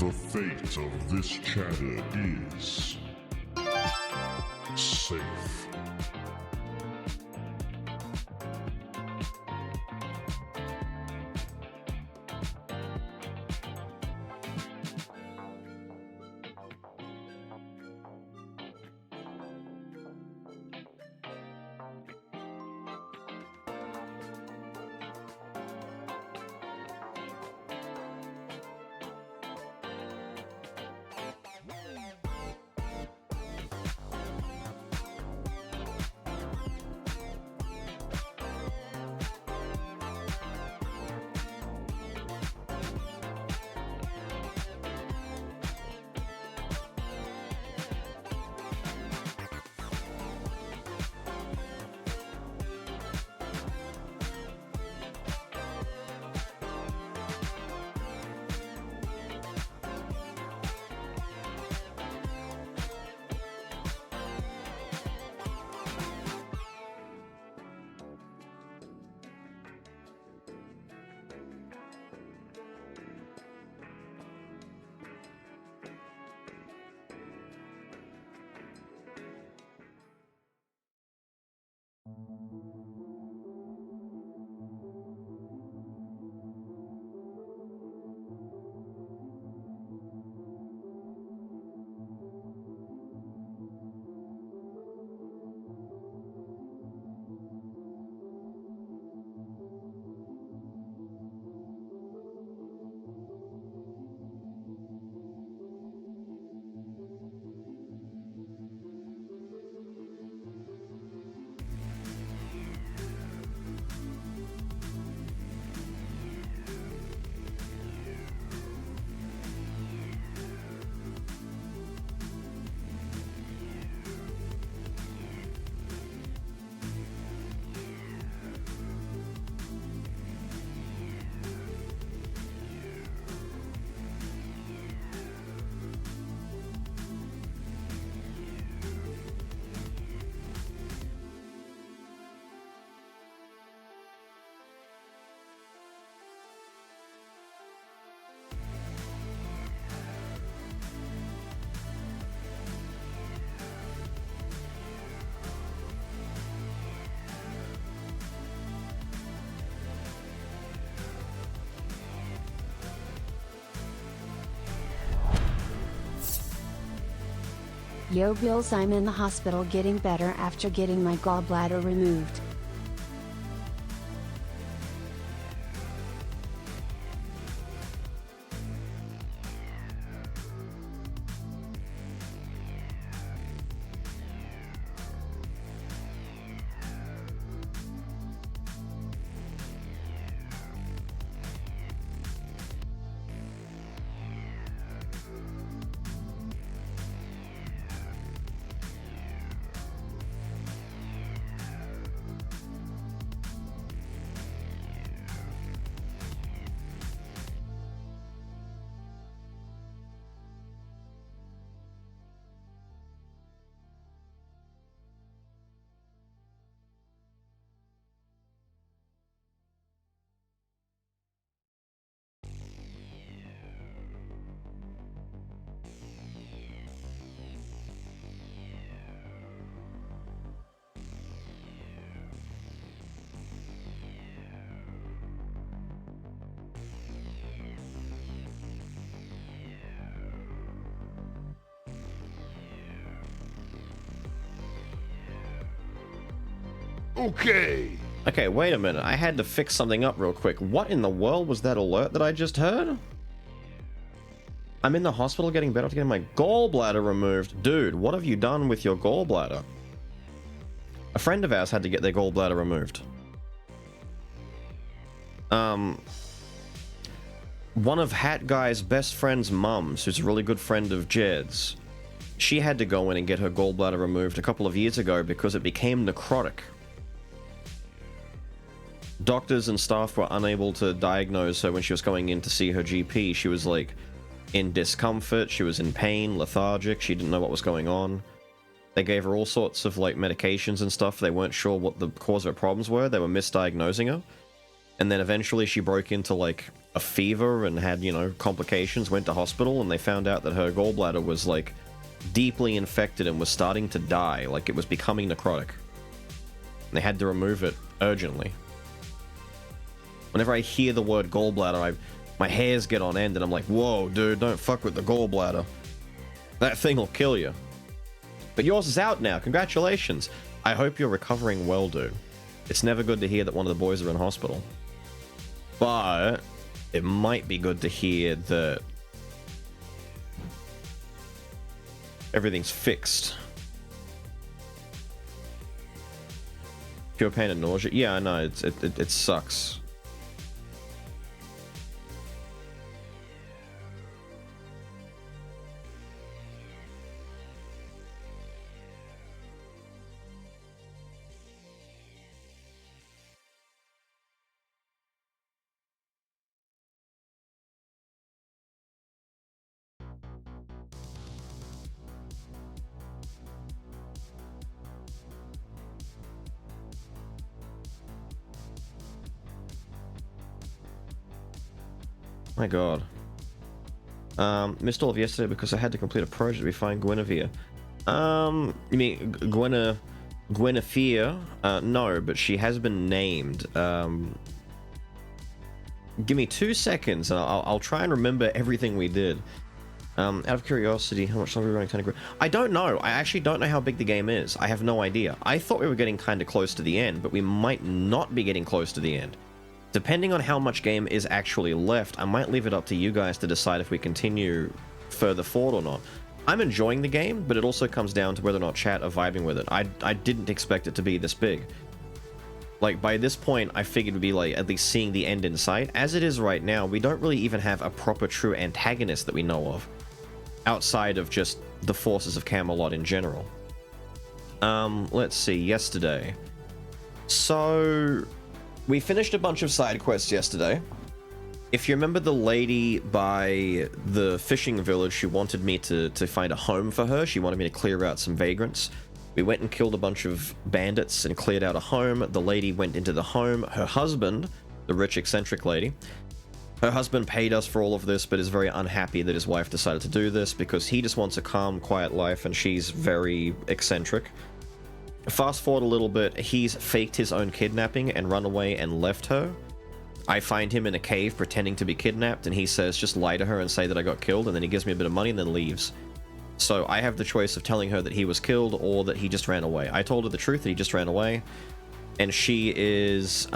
The fate of this chatter is safe. Yo Bills, I'm in the hospital getting better after getting my gallbladder removed. Okay, wait a minute. I had to fix something up real quick. What in the world was that alert that I just heard? I'm in the hospital getting better after getting my gallbladder removed. Dude, what have you done with your gallbladder? A friend of ours had to get their gallbladder removed. One of Hat Guy's best friend's mums, who's a really good friend of Jed's, she had to go in and get her gallbladder removed a couple of years ago because it became necrotic. Doctors and staff were unable to diagnose her when she was going in to see her GP. She was like in discomfort, she was in pain, lethargic, she didn't know what was going on. They gave her all sorts of like medications and stuff. They weren't sure what the cause of her problems were. They were misdiagnosing her. And then eventually she broke into like a fever and had, you know, complications, went to hospital, and they found out that her gallbladder was, like, deeply infected and was starting to die, like it was becoming necrotic. And they had to remove it urgently. Whenever I hear the word gallbladder, my hairs get on end, and I'm like, whoa, dude, don't fuck with the gallbladder. That thing will kill you. But yours is out now. Congratulations. I hope you're recovering well, dude. It's never good to hear that one of the boys are in hospital. But it might be good to hear that everything's fixed. Pure pain and nausea. Yeah, I know. It sucks. My god. Missed all of yesterday because I had to complete a project to find Guinevere. You mean Guinevere? No, but she has been named. Give me 2 seconds and I'll try and remember everything we did. Out of curiosity, how much longer are we running Tainted Grail? I don't know. I actually don't know how big the game is. I have no idea. I thought we were getting kind of close to the end, but we might not be getting close to the end. Depending on how much game is actually left, I might leave it up to you guys to decide if we continue further forward or not. I'm enjoying the game, but it also comes down to whether or not chat are vibing with it. I didn't expect it to be this big. Like, by this point, I figured we'd be, like, at least seeing the end in sight. As it is right now, we don't really even have a proper true antagonist that we know of, outside of just the forces of Camelot in general. Let's see, yesterday. So we finished a bunch of side quests yesterday. If you remember the lady by the fishing village who wanted me to find a home for her, she wanted me to clear out some vagrants. We went and killed a bunch of bandits and cleared out a home. The lady went into the home. Her husband, the rich eccentric lady, her husband paid us for all of this, but is very unhappy that his wife decided to do this because he just wants a calm, quiet life and she's very eccentric. Fast forward a little bit, he's faked his own kidnapping and run away and left her. I find him in a cave pretending to be kidnapped and he says just lie to her and say that I got killed, and then he gives me a bit of money and then leaves. So I have the choice of telling her that he was killed or that he just ran away. I told her the truth that he just ran away, and she is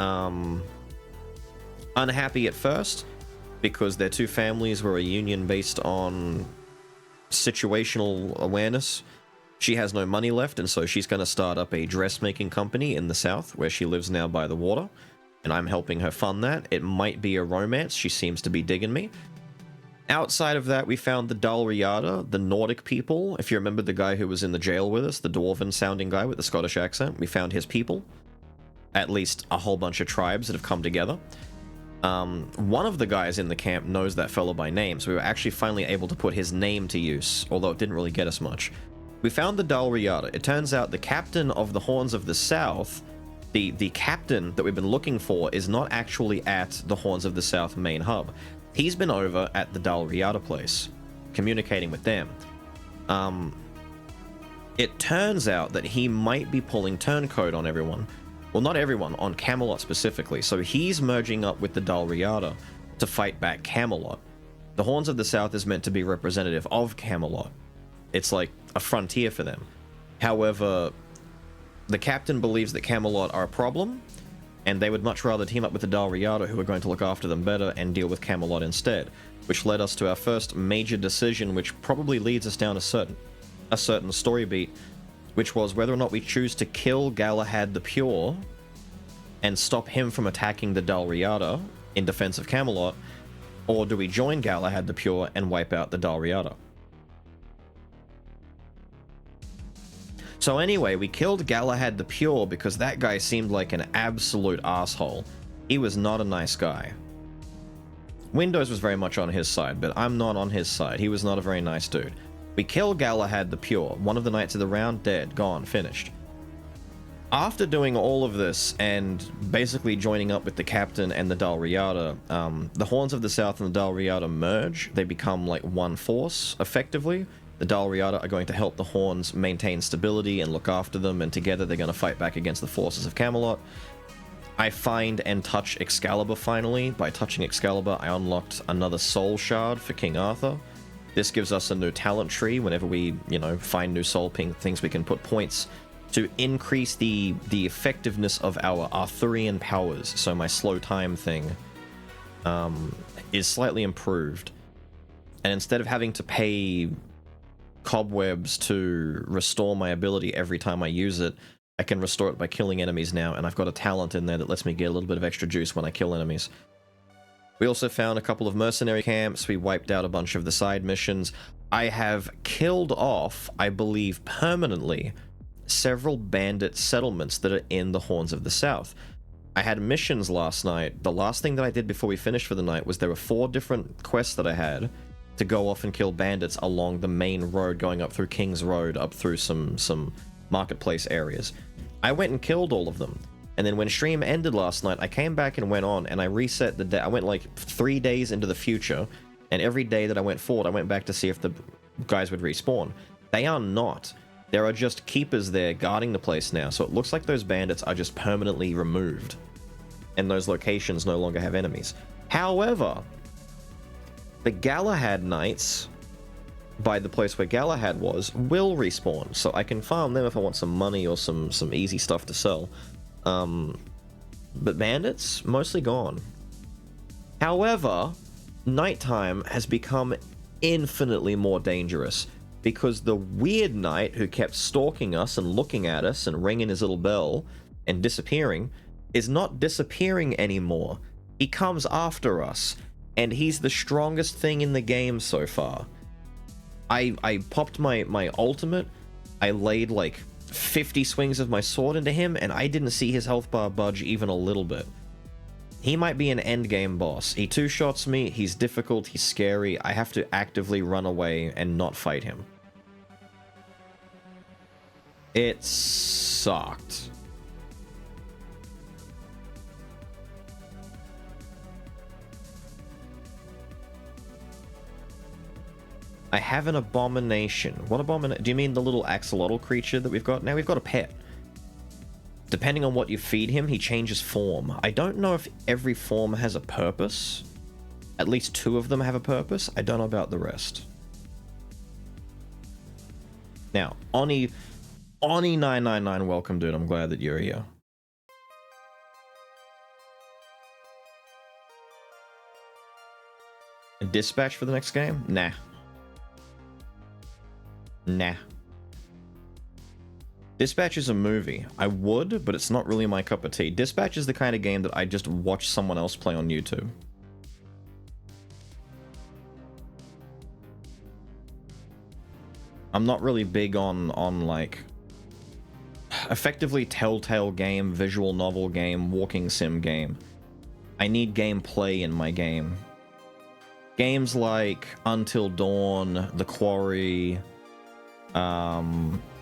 unhappy at first because their two families were a union based on situational awareness. She has no money left, and so she's going to start up a dressmaking company in the south, where she lives now by the water, and I'm helping her fund that. It might be a romance. She seems to be digging me. Outside of that, we found the Dalriada, the Nordic people. If you remember the guy who was in the jail with us, the dwarven-sounding guy with the Scottish accent, we found his people. At least a whole bunch of tribes that have come together. One of the guys in the camp knows that fellow by name, so we were actually finally able to put his name to use, although it didn't really get us much. We found the Dalriada. It turns out the captain of the Horns of the South, the captain that we've been looking for, is not actually at the Horns of the South main hub. He's been over at the Dalriada place, communicating with them. It turns out that he might be pulling turncoat on everyone. Well, not everyone, on Camelot specifically. So he's merging up with the Dalriada to fight back Camelot. The Horns of the South is meant to be representative of Camelot. It's like a frontier for them. However, the captain believes that Camelot are a problem, and they would much rather team up with the Dalriada, who are going to look after them better, and deal with Camelot instead. Which led us to our first major decision, which probably leads us down a certain story beat, which was whether or not we choose to kill Galahad the Pure and stop him from attacking the Dalriada in defense of Camelot, or do we join Galahad the Pure and wipe out the Dalriada? So anyway, we killed Galahad the Pure because that guy seemed like an absolute asshole. He was not a nice guy. Windows was very much on his side, but I'm not on his side. He was not a very nice dude. We killed Galahad the Pure. One of the Knights of the Round, dead, gone, finished. After doing all of this and basically joining up with the captain and the Dalriada, the Horns of the South and the Dalriada merge. They become like one force, effectively. The Dalriada are going to help the Horns maintain stability and look after them, and together they're going to fight back against the forces of Camelot. I find and touch Excalibur finally. By touching Excalibur, I unlocked another soul shard for King Arthur. This gives us a new talent tree whenever we, you know, find new soul things we can put points to increase the effectiveness of our Arthurian powers. So my slow time thing is slightly improved. And instead of having to pay cobwebs to restore my ability every time I use it, I can restore it by killing enemies now, and I've got a talent in there that lets me get a little bit of extra juice when I kill enemies. We also found a couple of mercenary camps. We wiped out a bunch of the side missions. I have killed off, I believe permanently, several bandit settlements that are in the Horns of the South. I had missions last night. The last thing that I did before we finished for the night was there were 4 different quests that I had to go off and kill bandits along the main road going up through King's Road, up through some marketplace areas. I went and killed all of them. And then when stream ended last night, I came back and went on and I reset the day. I went like 3 days into the future, and every day that I went forward, I went back to see if the guys would respawn. They are not. There are just keepers there guarding the place now, so it looks like those bandits are just permanently removed, and those locations no longer have enemies. However, the Galahad Knights, by the place where Galahad was, will respawn, so I can farm them if I want some money or some easy stuff to sell. But bandits, mostly gone. However, nighttime has become infinitely more dangerous, because the weird knight who kept stalking us and looking at us and ringing his little bell and disappearing is not disappearing anymore. He comes after us, and he's the strongest thing in the game so far. I popped my ultimate, I laid like 50 swings of my sword into him, and I didn't see his health bar budge even a little bit. He might be an endgame boss. He two-shots me, he's difficult, he's scary, I have to actively run away and not fight him. It sucked. I have an abomination. What abomination? Do you mean the little axolotl creature that we've got? Now we've got a pet. Depending on what you feed him, he changes form. I don't know if every form has a purpose. At least 2 of them have a purpose. I don't know about the rest. Now, Oni999, welcome, dude. I'm glad that you're here. A dispatch for the next game? Nah. Nah. Dispatch is a movie. I would, but it's not really my cup of tea. Dispatch is the kind of game that I just watch someone else play on YouTube. I'm not really big on like effectively telltale game, visual novel game, walking sim game. I need gameplay in my game. Games like Until Dawn, The Quarry,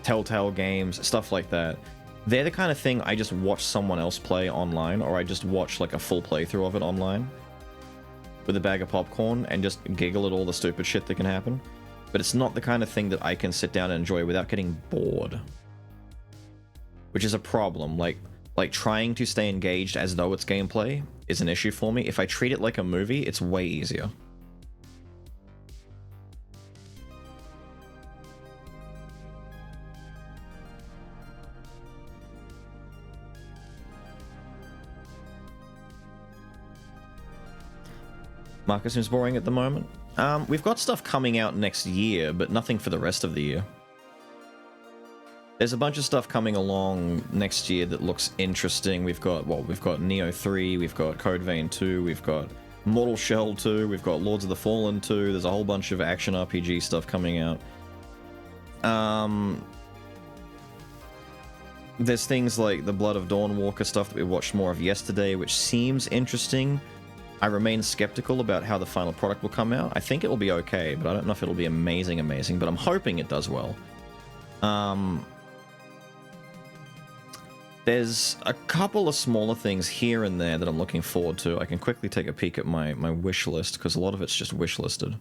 Telltale games, stuff like that. They're the kind of thing I just watch someone else play online, or I just watch like a full playthrough of it online with a bag of popcorn and just giggle at all the stupid shit that can happen. But it's not the kind of thing that I can sit down and enjoy without getting bored. Which is a problem. Like trying to stay engaged as though it's gameplay is an issue for me. If I treat it like a movie, it's way easier. Marcus seems boring at the moment. We've got stuff coming out next year, but nothing for the rest of the year. There's a bunch of stuff coming along next year that looks interesting. We've got Neo 3, we've got Code Vein 2, we've got Mortal Shell 2, we've got Lords of the Fallen 2, there's a whole bunch of action RPG stuff coming out. There's things like the Blood of Dawnwalker stuff that we watched more of yesterday, which seems interesting. I remain skeptical about how the final product will come out. I think it will be okay, but I don't know if it'll be amazing, but I'm hoping it does well. There's a couple of smaller things here and there that I'm looking forward to. I can quickly take a peek at my wish list, because a lot of it's just wish listed.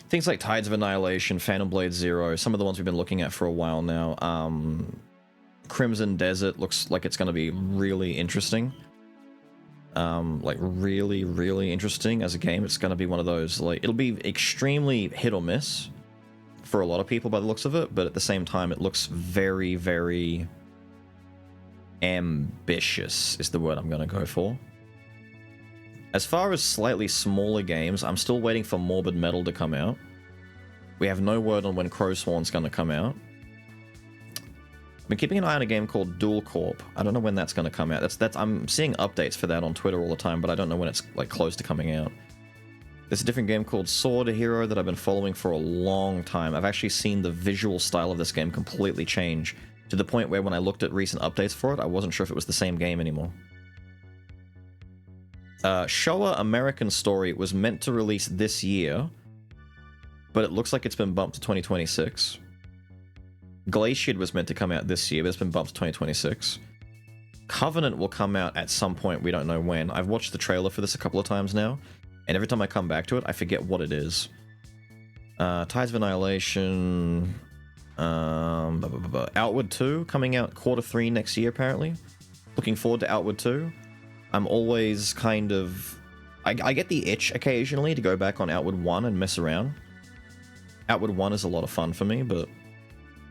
Things like Tides of Annihilation, Phantom Blade Zero, some of the ones we've been looking at for a while now. Crimson Desert looks like it's going to be really interesting. Like really, really interesting as a game. It's going to be one of those, like, it'll be extremely hit or miss for a lot of people by the looks of it, but at the same time it looks very, very ambitious is the word I'm going to go for. As far as slightly smaller games, I'm still waiting for Morbid Metal to come out. We have no word on when Crowsworn's going to come out. I've been keeping an eye on a game called Dual Corp. I don't know when that's going to come out. I'm seeing updates for that on Twitter all the time, but I don't know when it's like close to coming out. There's a different game called Sword Hero that I've been following for a long time. I've actually seen the visual style of this game completely change, to the point where when I looked at recent updates for it, I wasn't sure if it was the same game anymore. Showa American Story was meant to release this year, but it looks like it's been bumped to 2026. Glaciated was meant to come out this year, but it's been bumped to 2026. Covenant will come out at some point, we don't know when. I've watched the trailer for this a couple of times now, and every time I come back to it, I forget what it is. Tides of Annihilation... Outward 2 coming out Q3 next year, apparently. Looking forward to Outward 2. I'm always kind of... I get the itch occasionally to go back on Outward 1 and mess around. Outward 1 is a lot of fun for me, but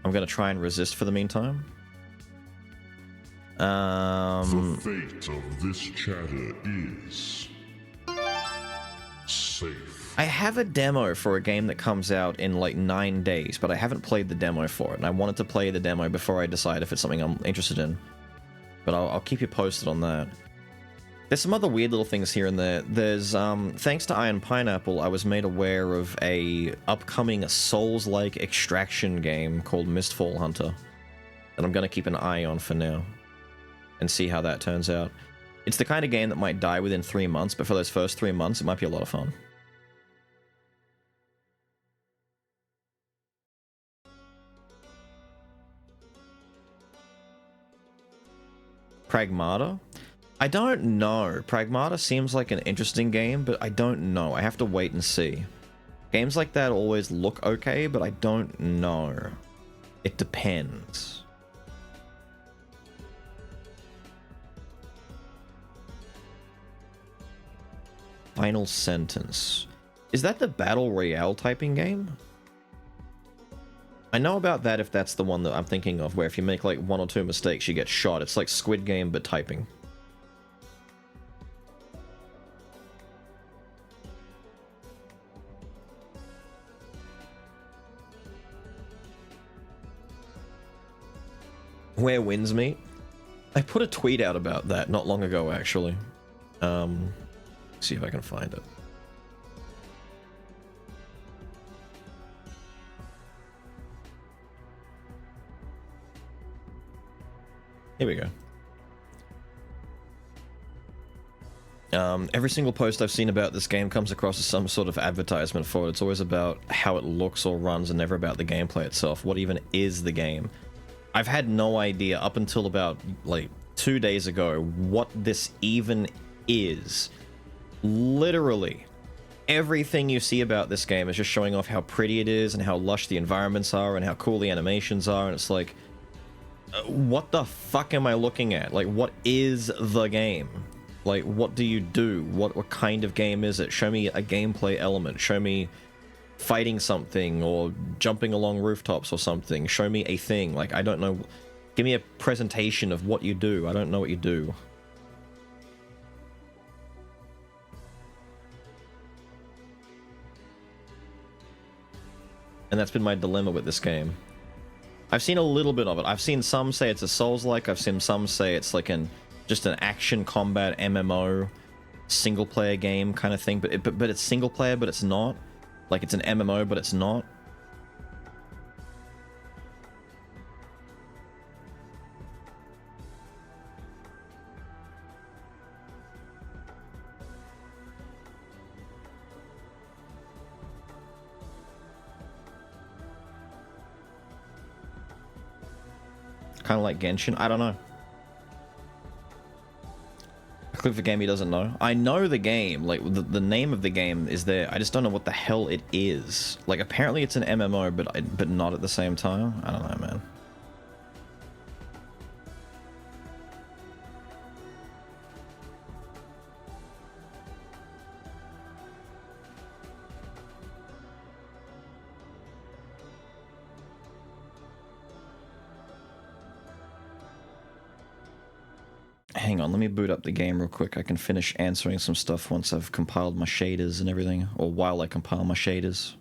I'm going to try and resist for the meantime. The fate of this chatter is... safe. I have a demo for a game that comes out in like 9 days, but I haven't played the demo for it, and I wanted to play the demo before I decide if it's something I'm interested in. But I'll keep you posted on that. There's some other weird little things here and there. There's, thanks to Iron Pineapple, I was made aware of a upcoming Souls-like extraction game called Mistfall Hunter that I'm going to keep an eye on for now and see how that turns out. It's the kind of game that might die within 3 months, but for those first 3 months, it might be a lot of fun. Pragmata? I don't know. Pragmata seems like an interesting game, but I don't know. I have to wait and see. Games like that always look okay, but I don't know. It depends. Final Sentence. Is that the Battle Royale typing game? I know about that if that's the one that I'm thinking of, where if you make like 1 or 2 mistakes, you get shot. It's like Squid Game, but typing. Where Winds Meet? I put a tweet out about that not long ago, actually. See if I can find it. Here we go. Every single post I've seen about this game comes across as some sort of advertisement for it. It's always about how it looks or runs and never about the gameplay itself. What even is the game? I've had no idea up until about, like, 2 days ago what this even is. Literally, everything you see about this game is just showing off how pretty it is and how lush the environments are and how cool the animations are, and it's like, what the fuck am I looking at? Like, what is the game? Like, what do you do? What kind of game is it? Show me a gameplay element. Show me fighting something or jumping along rooftops or something. Show me a thing. Like, I don't know. Give me a presentation of what you do. I don't know what you do. And that's been my dilemma with this game. I've seen a little bit of it. I've seen some say it's a Souls-like. I've seen some say it's like just an action combat MMO single-player game kind of thing. But it's single-player, but it's not. Like, it's an MMO, but it's not. Kind of like Genshin. I don't know. A clip of a game he doesn't know. I know the game. Like, the name of the game is there. I just don't know what the hell it is. Like, apparently it's an MMO, but not at the same time. I don't know, man. Hang on, let me boot up the game real quick. I can finish answering some stuff once I've compiled my shaders and everything, or while I compile my shaders.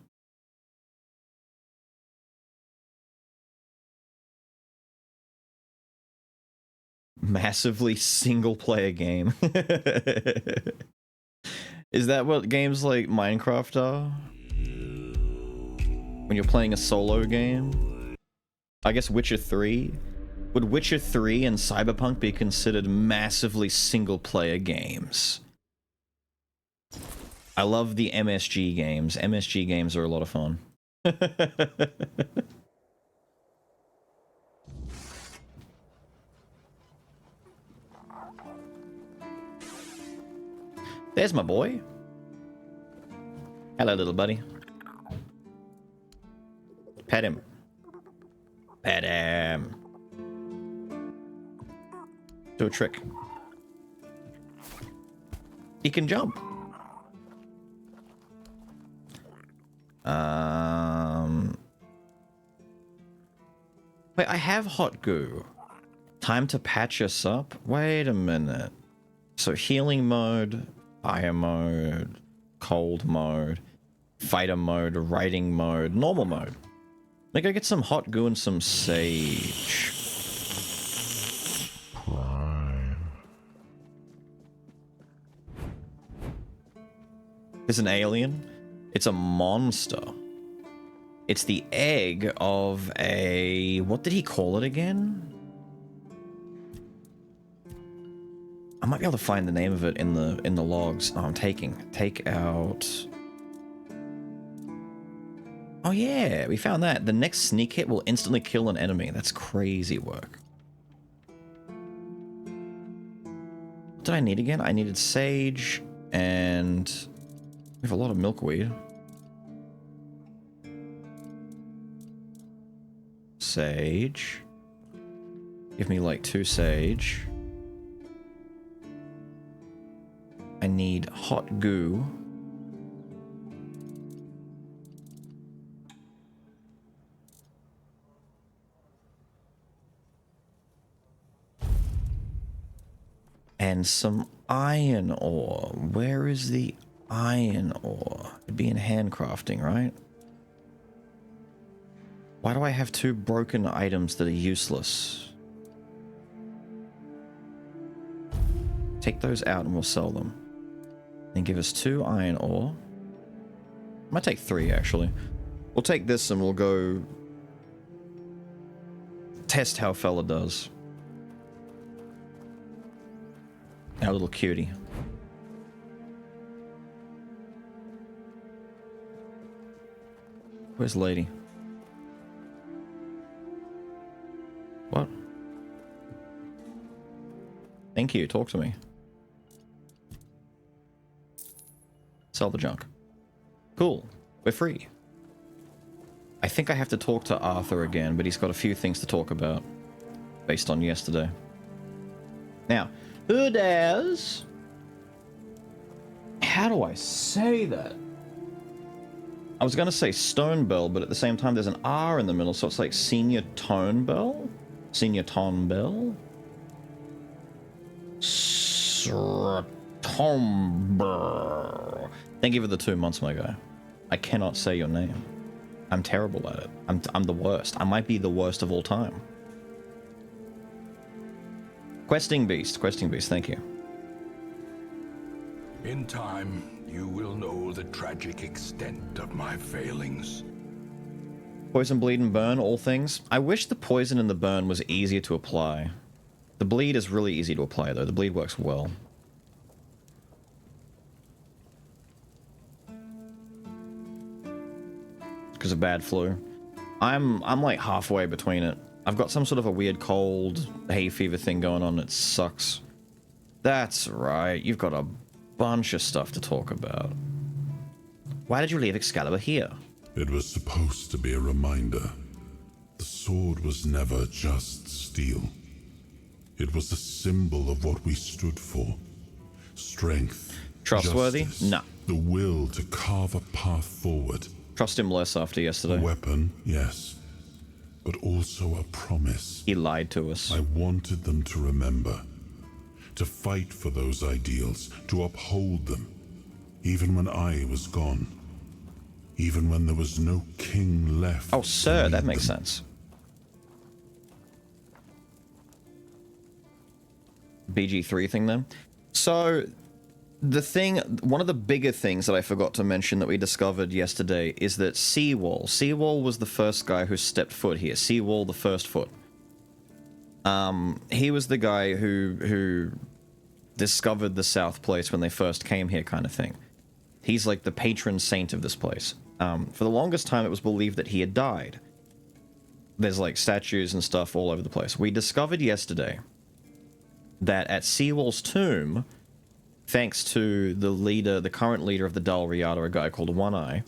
Massively single-player game. Is that what games like Minecraft are? When you're playing a solo game? I guess Witcher 3? Would Witcher 3 and Cyberpunk be considered massively single-player games? I love the MSG games. MSG games are a lot of fun. There's my boy. Hello, little buddy. Pet him. Pet him. Do a trick. He can jump. Wait, I have hot goo. Time to patch us up? Wait a minute. So healing mode, fire mode, cold mode, fighter mode, riding mode, normal mode. Like, I get some hot goo and some sage. It's an alien. It's a monster. It's the egg of a... What did he call it again? I might be able to find the name of it in the logs. Oh, I'm taking. Take out... Oh yeah, we found that. The next sneak hit will instantly kill an enemy. That's crazy work. What did I need again? I needed sage and... We have a lot of milkweed. Sage. Give me like 2 sage. I need hot goo. And some iron ore. Where is the iron ore? It'd be in handcrafting, right? Why do I have 2 broken items that are useless? Take those out and we'll sell them. And give us 2 iron ore. Might take 3 actually. We'll take this and we'll go test how fella does. Our little cutie. Where's lady? What? Thank you, talk to me. Sell the junk. Cool, we're free. I think I have to talk to Arthur again, but he's got a few things to talk about. Based on yesterday. Now, who dares? How do I say that? I was gonna say Stone Bell, but at the same time there's an R in the middle, so it's like Senior Tone Bell? Senior Ton Bell? Tomber. Thank you for the 2 months, my guy. I cannot say your name. I'm terrible at it. I'm the worst. I might be the worst of all time. Questing Beast, thank you. In time, you will know the tragic extent of my failings. Poison, bleed, and burn, all things. I wish the poison and the burn was easier to apply. The bleed is really easy to apply, though. The bleed works well. Because of bad flu. I'm like halfway between it. I've got some sort of a weird cold, hay fever thing going on. It sucks. That's right. You've got a bunch of stuff to talk about. Why did you leave Excalibur here? It was supposed to be a reminder. The sword was never just steel. It was a symbol of what we stood for. Strength. Trustworthy? Justice, Nah. The will to carve a path forward. Trust him less after A yesterday. weapon, yes. But also a promise. He lied to us. I wanted them to remember. To fight for those ideals. To uphold them. Even when I was gone. Even when there was no king left. Oh, sir, to that lead makes them. sense. BG3 thing then. So, one of the bigger things that I forgot to mention that we discovered yesterday is that Seawall was the first guy who stepped foot here. Seawall, the first foot. He was the guy who discovered the South Place when they first came here, kind of thing. He's like the patron saint of this place. For the longest time, it was believed that he had died. There's like statues and stuff all over the place. We discovered yesterday that at Seawall's tomb, thanks to the current leader of the Dal Riata, a guy called One Eye,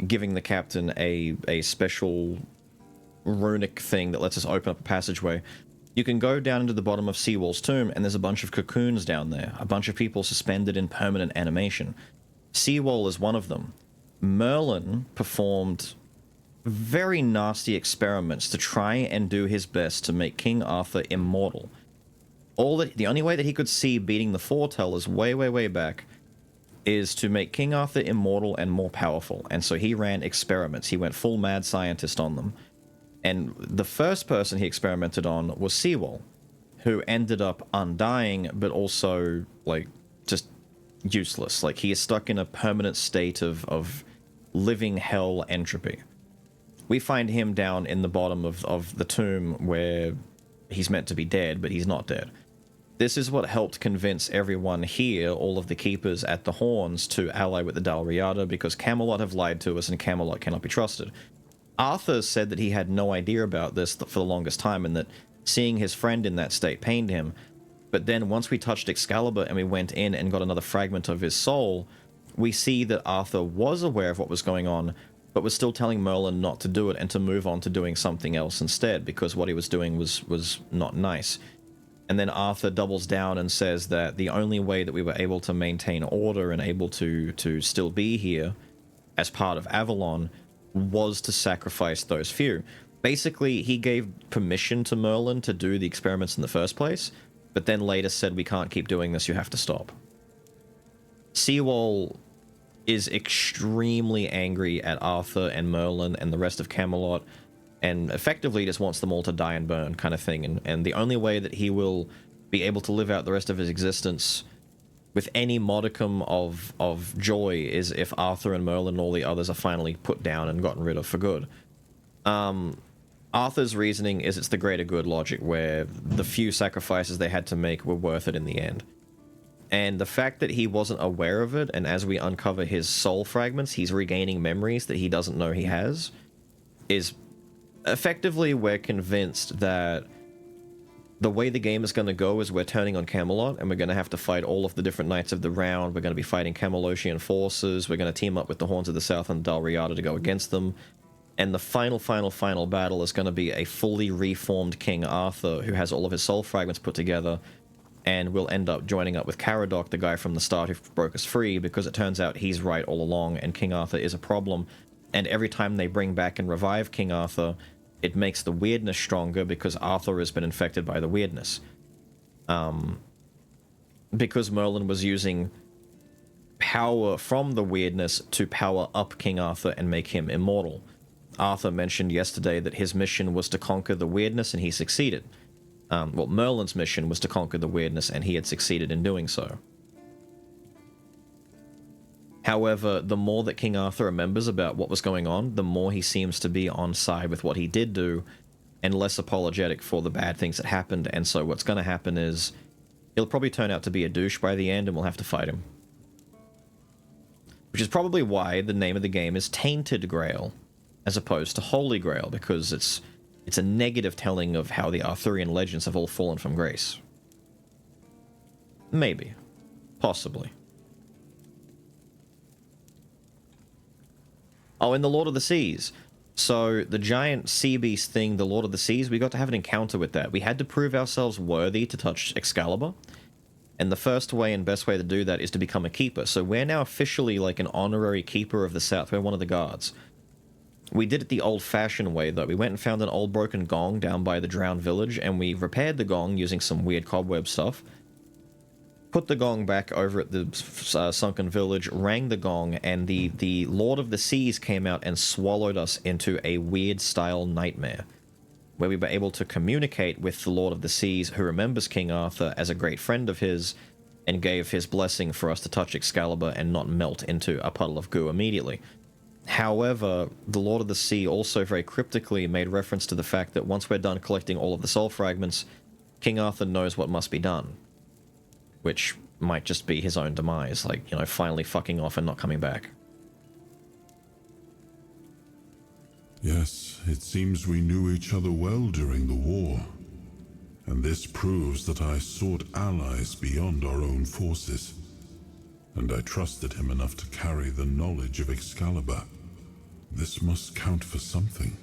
giving the captain a special runic thing that lets us open up a passageway, you can go down into the bottom of Seawall's tomb, and there's a bunch of cocoons down there, a bunch of people suspended in permanent animation. Seawall is one of them. Merlin performed very nasty experiments to try and do his best to make King Arthur immortal. The only way that he could see beating the foretellers way back is to make King Arthur immortal and more powerful, and so he ran experiments. He went full mad scientist on them. And the first person he experimented on was Seawall, who ended up undying, but also, like, just useless. Like, he is stuck in a permanent state of living hell entropy. We find him down in the bottom of the tomb where he's meant to be dead, but he's not dead. This is what helped convince everyone here, all of the keepers at the Horns, to ally with the Dal Riata, because Camelot have lied to us and Camelot cannot be trusted. Arthur said that he had no idea about this for the longest time, and that seeing his friend in that state pained him. But then once we touched Excalibur and we went in and got another fragment of his soul, we see that Arthur was aware of what was going on, but was still telling Merlin not to do it and to move on to doing something else instead, because what he was doing was not nice. And then Arthur doubles down and says that the only way that we were able to maintain order and able to still be here as part of Avalon was to sacrifice those few. Basically, he gave permission to Merlin to do the experiments in the first place, but then later said, we can't keep doing this, you have to stop. Seawall is extremely angry at Arthur and Merlin and the rest of Camelot, and effectively just wants them all to die and burn, kind of thing. And the only way that he will be able to live out the rest of his existence with any modicum of joy is if Arthur and Merlin and all the others are finally put down and gotten rid of for good. Arthur's reasoning is it's the greater good logic, where the few sacrifices they had to make were worth it in the end. And the fact that he wasn't aware of it, and as we uncover his soul fragments, he's regaining memories that he doesn't know he has, is effectively, we're convinced that the way the game is going to go is we're turning on Camelot, and we're going to have to fight all of the different Knights of the Round. We're going to be fighting Camelosian forces. We're going to team up with the Horns of the South and Dal Riata to go against them. And the final battle is going to be a fully reformed King Arthur who has all of his soul fragments put together, and will end up joining up with Caradoc, the guy from the start who broke us free, because it turns out he's right all along and King Arthur is a problem. And every time they bring back and revive King Arthur, it makes the weirdness stronger because Arthur has been infected by the weirdness. Because Merlin was using power from the weirdness to power up King Arthur and make him immortal. Arthur mentioned yesterday that his mission was to conquer the weirdness, and he succeeded. Well, Merlin's mission was to conquer the weirdness, and he had succeeded in doing so. However, the more that King Arthur remembers about what was going on, the more he seems to be on side with what he did do, and less apologetic for the bad things that happened. And so what's going to happen is he'll probably turn out to be a douche by the end, and we'll have to fight him. Which is probably why the name of the game is Tainted Grail, as opposed to Holy Grail, because it's It's a negative telling of how the Arthurian legends have all fallen from grace. Maybe. Possibly. Oh, in the Lord of the Seas. So, the giant sea beast thing, the Lord of the Seas, we got to have an encounter with that. We had to prove ourselves worthy to touch Excalibur. And the first way and best way to do that is to become a keeper. So we're now officially like an honorary keeper of the South. We're one of the guards. We did it the old-fashioned way, though. We went and found an old broken gong down by the drowned village, and we repaired the gong using some weird cobweb stuff. Put the gong back over at the sunken village, rang the gong, and the Lord of the Seas came out and swallowed us into a weird-style nightmare, where we were able to communicate with the Lord of the Seas, who remembers King Arthur as a great friend of his, and gave his blessing for us to touch Excalibur and not melt into a puddle of goo immediately. However, the Lord of the Sea also very cryptically made reference to the fact that once we're done collecting all of the soul fragments, King Arthur knows what must be done. Which might just be his own demise, like, you know, finally fucking off and not coming back. Yes, it seems we knew each other well during the war. And this proves that I sought allies beyond our own forces. And I trusted him enough to carry the knowledge of Excalibur. This must count for something.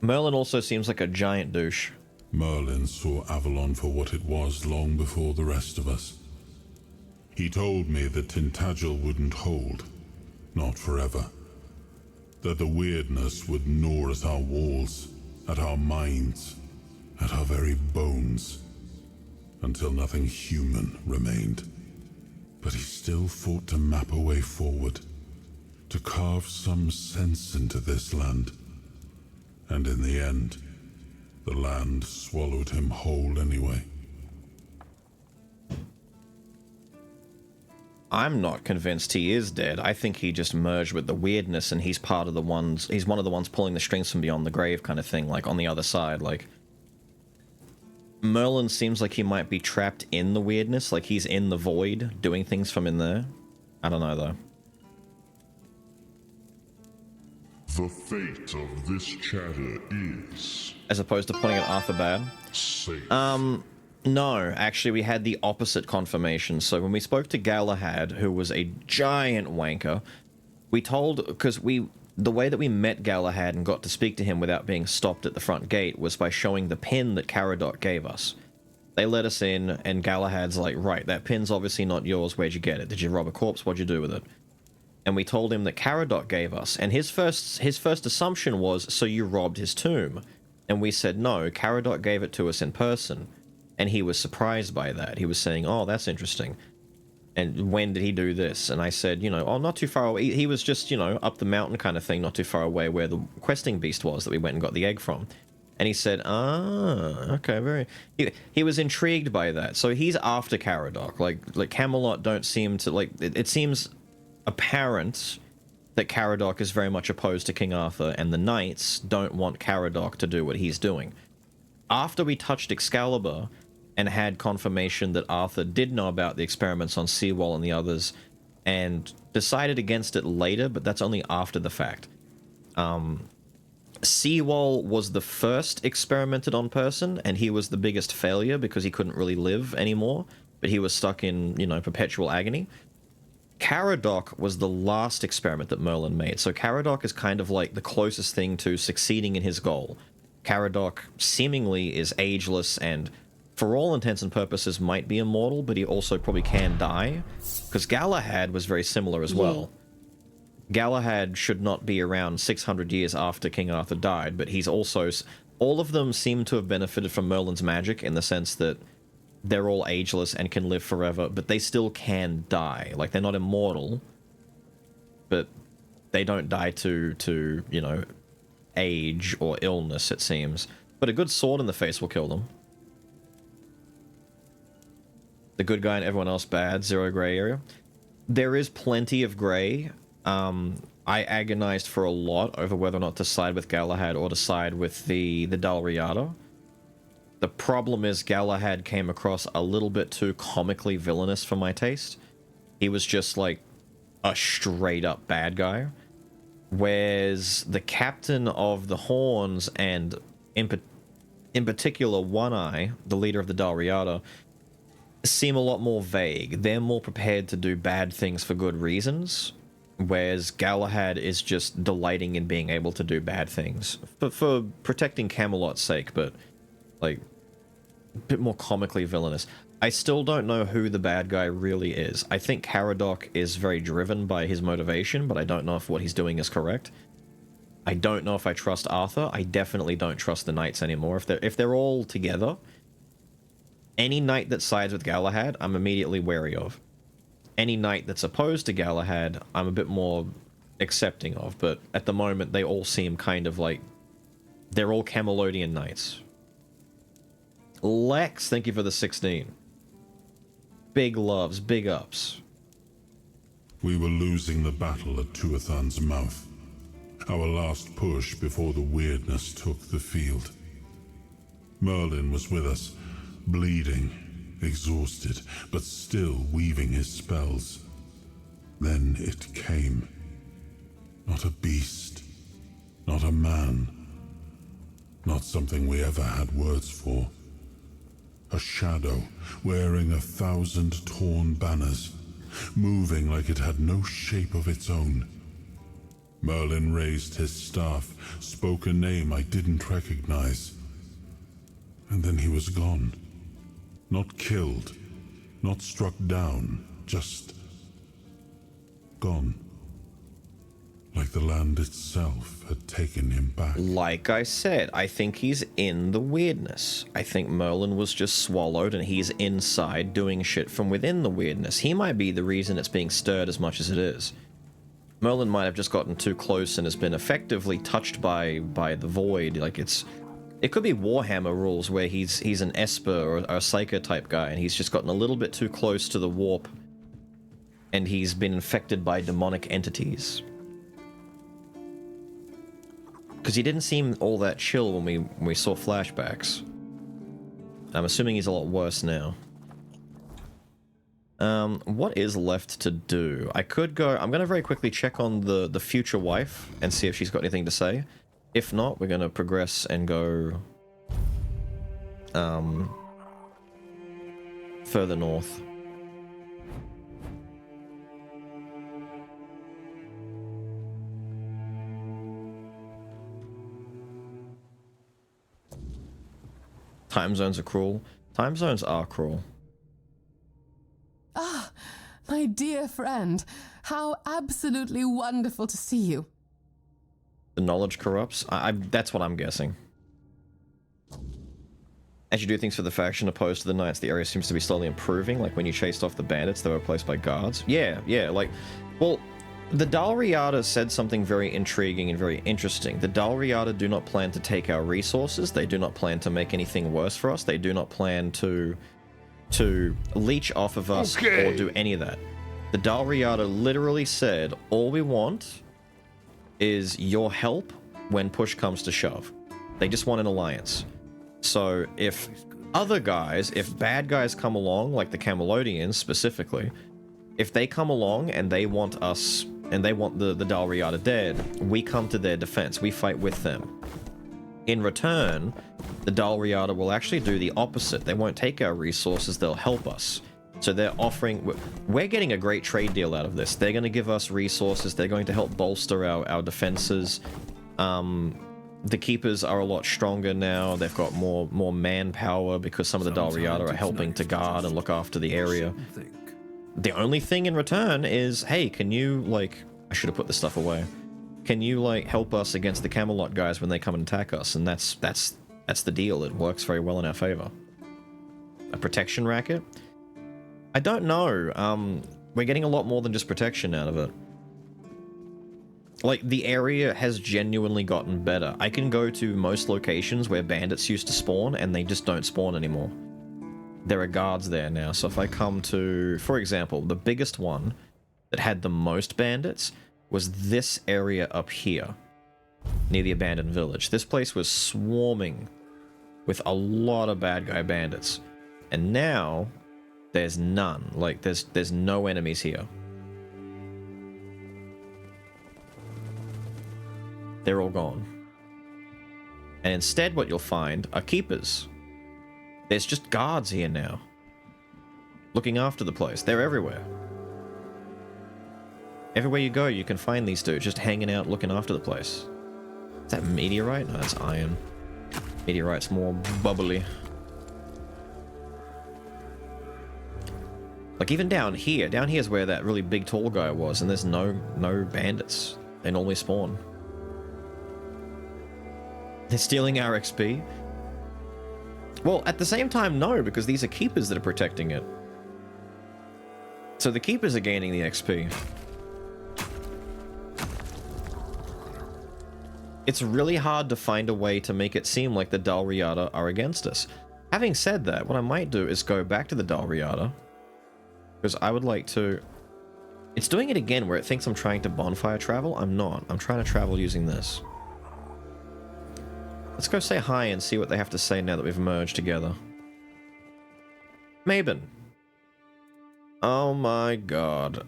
Merlin also seems like a giant douche. Merlin saw Avalon for what it was long before the rest of us. He told me that Tintagel wouldn't hold, not forever. That the weirdness would gnaw at our walls, at our minds, at our very bones, until nothing human remained. But he still fought to map a way forward, to carve some sense into this land. And in the end, the land swallowed him whole anyway. I'm not convinced he is dead. I think he just merged with the weirdness and he's part of the ones, he's one of the ones pulling the strings from beyond the grave kind of thing, like on the other side, like. Merlin seems like he might be trapped in the weirdness, like he's in the void, doing things from in there. I don't know, though. The fate of this chatter is... As opposed to pointing at Arthur bad. safe. No, actually we had the opposite confirmation. So when we spoke to Galahad, who was a giant wanker, we told, because the way that we met Galahad and got to speak to him without being stopped at the front gate was by showing the pin that Caradoc gave us. They let us in, and Galahad's like, right, that pin's obviously not yours, where'd you get it? Did you rob a corpse? What'd you do with it? And we told him that Caradoc gave us, and his first assumption was, so you robbed his tomb. And we said, no, Caradoc gave it to us in person. And he was surprised by that. He was saying, oh, that's interesting. And when did he do this? And I said, you know, oh, not too far away. He was just, you know, up the mountain kind of thing, not too far away where the questing beast was that we went and got the egg from. And he said, ah, okay, very... He was intrigued by that. So he's after Caradoc. Like Camelot don't seem to, like... It seems apparent that Caradoc is very much opposed to King Arthur, and the knights don't want Caradoc to do what he's doing. After we touched Excalibur and had confirmation that Arthur did know about the experiments on Seawall and the others, and decided against it later, but that's only after the fact. Seawall was the first experimented on person, and he was the biggest failure because he couldn't really live anymore, but he was stuck in, you know, perpetual agony. Caradoc was the last experiment that Merlin made, so Caradoc is kind of like the closest thing to succeeding in his goal. Caradoc seemingly is ageless and, for all intents and purposes, might be immortal, but he also probably can die, because Galahad was very similar as well. Galahad should not be around 600 years after King Arthur died, but he's also... All of them seem to have benefited from Merlin's magic in the sense that they're all ageless and can live forever, but they still can die. Like, they're not immortal, but they don't die to you know, age or illness, it seems. But a good sword in the face will kill them. The good guy and everyone else bad, zero gray area. There is plenty of gray. I agonized for a lot over whether or not to side with Galahad or to side with the Dalriada. The problem is Galahad came across a little bit too comically villainous for my taste. He was just like a straight up bad guy. whereas the captain of the Horns and in particular One Eye, the leader of the Dalriada, seem a lot more vague. They're more prepared to do bad things for good reasons, whereas Galahad is just delighting in being able to do bad things for protecting Camelot's sake, but like a bit more comically villainous. I still don't know who the bad guy really is. I think Caradoc is very driven by his motivation, but I don't know if what he's doing is correct. I don't know if I trust Arthur. I definitely don't trust the knights anymore. If they're all together, any knight that sides with Galahad, I'm immediately wary of. Any knight that's opposed to Galahad, I'm a bit more accepting of, but at the moment they all seem kind of like they're all Camelodian knights. Lex, thank you for the 16. Big loves, big ups. We were losing the battle at Tuathan's mouth. Our last push before the weirdness took the field. Merlin was with us, bleeding, exhausted, but still weaving his spells. Then it came. Not a beast, not a man, not something we ever had words for. A shadow, wearing 1,000 torn banners, moving like it had no shape of its own. Merlin raised his staff, spoke a name I didn't recognize. And then he was gone. Not killed, not struck down, just gone. Like the land itself had taken him back. Like I said, I think he's in the weirdness. I think Merlin was just swallowed and he's inside doing shit from within the weirdness. He might be the reason it's being stirred as much as it is. Merlin might have just gotten too close and has been effectively touched by the void. Like it could be Warhammer rules where he's an Esper or a Psyker type guy and he's just gotten a little bit too close to the warp and he's been infected by demonic entities. Because he didn't seem all that chill when we saw flashbacks. I'm assuming he's a lot worse now. What is left to do? I could go... I'm going to very quickly check on the future wife and see if she's got anything to say. If not, we're going to progress and go... further north. Time zones are cruel. Time zones are cruel. Ah, my dear friend. How absolutely wonderful to see you. The knowledge corrupts? That's what I'm guessing. As you do things for the faction opposed to the knights, the area seems to be slowly improving. Like when you chased off the bandits, they were replaced by guards. Yeah, like... Well, the Dalriada said something very intriguing and very interesting. The Dalriada do not plan to take our resources. They do not plan to make anything worse for us. They do not plan to leech off of us or do any of that. The Dalriada literally said, all we want is your help when push comes to shove. They just want an alliance. So if other guys, if bad guys come along, like the Camelodians specifically, if they come along and they want us, and they want the Dalriada dead, we come to their defense. We fight with them. In return, the Dalriada will actually do the opposite. They won't take our resources, they'll help us. So they're offering... We're getting a great trade deal out of this. They're going to give us resources. They're going to help bolster our defenses. The Keepers are a lot stronger now. They've got more manpower because some of the Dalriada are helping to guard and look after the area. The only thing in return is, hey, can you, like... I should have put this stuff away. Can you, like, help us against the Camelot guys when they come and attack us? And that's the deal. It works very well in our favor. A protection racket? I don't know. We're getting a lot more than just protection out of it. Like, the area has genuinely gotten better. I can go to most locations where bandits used to spawn, and they just don't spawn anymore. There are guards there now, so if I come to, for example, the biggest one that had the most bandits was this area up here, near the abandoned village. This place was swarming with a lot of bad guy bandits, and now there's none. Like, there's no enemies here. they're all gone. And instead what you'll find are keepers. There's just guards here now, looking after the place. They're everywhere. Everywhere you go, you can find these dudes just hanging out, looking after the place. Is that meteorite? No, that's iron. Meteorite's more bubbly. Like even down here is where that really big tall guy was, and there's no bandits. They normally spawn. They're stealing our XP. Well, at the same time, no, because these are keepers that are protecting it. So the keepers are gaining the XP. It's really hard to find a way to make it seem like the Dalriada are against us. Having said that, what I might do is go back to the Dalriada, because I would like to... It's doing it again where it thinks I'm trying to bonfire travel. I'm not. I'm trying to travel using this. Let's go say hi and see what they have to say now that we've merged together. Maben. Oh my god.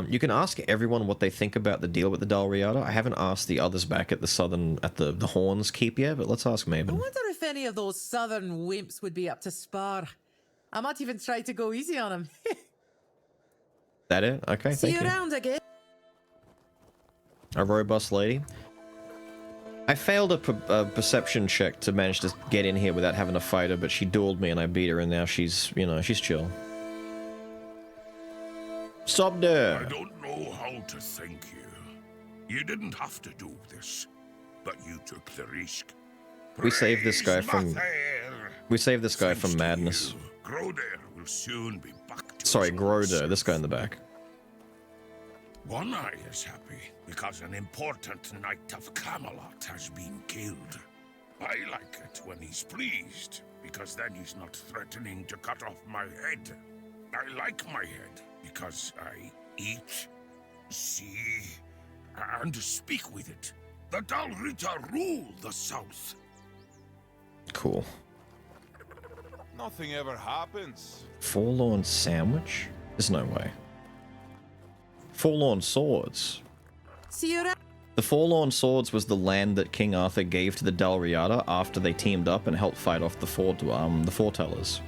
You can ask everyone what they think about the deal with the Dalriada. I haven't asked the others back at the southern, at the Horns Keep yet, but let's ask Maben. I wonder if any of those southern wimps would be up to spar. I might even try to go easy on them. That it? Okay, See thank you you. around again. A robust lady. I failed a perception check to manage to get in here without having to fight her, but she dueled me and I beat her, and now she's, you know, she's chill. Stop there. I don't know how to thank you. You didn't have to do this, but you took the risk. We saved this guy from... We saved this guy from madness. Groder will soon be back to Sorry, his Groder, old this guy in the self. back. One Eye is happy because an important knight of Camelot has been killed. I like it when he's pleased, because then he's not threatening to cut off my head. I like my head because I eat, see, and speak with it. The Dalrita rule the South. Cool. Nothing ever happens. Forlorn Sandwich? There's no way. Forlorn Swords. See you around. The Forlorn Swords was the land that King Arthur gave to the Dalriada after they teamed up and helped fight off the Foretellers.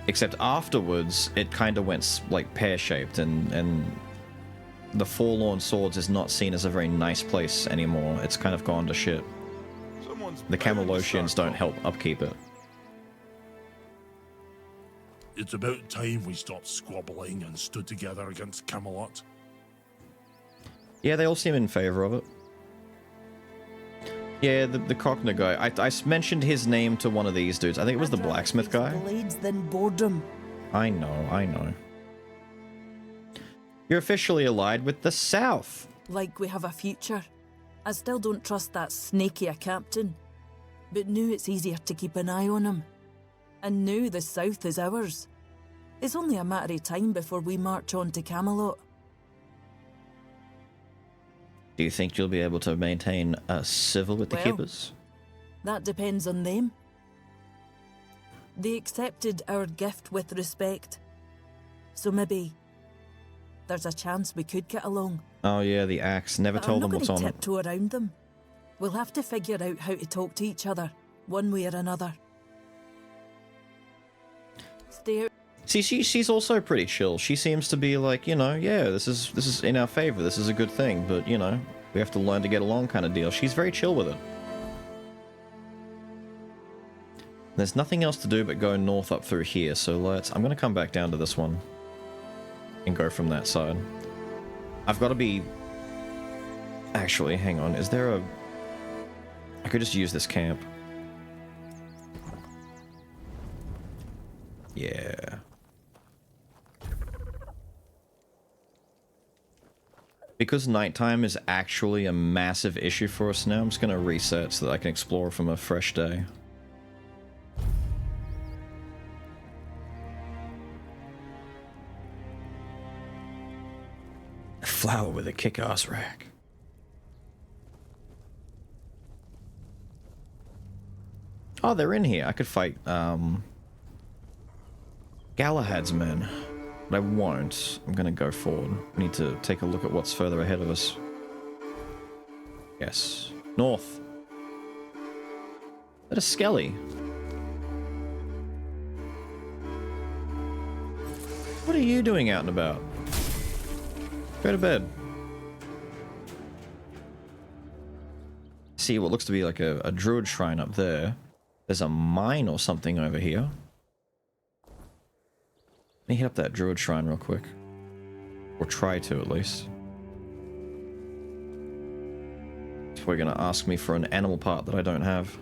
Except afterwards, it kind of went like pear-shaped, and the Forlorn Swords is not seen as a very nice place anymore. It's kind of gone to shit. The Camelosians don't help upkeep it. It's about time we stopped squabbling and stood together against Camelot. Yeah, they all seem in favor of it. Yeah, the Cockner guy. I mentioned his name to one of these dudes. I think it was the blacksmith guy. Blades than boredom. I know. You're officially allied with the South. Like we have a future. I still don't trust that snaky a captain. But now it's easier to keep an eye on him. And now the South is ours. It's only a matter of time before we march on to Camelot. Do you think you'll be able to maintain a civil with the Well, Keepers? That depends on them. They accepted our gift with respect. So maybe there's a chance we could get along. Oh yeah, the axe. Never But told them I'm not what's going on to it. tiptoe around them. We'll have to figure out how to talk to each other, one way or another. Stay out. See, she's also pretty chill. She seems to be like, you know, yeah, this is in our favor. This is a good thing, but you know, we have to learn to get along kind of deal. She's very chill with it. There's nothing else to do but go north up through here, so I'm gonna come back down to this one and go from that side. I've got to be... Actually, hang on, is there a... I could just use this camp. Yeah. Because nighttime is actually a massive issue for us now, I'm just going to reset so that I can explore from a fresh day. A flower with a kick-ass rack. Oh, they're in here. I could fight, Galahad's men. But I won't. I'm gonna go forward. We need to take a look at what's further ahead of us. Yes. North. Is that a skelly? What are you doing out and about? Go to bed. See what looks to be like a druid shrine up there. There's a mine or something over here. Let me hit up that druid shrine real quick. Or try to, at least. It's probably gonna ask me for an animal part that I don't have.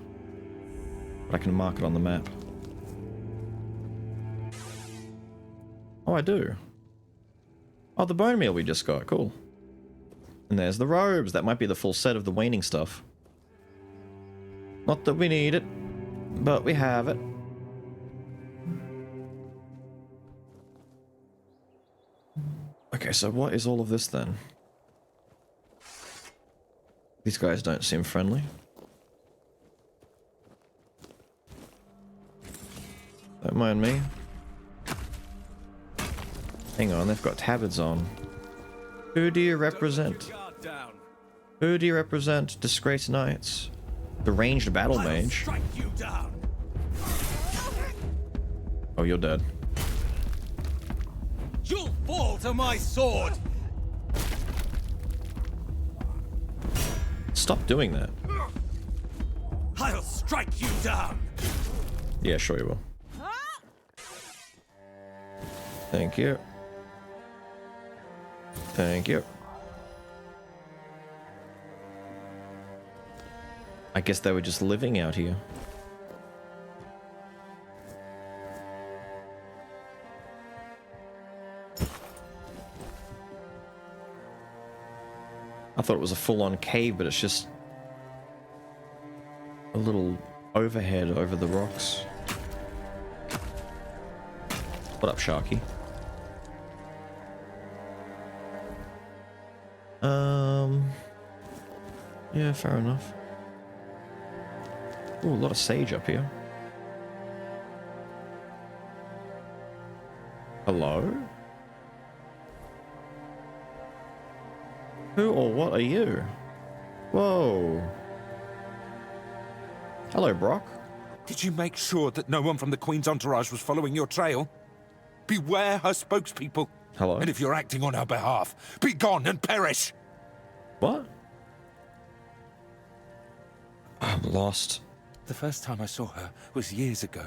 But I can mark it on the map. Oh, I do. Oh, the bone meal we just got. Cool. And there's the robes. That might be the full set of the waning stuff. Not that we need it, but we have it. Okay, so what is all of this then? These guys don't seem friendly. Don't mind me. Hang on, they've got tabards on. Who do you represent? Who do you represent, disgraced knights? The ranged battle mage. Oh, you're dead. You'll fall to my sword! Stop doing that. I'll strike you down! Yeah, sure you will. Thank you. Thank you. I guess they were just living out here. I thought it was a full-on cave, but it's just a little overhead over the rocks. What up, Sharky? Yeah, fair enough. Ooh, a lot of sage up here. Hello? Who or what are you? Whoa. Hello, Brock. Did you make sure that no one from the Queen's entourage was following your trail? Beware her spokespeople. Hello? And if you're acting on her behalf, be gone and perish! What? I'm lost. The first time I saw her was years ago,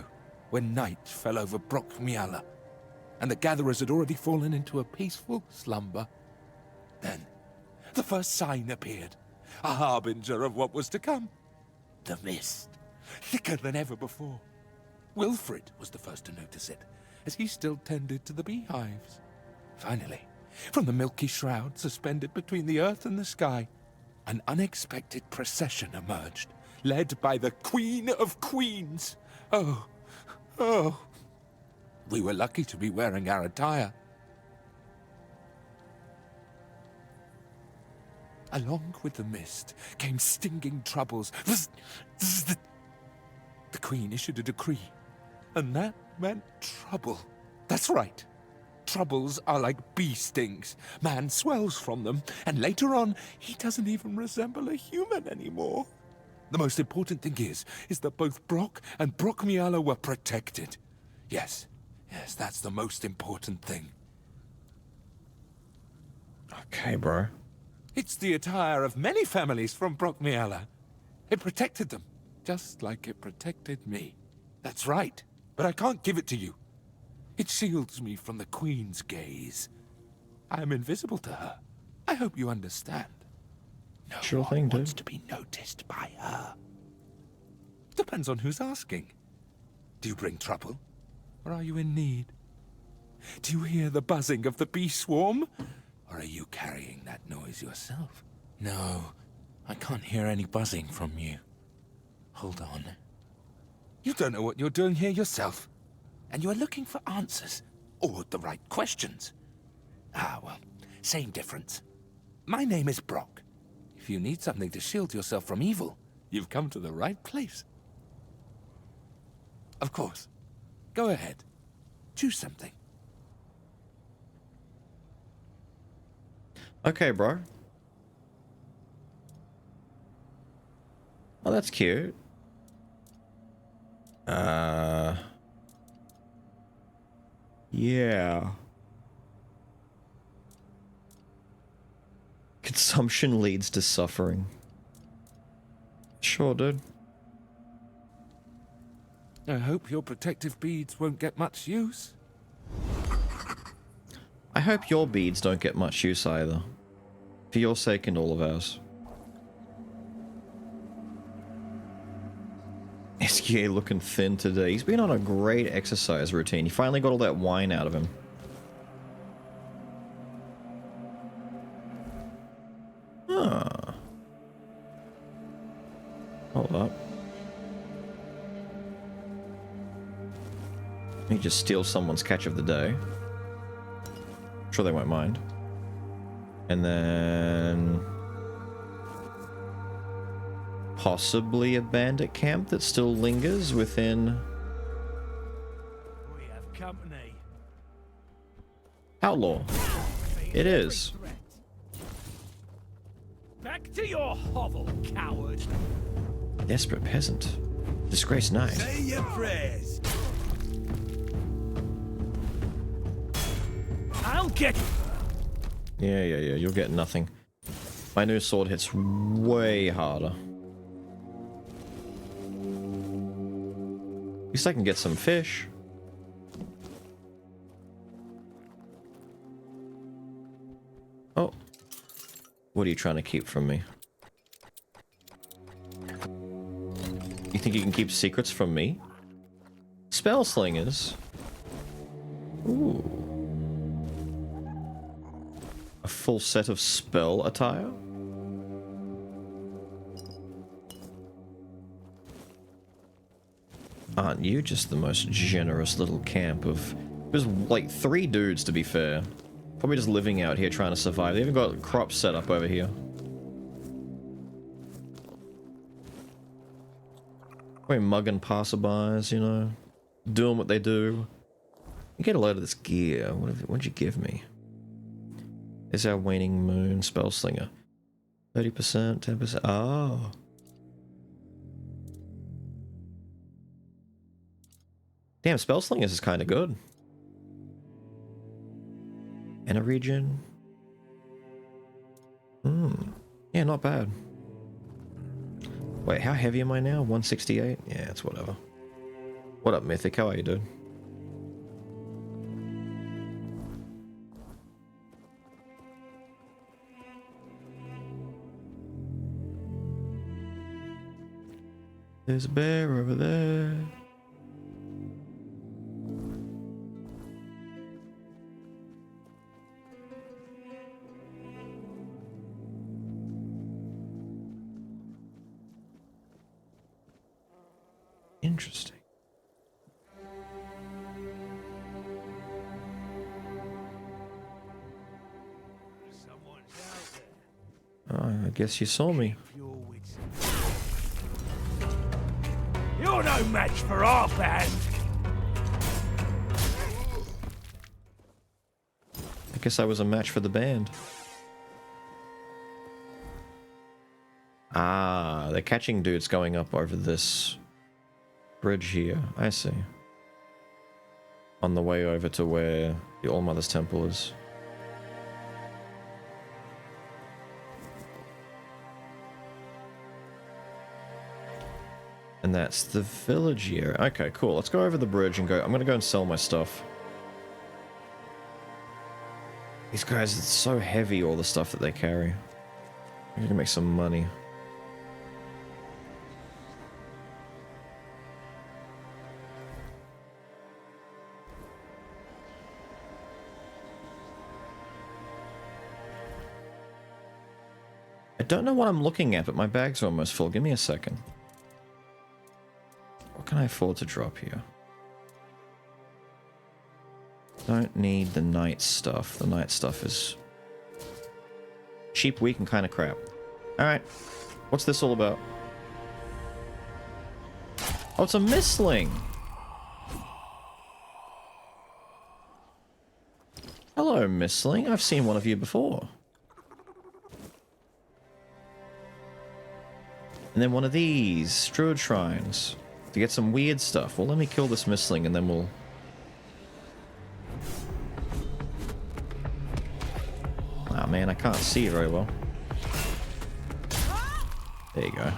when night fell over Brock Miala, and the gatherers had already fallen into a peaceful slumber. Then, the first sign appeared, a harbinger of what was to come. The mist, thicker than ever before. Wilfred was the first to notice it, as he still tended to the beehives. Finally, from the milky shroud suspended between the earth and the sky, an unexpected procession emerged, led by the Queen of Queens. Oh, oh. We were lucky to be wearing our attire. Along with the mist came stinging troubles. The Queen issued a decree, and that meant trouble. That's right. Troubles are like bee stings. Man swells from them, and later on, he doesn't even resemble a human anymore. The most important thing is that both Brock and Brock Miala were protected. Yes, that's the most important thing. Okay, bro. It's the attire of many families from Brock Miala. It protected them, just like it protected me. That's right, but I can't give it to you. It shields me from the Queen's gaze. I am invisible to her. I hope you understand. No Sure one thing, wants dude. to be noticed by her. Depends on who's asking. Do you bring trouble, or are you in need? Do you hear the buzzing of the bee swarm, or are you carrying that noise yourself? No, I can't hear any buzzing from you. Hold on. You don't know what you're doing here yourself, and you are looking for answers, or the right questions. Ah, well, same difference. My name is Brock. If you need something to shield yourself from evil, you've come to the right place. Of course. Go ahead. Choose something. Okay, bro. Oh, that's cute. Yeah. Consumption leads to suffering. Sure, dude. I hope your protective beads won't get much use. I hope your beads don't get much use either. For your sake and all of ours. SGA looking thin today. He's been on a great exercise routine. He finally got all that wine out of him. Huh. Hold up. Let me just steal someone's catch of the day. I'm sure they won't mind. And then... possibly a bandit camp that still lingers within... We have company. Outlaw. It is. Back to your hovel, coward. Desperate peasant. Disgraced knight. Say your prayers. I'll get... Yeah, you'll get nothing. My new sword hits way harder. At least I can get some fish. Oh. What are you trying to keep from me? You think you can keep secrets from me? Spell slingers? Ooh. A full set of spell attire? Aren't you just the most generous little camp of... There's like 3 dudes, to be fair. Probably just living out here trying to survive. They even got crops set up over here. Probably mugging passerbys, you know. Doing what they do. You get a load of this gear. What'd you give me? Is our waning moon spell slinger. 30%, 10%. Oh. Damn, spell slingers is kind of good. In a region. Yeah, not bad. Wait, how heavy am I now? 168? Yeah, it's whatever. What up, Mythic? How are you, dude? There's a bear over there. Interesting. I guess you saw me. You're no match for our band. I guess I was a match for the band. Ah, they're catching dudes going up over this bridge here. I see. On the way over to where the All-Mother's Temple is. And that's the village here. Okay, cool. Let's go over the bridge and go. I'm gonna go and sell my stuff. These guys are so heavy, all the stuff that they carry. I'm gonna make some money. I don't know what I'm looking at, but my bags are almost full. Give me a second. What can I afford to drop here? Don't need the night stuff. The night stuff is cheap, weak, and kind of crap. Alright. What's this all about? Oh, it's a mistling! Hello, mistling. I've seen one of you before. And then one of these Druid Shrines to get some weird stuff. Well, let me kill this Mistling and then we'll... Oh man, I can't see very well. There you go.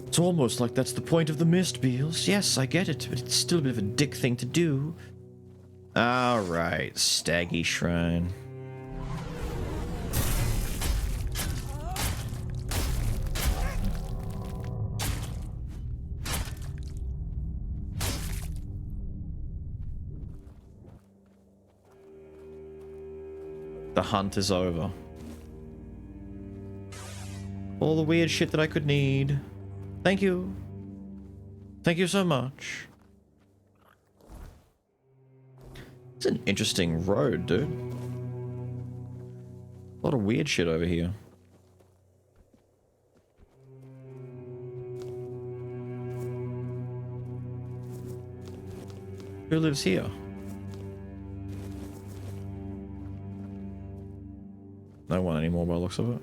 It's almost like that's the point of the mist, Beals. Yes, I get it, but it's still a bit of a dick thing to do. Alright, Staggy Shrine. The hunt is over. All the weird shit that I could need. Thank you. Thank you so much. It's an interesting road, dude. A lot of weird shit over here. Who lives here? No one anymore by the looks of it.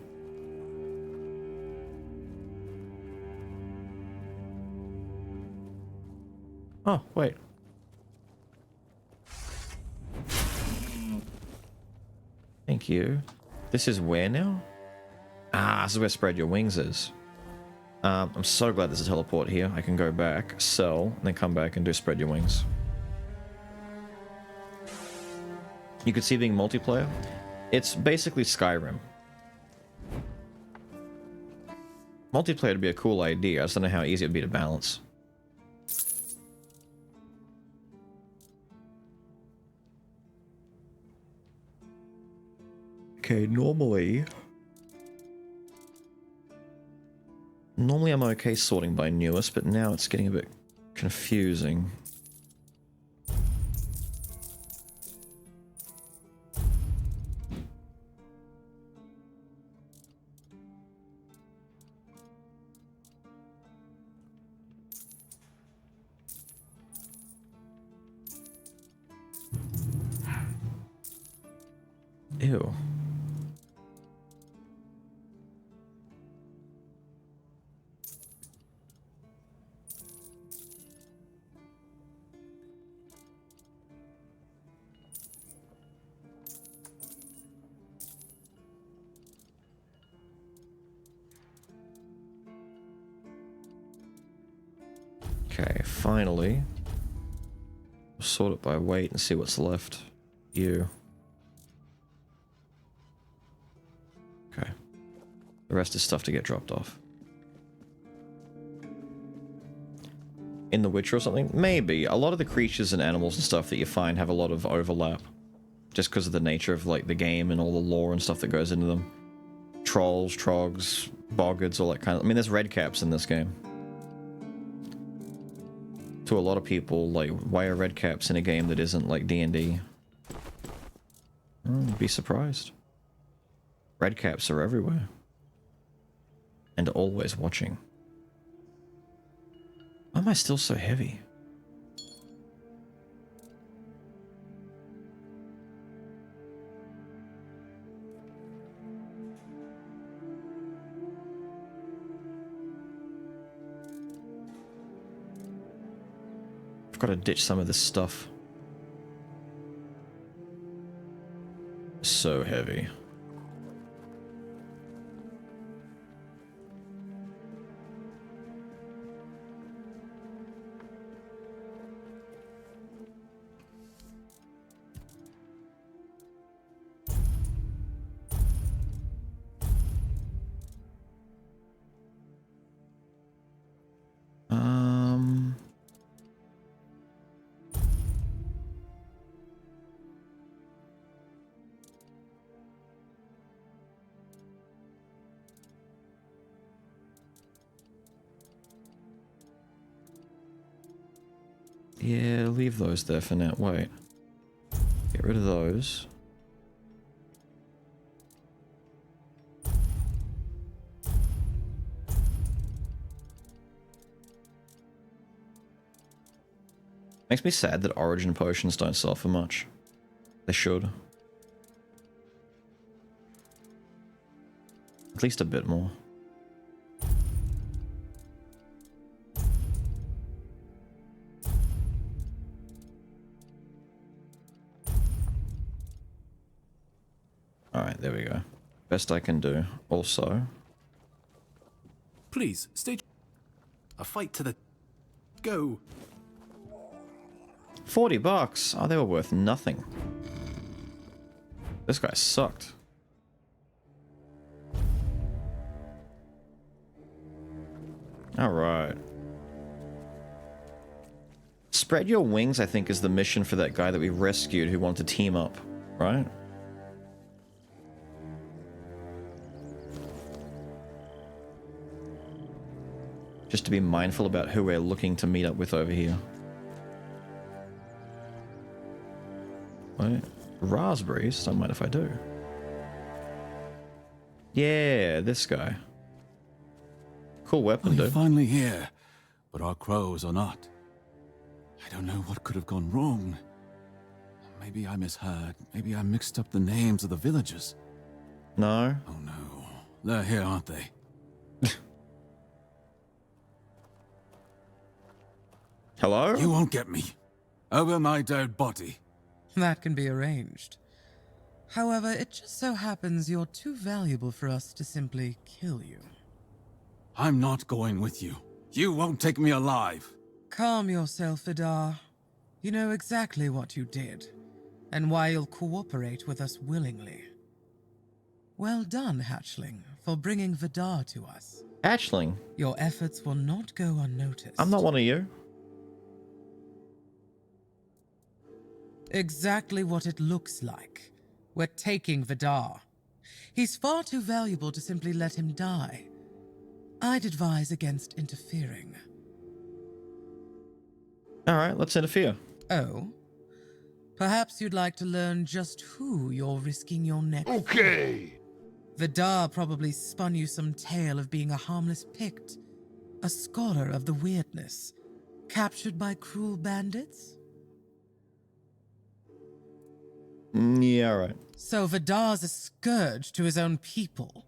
Oh, wait. Thank you. This is where now? Ah, this is where Spread Your Wings is. I'm so glad there's a teleport here. I can go back, sell, and then come back and do Spread Your Wings. You could see it being multiplayer. It's basically Skyrim. Multiplayer would be a cool idea. I just don't know how easy it would be to balance. Okay, normally I'm okay sorting by newest, but now it's getting a bit confusing. Ew. Okay, finally. We'll sort it by weight and see what's left. You. Okay. The rest is stuff to get dropped off. In The Witcher or something? Maybe. A lot of the creatures and animals and stuff that you find have a lot of overlap. Just because of the nature of like the game and all the lore and stuff that goes into them. Trolls, trogs, boggards, all that kind of... I mean, there's red caps in this game. To a lot of people, like, why are red caps in a game that isn't like D&D? Be surprised. Red caps are everywhere. And always watching. Why am I still so heavy? I've got to ditch some of this stuff. So heavy. Yeah, leave those there for now. Wait. Get rid of those. Makes me sad that Origin potions don't sell for much. They should. At least a bit more. Alright, there we go. Best I can do. Also... Please, stay... A fight to the... Go. $40? Oh, they were worth nothing. This guy sucked. Alright. Spread your wings, I think, is the mission for that guy that we rescued who wanted to team up, right? Just to be mindful about who we're looking to meet up with over here. Wait, raspberries? Don't mind if I do. Yeah, this guy. Cool weapon, Well, you're dude. finally here, but our crows are not. I don't know what could have gone wrong. Maybe I misheard. Maybe I mixed up the names of the villagers. No. Oh no. They're here, aren't they? Hello? You won't get me. Over my dead body. That can be arranged. However, it just so happens you're too valuable for us to simply kill you. I'm not going with you. You won't take me alive. Calm yourself, Vidar. You know exactly what you did, and why you'll cooperate with us willingly. Well done, Hatchling, for bringing Vidar to us. Hatchling? Your efforts will not go unnoticed. I'm not one of you. Exactly what it looks like. We're taking Vidar. He's far too valuable to simply let him die. I'd advise against interfering. Alright, let's interfere. Oh? Perhaps you'd like to learn just who you're risking your neck for. Okay. Vidar probably spun you some tale of being a harmless Pict, a scholar of the weirdness, captured by cruel bandits? Yeah, alright. So Vidar's a scourge to his own people.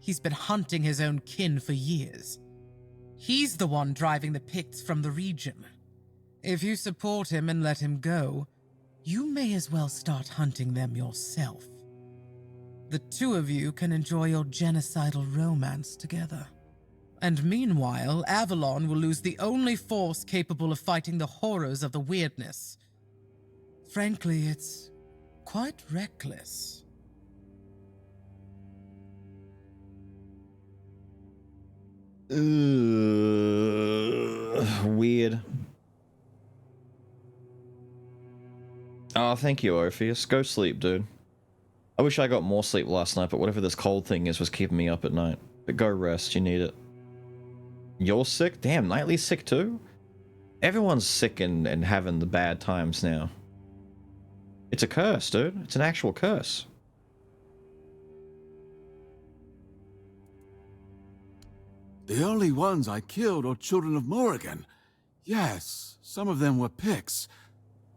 He's been hunting his own kin for years. He's the one driving the Picts from the region. If you support him and let him go, you may as well start hunting them yourself. The two of you can enjoy your genocidal romance together. And meanwhile, Avalon will lose the only force capable of fighting the horrors of the weirdness. Frankly, it's quite reckless. Weird. Oh, thank you, Orpheus. Go sleep, dude. I wish I got more sleep last night, but whatever this cold thing is was keeping me up at night. But go rest, you need it. You're sick? Damn, Knightley's sick too? Everyone's sick and having the bad times now. It's a curse, dude. It's an actual curse. The only ones I killed are children of Morrigan. Yes, some of them were Picts.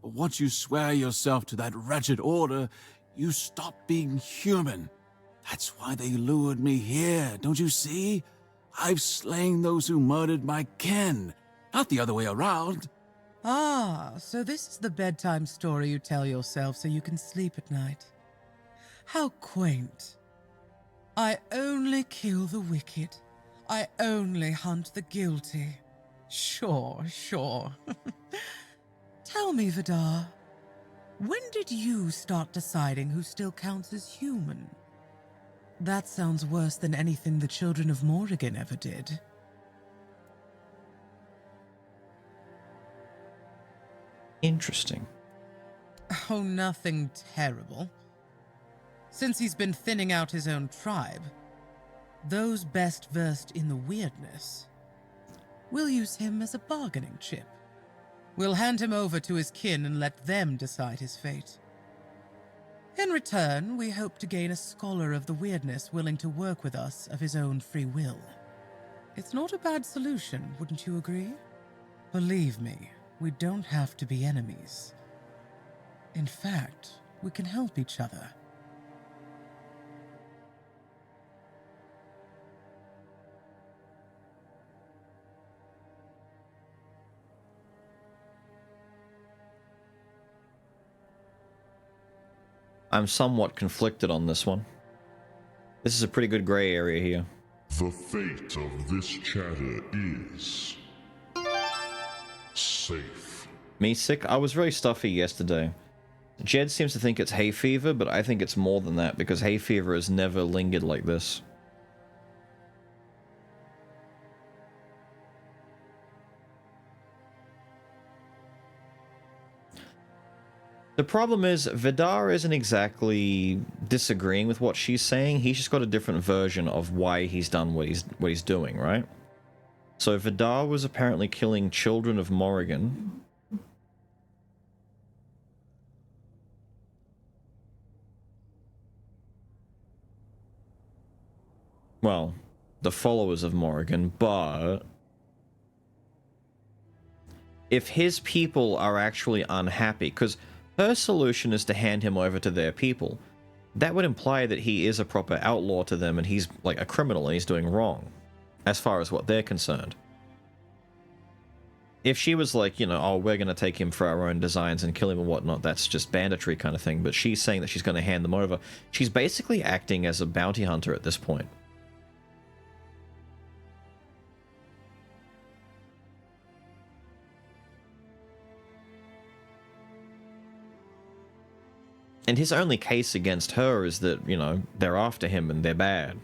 But once you swear yourself to that wretched order, you stop being human. That's why they lured me here, don't you see? I've slain those who murdered my kin, not the other way around. Ah, so this is the bedtime story you tell yourself so you can sleep at night. How quaint. I only kill the wicked. I only hunt the guilty. Sure, sure. Tell me, Vidar, when did you start deciding who still counts as human? That sounds worse than anything the children of Morrigan ever did. Interesting. Oh, nothing terrible. Since he's been thinning out his own tribe, those best versed in the weirdness, we'll use him as a bargaining chip. We'll hand him over to his kin and let them decide his fate. In return, we hope to gain a scholar of the weirdness willing to work with us of his own free will. It's not a bad solution, wouldn't you agree? Believe me, we don't have to be enemies. In fact, we can help each other. I'm somewhat conflicted on this one. This is a pretty good gray area here. The fate of this chatter is safe. Me sick? I was very stuffy yesterday. Jed seems to think it's hay fever, but I think it's more than that because hay fever has never lingered like this. The problem is, Vidar isn't exactly disagreeing with what she's saying. He's just got a different version of why he's done what he's doing, right? So Vidar was apparently killing children of Morrigan. Well, the followers of Morrigan, but if his people are actually unhappy, because her solution is to hand him over to their people, that would imply that he is a proper outlaw to them and he's like a criminal and he's doing wrong, as far as what they're concerned. If she was like, you know, oh, we're going to take him for our own designs and kill him and whatnot, that's just banditry kind of thing, but she's saying that she's going to hand them over. She's basically acting as a bounty hunter at this point. And his only case against her is that, you know, they're after him and they're bad.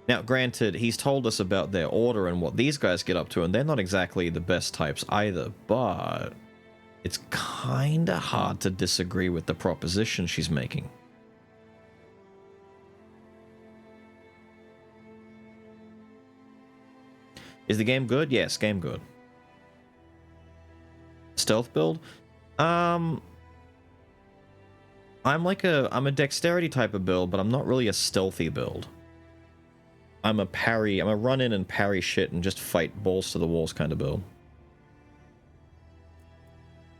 Now, granted, he's told us about their order and what these guys get up to, and they're not exactly the best types either, but it's kinda hard to disagree with the proposition she's making. Is the game good? Yes, game good. Stealth build? I'm a dexterity type of build, but I'm not really a stealthy build. I'm a run in and parry shit and just fight balls to the walls kind of build.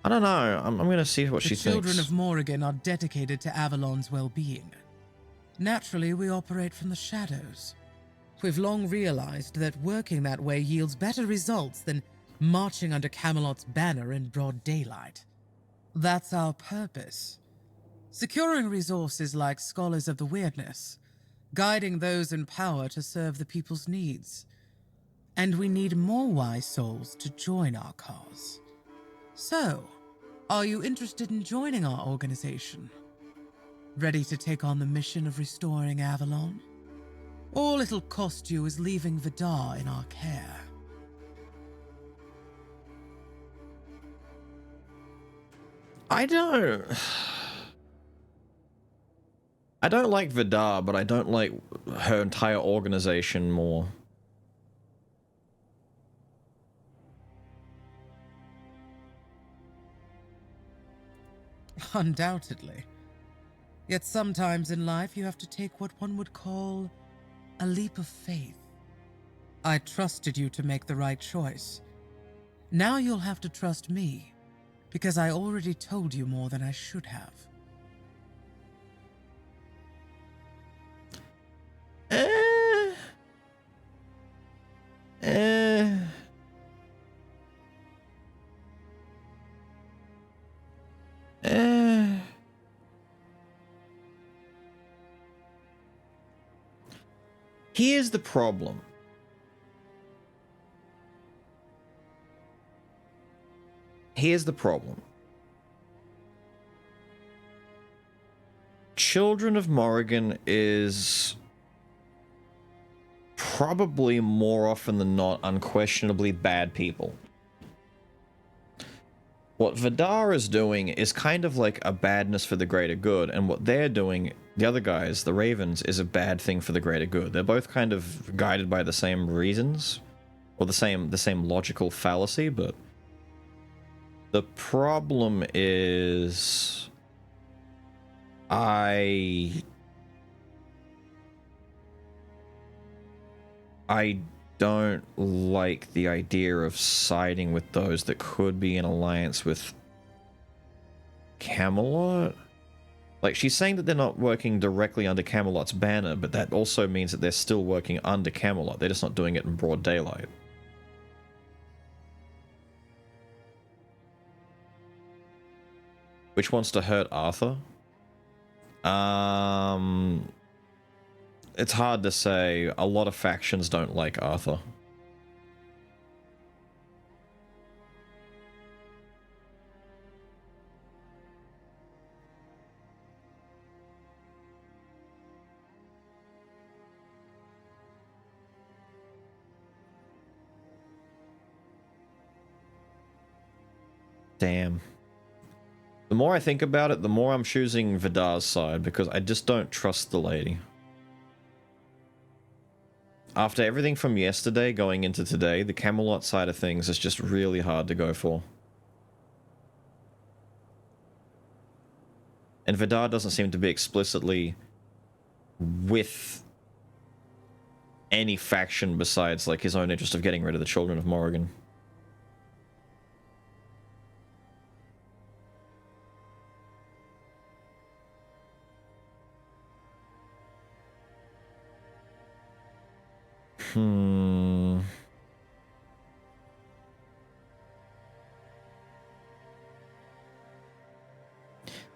I don't know. I'm gonna see what she thinks. The children of Morrigan are dedicated to Avalon's well-being. Naturally, we operate from the shadows. We've long realized that working that way yields better results than marching under Camelot's banner in broad daylight. That's our purpose. Securing resources like Scholars of the Weirdness, guiding those in power to serve the people's needs. And we need more wise souls to join our cause. So, are you interested in joining our organization? Ready to take on the mission of restoring Avalon? All it'll cost you is leaving Vidar in our care. I don't like Vidar, but I don't like her entire organization more. Undoubtedly. Yet sometimes in life you have to take what one would call a leap of faith. I trusted you to make the right choice. Now you'll have to trust me, because I already told you more than I should have. Here's the problem. Here's the problem. Children of Morrigan is probably more often than not unquestionably bad people. What Vidar is doing is kind of like a badness for the greater good, and what they're doing, the other guys, the Ravens, is a bad thing for the greater good. They're both kind of guided by the same reasons, or the same logical fallacy, but the problem is I don't like the idea of siding with those that could be in alliance with Camelot. Like, she's saying that they're not working directly under Camelot's banner, but that also means that they're still working under Camelot. They're just not doing it in broad daylight. Which wants to hurt Arthur? It's hard to say. A lot of factions don't like Arthur. Damn. The more I think about it, the more I'm choosing Vidar's side, because I just don't trust the lady. After everything from yesterday going into today, the Camelot side of things is just really hard to go for. And Vidar doesn't seem to be explicitly with any faction besides like his own interest of getting rid of the children of Morrigan.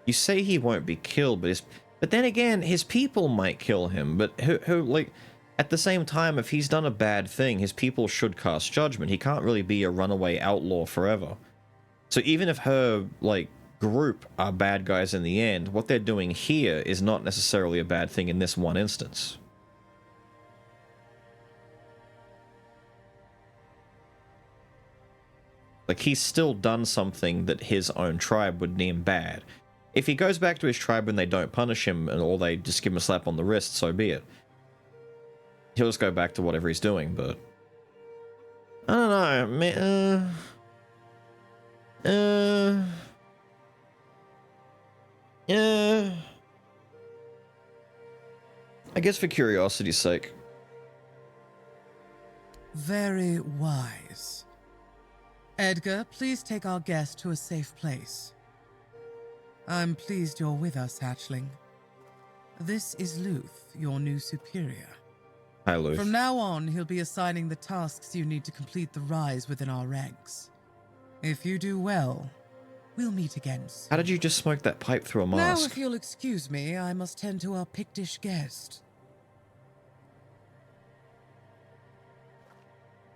You say he won't be killed, but then again, his people might kill him. But who like, at the same time, if he's done a bad thing, his people should cast judgment. He can't really be a runaway outlaw forever. So even if her like group are bad guys in the end, what they're doing here is not necessarily a bad thing in this one instance. Like, he's still done something that his own tribe would deem bad. If he goes back to his tribe and they don't punish him, or they just give him a slap on the wrist, so be it. He'll just go back to whatever he's doing, but... I don't know, man, I guess for curiosity's sake. Very wise. Edgar, please take our guest to a safe place. I'm pleased you're with us, hatchling. This is Luth, your new superior. Hi, Luth. From now on, he'll be assigning the tasks you need to complete the rise within our ranks. If you do well, we'll meet again soon. How did you just smoke that pipe through a mask? Now, if you'll excuse me, I must tend to our Pictish guest.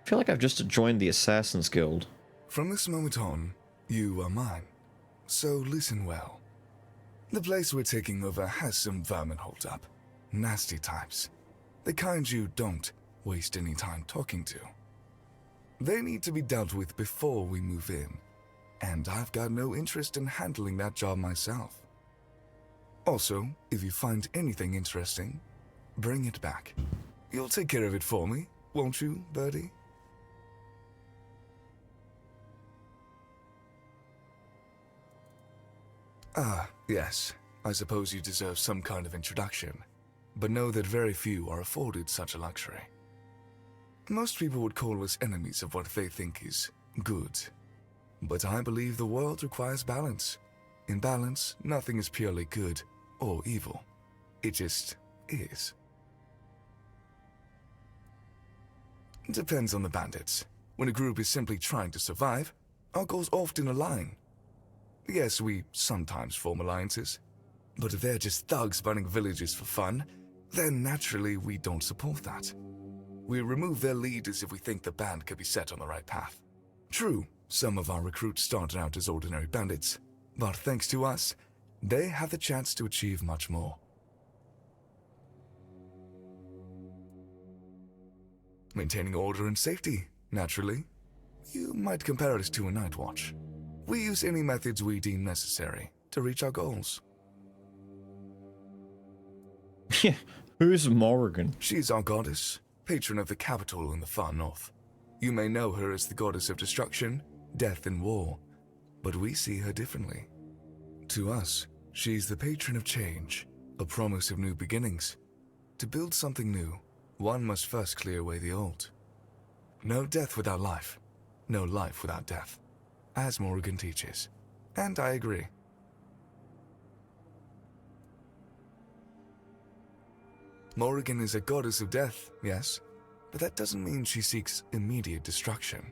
I feel like I've just joined the Assassin's Guild. From this moment on, you are mine. So listen well. The place we're taking over has some vermin holed up. Nasty types. The kind you don't waste any time talking to. They need to be dealt with before we move in. And I've got no interest in handling that job myself. Also, if you find anything interesting, bring it back. You'll take care of it for me, won't you, Birdie? Ah, yes. I suppose you deserve some kind of introduction. But know that very few are afforded such a luxury. Most people would call us enemies of what they think is good. But I believe the world requires balance. In balance, nothing is purely good or evil. It just is. It depends on the bandits. When a group is simply trying to survive, our goals often align. Yes, we sometimes form alliances, but if they're just thugs burning villages for fun, then naturally we don't support that. We remove their leaders if we think the band could be set on the right path. True, some of our recruits started out as ordinary bandits, but thanks to us, they have the chance to achieve much more. Maintaining order and safety, naturally. You might compare us to a night watch. We use any methods we deem necessary to reach our goals. Yeah, who's Morrigan? She's our goddess, patron of the capital in the far north. You may know her as the goddess of destruction, death, and war, but we see her differently. To us, she's the patron of change, a promise of new beginnings. To build something new, one must first clear away the old. No death without life, no life without death, as Morrigan teaches, and I agree. Morrigan is a goddess of death, yes, but that doesn't mean she seeks immediate destruction.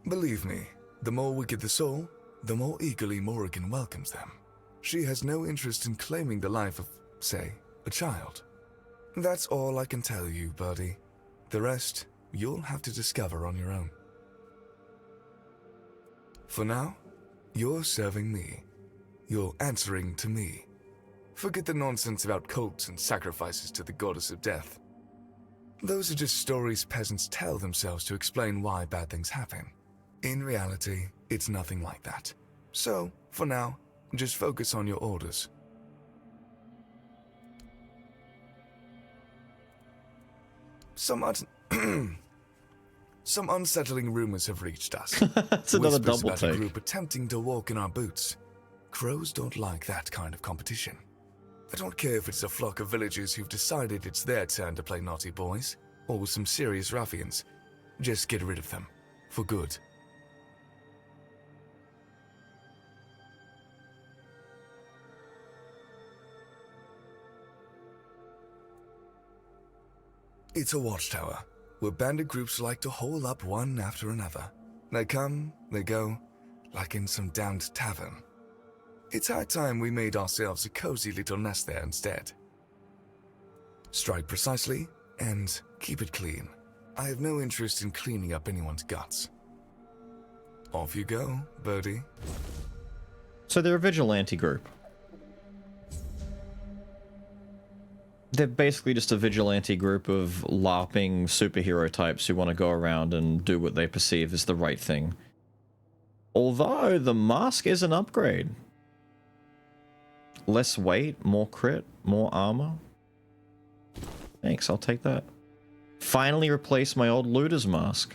Believe me, the more wicked the soul, the more eagerly Morrigan welcomes them. she has no interest in claiming the life of, say, a child. That's all I can tell you, Birdie. The rest, you'll have to discover on your own. For now, you're serving me. You're answering to me. Forget the nonsense about cults and sacrifices to the goddess of death. Those are just stories peasants tell themselves to explain why bad things happen. In reality, it's nothing like that. So, for now, just focus on your orders. Some unsettling rumors have reached us. That's another Whispers double about take. a group attempting to walk in our boots. Crows don't like that kind of competition. I don't care if it's a flock of villagers who've decided it's their turn to play naughty boys, or some serious ruffians. Just get rid of them. For good. It's a watchtower, where bandit groups like to hole up one after another. They come, they go, like in some damned tavern. It's high time we made ourselves a cozy little nest there instead. Strike precisely, and keep it clean. I have no interest in cleaning up anyone's guts. Off you go, Birdie. So they're a vigilante group. They're basically just a vigilante group of LARPing superhero types who want to go around and do what they perceive as the right thing. Although the mask is an upgrade. Less weight, more crit, more armor. Thanks, I'll take that. Finally replace my old looter's mask.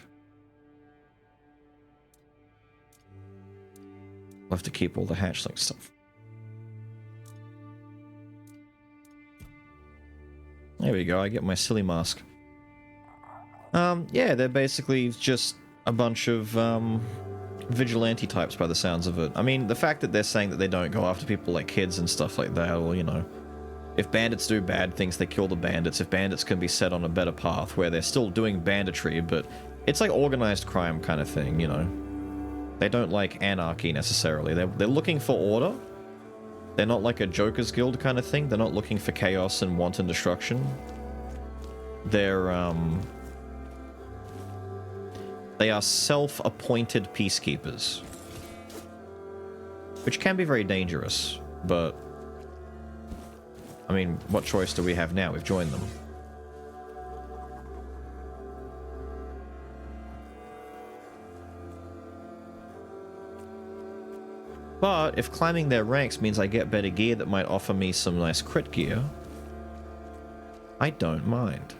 I'll have to keep all the hatchling stuff. There we go, I get my silly mask. Yeah, they're basically just a bunch of vigilante types by the sounds of it. I mean, the fact that they're saying that they don't go after people like kids and stuff like that, or, you know, if bandits do bad things, they kill the bandits. If bandits can be set on a better path where they're still doing banditry, but it's like organized crime kind of thing, you know. They don't like anarchy necessarily. They're looking for order. They're not like a Joker's Guild kind of thing. They're not looking for chaos and wanton destruction. They are self-appointed peacekeepers. Which can be very dangerous, but I mean, what choice do we have now? We've joined them. But if climbing their ranks means I get better gear that might offer me some nice crit gear, I don't mind.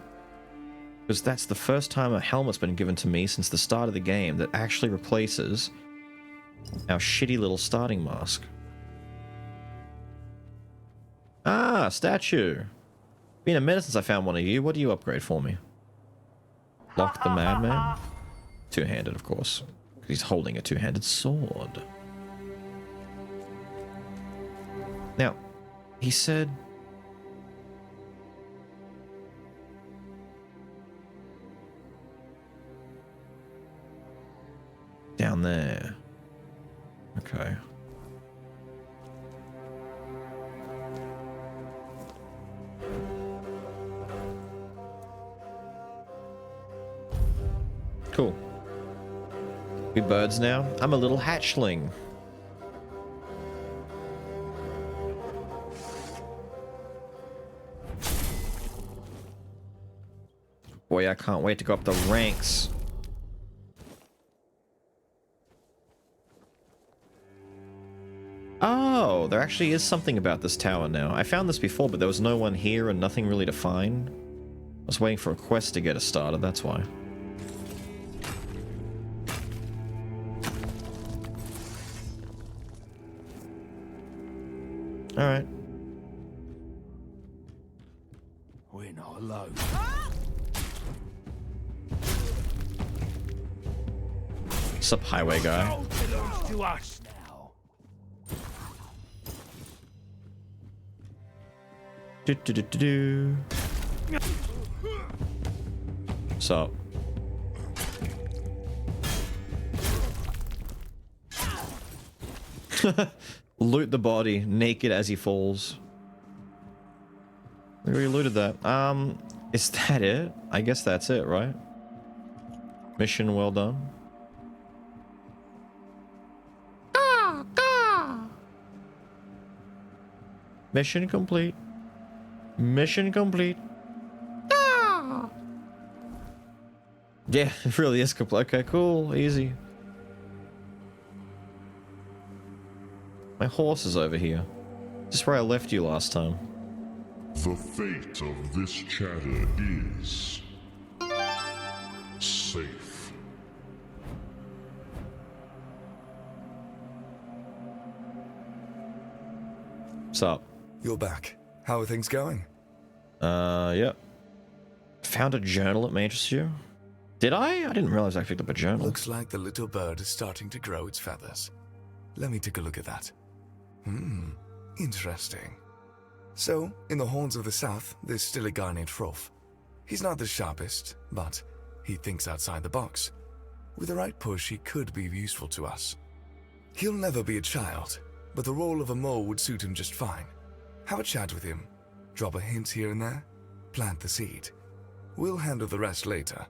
Because that's the first time a helmet's been given to me since the start of the game that actually replaces our shitty little starting mask. Ah, statue. Been a minute since I found one of you. What do you upgrade for me? Lock the Madman? Two-handed, of course. Because he's holding a two-handed sword. Now, he said... down there. Okay. Cool. We birds now? I'm a little hatchling. Boy, I can't wait to go up the ranks. Oh, there actually is something about this tower now. I found this before, but there was no one here and nothing really to find. I was waiting for a quest to get us started, that's why. Alright. We're not alone. Sup, highway guy? All belongs to us now. Do. Sup? Loot the body, naked as he falls. We already looted that. Is that it? I guess that's it, right? Mission well done. Mission complete. Mission complete. Yeah, it really is complete. Okay, cool. Easy. My horse is over here. This is where I left you last time. The fate of this chatter is safe. What's up? You're back. How are things going? Yep. Found a journal that may interest you. Did I? I didn't realize I picked up a journal. Looks like the little bird is starting to grow its feathers. Let me take a look at that. Interesting. So, in the Horns of the South, there's still a guy named Hrolf. He's not the sharpest, but he thinks outside the box. With the right push, he could be useful to us. He'll never be a child, but the role of a mole would suit him just fine. Have a chat with him. Drop a hint here and there. Plant the seed. We'll handle the rest later.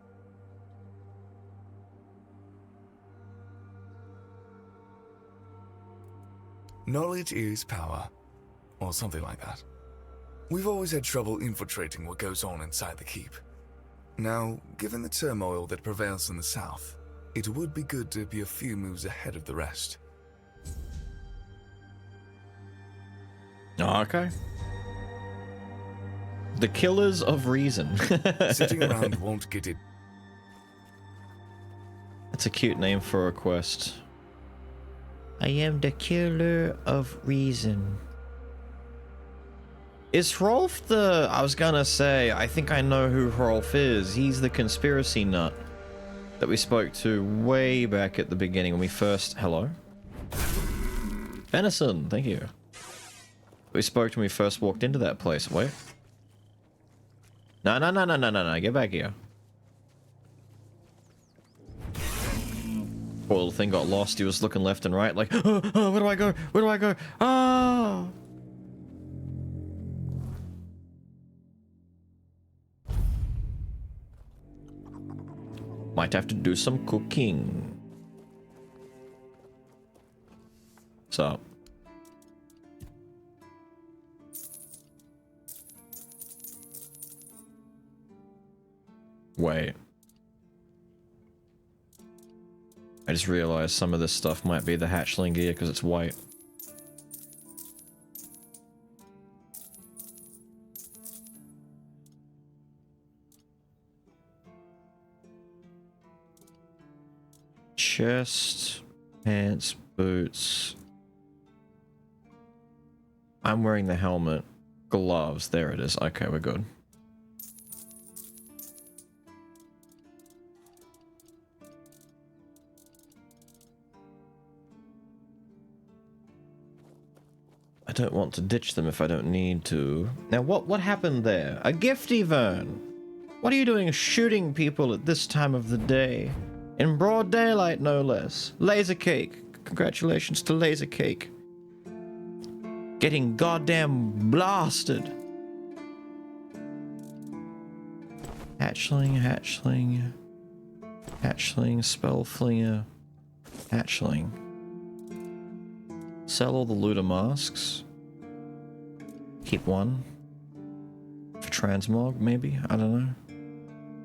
Knowledge is power, or something like that. We've always had trouble infiltrating what goes on inside the keep. Now, given the turmoil that prevails in the south, it would be good to be a few moves ahead of the rest. Okay. The Killers of Reason. Sitting around won't get it. That's a cute name for a quest. I am the Killer of Reason. Is Hrolf the... I was gonna say, I think I know who Hrolf is. He's the conspiracy nut that we spoke to way back at the beginning when we first... Hello? Venison, thank you. We spoke to when we first walked into that place. Wait. No, get back here. Poor little thing got lost. He was looking left and right like, oh, where do I go? Where do I go? Ah! Might have to do some cooking. What's up? Wait. I just realized some of this stuff might be the hatchling gear because it's white. Chest, pants, boots. I'm wearing the helmet. Gloves, there it is. Okay, we're good. I don't want to ditch them if I don't need to. Now, what happened there? A gifty Vern! What are you doing shooting people at this time of the day? In broad daylight, no less. Laser Cake. Congratulations to Laser Cake. Getting goddamn blasted. Hatchling, hatchling. Hatchling, spell flinger. Hatchling. Sell all the looter masks. Keep one. For transmog, maybe? I don't know.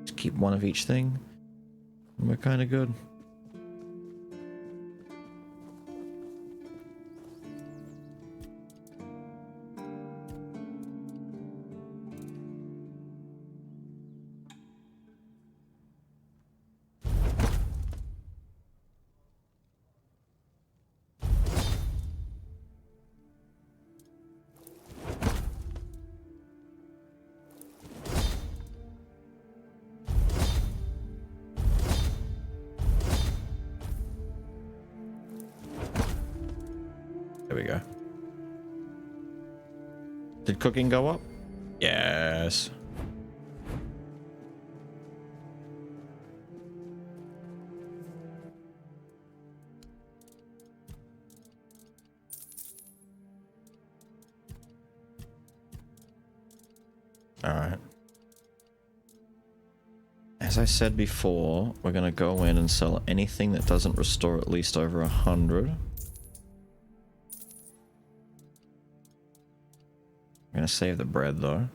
Just keep one of each thing. And we're kinda good. There we go. Did cooking go up? Yes. Alright. As I said before, we're gonna go in and sell anything that doesn't restore at least over 100. I'm gonna save the bread though.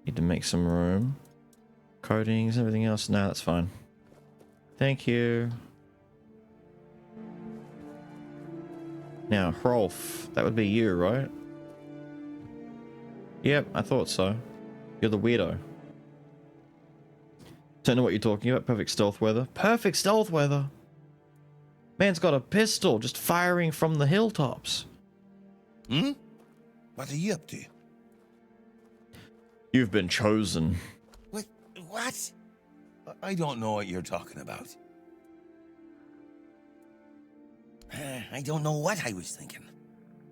Need to make some room. Coatings, everything else. Nah, that's fine. Thank you. Now, Rolf, that would be you, right? Yep, I thought so. You're the weirdo. Don't know what you're talking about. Perfect stealth weather. Perfect stealth weather! Man's got a pistol just firing from the hilltops. Hmm? What are you up to? You've been chosen. What? I don't know what you're talking about. I don't know what I was thinking.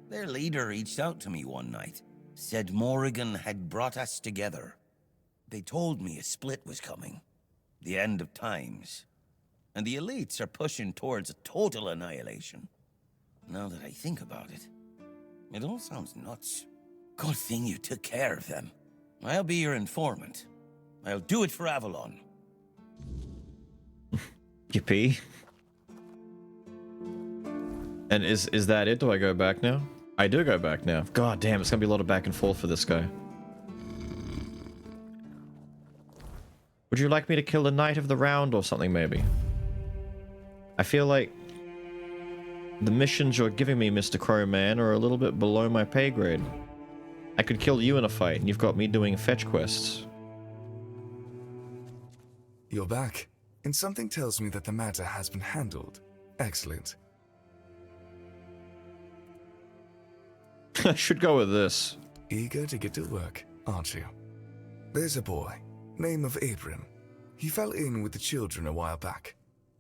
Their leader reached out to me one night. Said Morrigan had brought us together. They told me a split was coming. The end of times. And the elites are pushing towards a total annihilation. Now that I think about it, it all sounds nuts. Good thing you took care of them. I'll be your informant. I'll do it for Avalon. Yippee. And is that it? Do I go back now? I do go back now. God damn, it's gonna be a lot of back and forth for this guy. Would you like me to kill the Knight of the Round or something, maybe? I feel like the missions you're giving me, Mr. Crowman, are a little bit below my pay grade. I could kill you in a fight, and you've got me doing fetch quests. You're back, and something tells me that the matter has been handled. Excellent. I should go with this. Eager to get to work, aren't you? There's a boy, name of Abram. He fell in with the children a while back.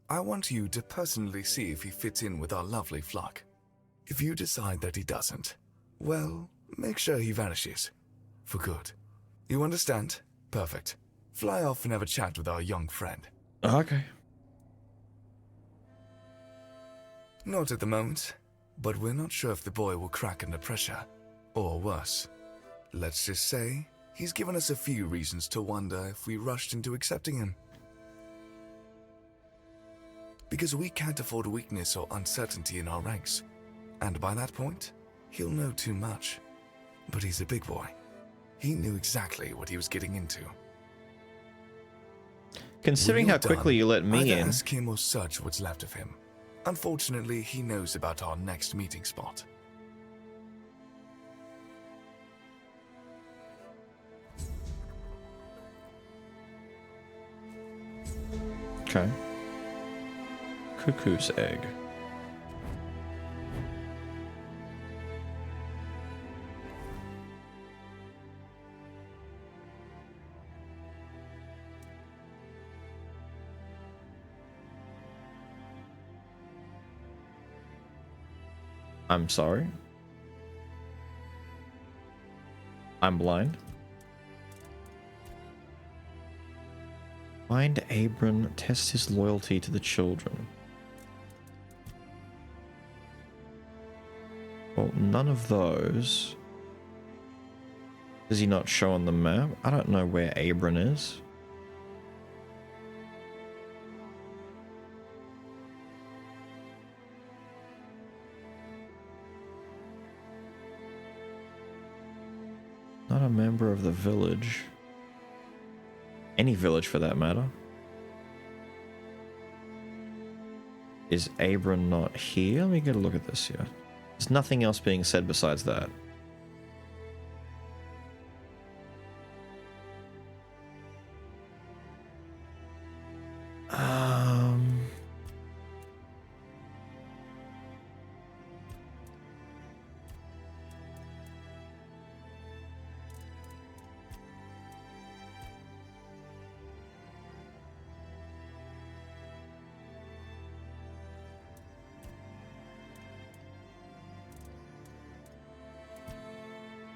I want you to personally see if he fits in with our lovely flock. If you decide that he doesn't, well, make sure he vanishes. For good. You understand? Perfect. Fly off and have a chat with our young friend. Okay. Not at the moment, but we're not sure if the boy will crack under pressure. Or worse. Let's just say, he's given us a few reasons to wonder if we rushed into accepting him. Because we can't afford weakness or uncertainty in our ranks. And by that point, he'll know too much. But he's a big boy. He knew exactly what he was getting into. Considering how quickly you let me in. Ask him or search what's left of him. Unfortunately, he knows about our next meeting spot. Okay. Cuckoo's egg. I'm sorry. I'm blind. Find Abram, test his loyalty to the children. Well, none of those. Does he not show on the map? I don't know where Abram is. Not a member of the village. Any village for that matter. Is Abram not here? Let me get a look at this here. There's nothing else being said besides that.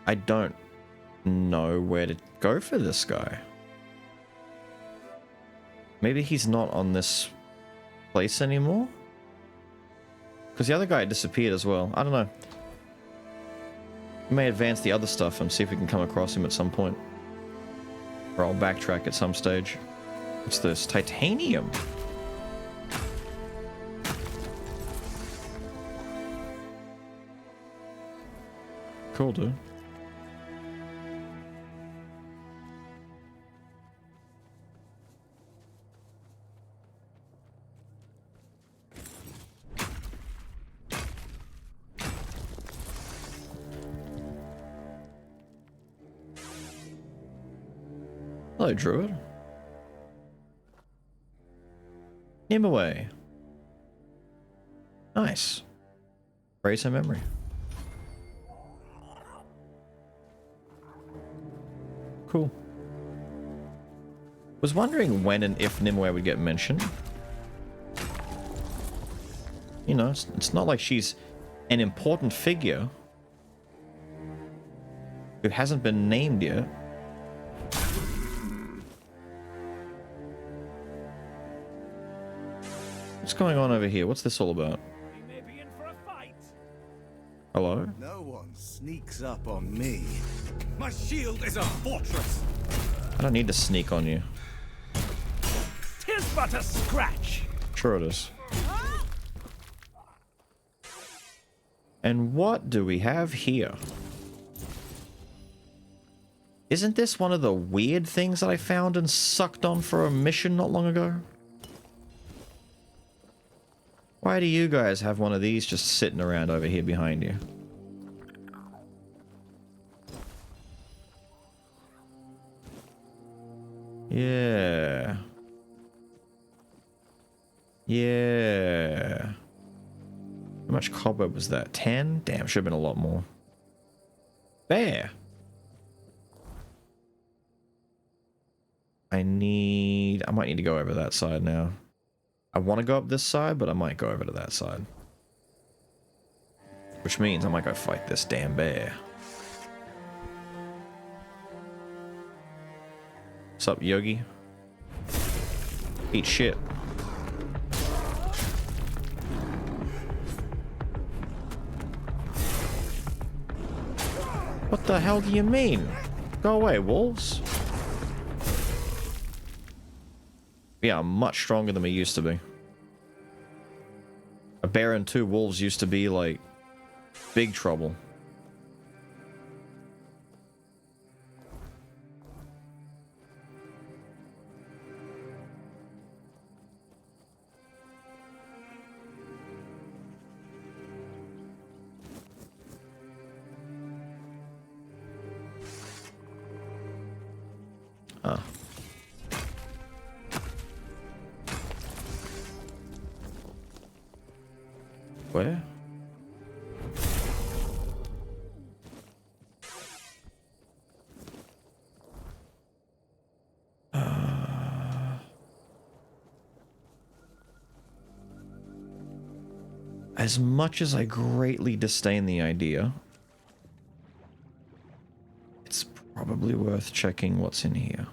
I don't know where to go for this guy. Maybe he's not on this place anymore? Because the other guy disappeared as well. I don't know. We may advance the other stuff and see if we can come across him at some point. Or I'll backtrack at some stage. What's this? Titanium! Cool, dude. Hello, Druid. Nimue. Nice. Raise her memory. Cool. Was wondering when and if Nimue would get mentioned. You know, it's not like she's an important figure who hasn't been named yet. What's going on over here? What's this all about? We may be in for a fight. Hello? No one sneaks up on me. My shield is a fortress. I don't need to sneak on you. 'Tis but a scratch. Sure it is. And what do we have here? Isn't this one of the weird things that I found and sucked on for a mission not long ago? Why do you guys have one of these just sitting around over here behind you? Yeah. Yeah. How much cobweb was that? 10? Damn, should have been a lot more. Bear. I might need to go over that side now. I want to go up this side, but I might go over to that side. Which means I might go fight this damn bear. What's up, Yogi? Eat shit. What the hell do you mean? Go away, wolves. Yeah, I'm much stronger than we used to be. A bear and 2 wolves used to be, like, big trouble. Huh. Where? As much as I greatly disdain the idea, it's probably worth checking what's in here.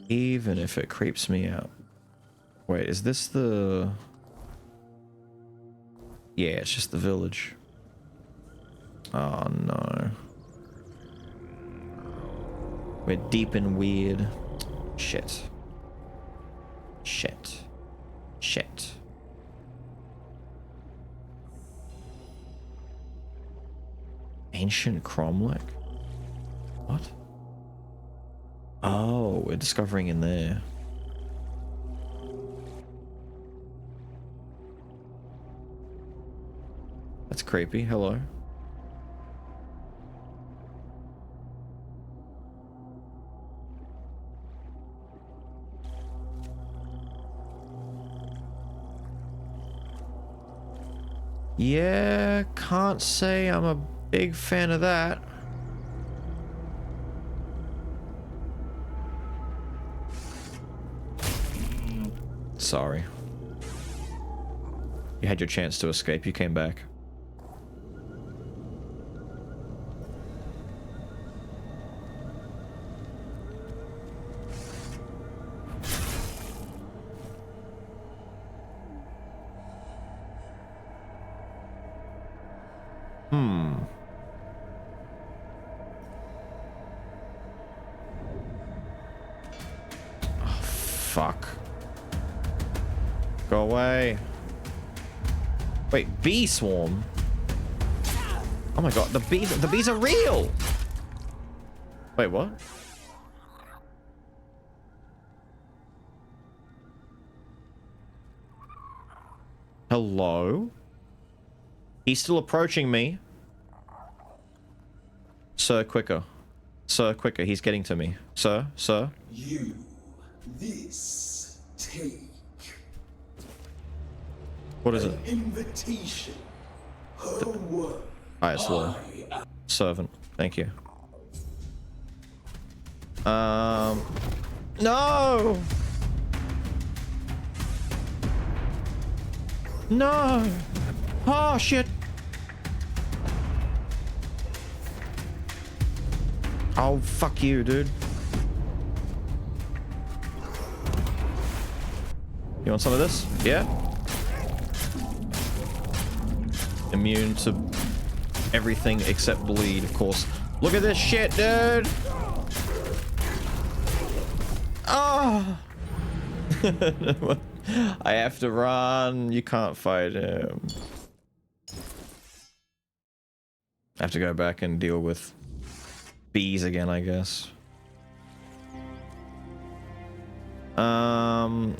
Even if it creeps me out. Wait, is this the... Yeah, it's just the village. Oh no. We're deep in weird. Shit. Shit. Shit. Ancient cromlech? What? Oh, we're discovering in there. That's creepy. Hello. Yeah, can't say I'm a big fan of that. Sorry. You had your chance to escape, you came back. Hmm. Oh, fuck. Go away. Wait, bee swarm? Oh my god, the bees are real! Wait, what? Hello? He's still approaching me. Sir, quicker. Sir, quicker. He's getting to me. Sir, sir. You, this, take. What is it? An invitation. Her word. Highest law. Servant. Thank you. No! No! Oh, shit! Oh, fuck you, dude. You want some of this? Yeah? Immune to everything except bleed, of course. Look at this shit, dude! Oh! I have to run. You can't fight him. I have to go back and deal with bees again, I guess.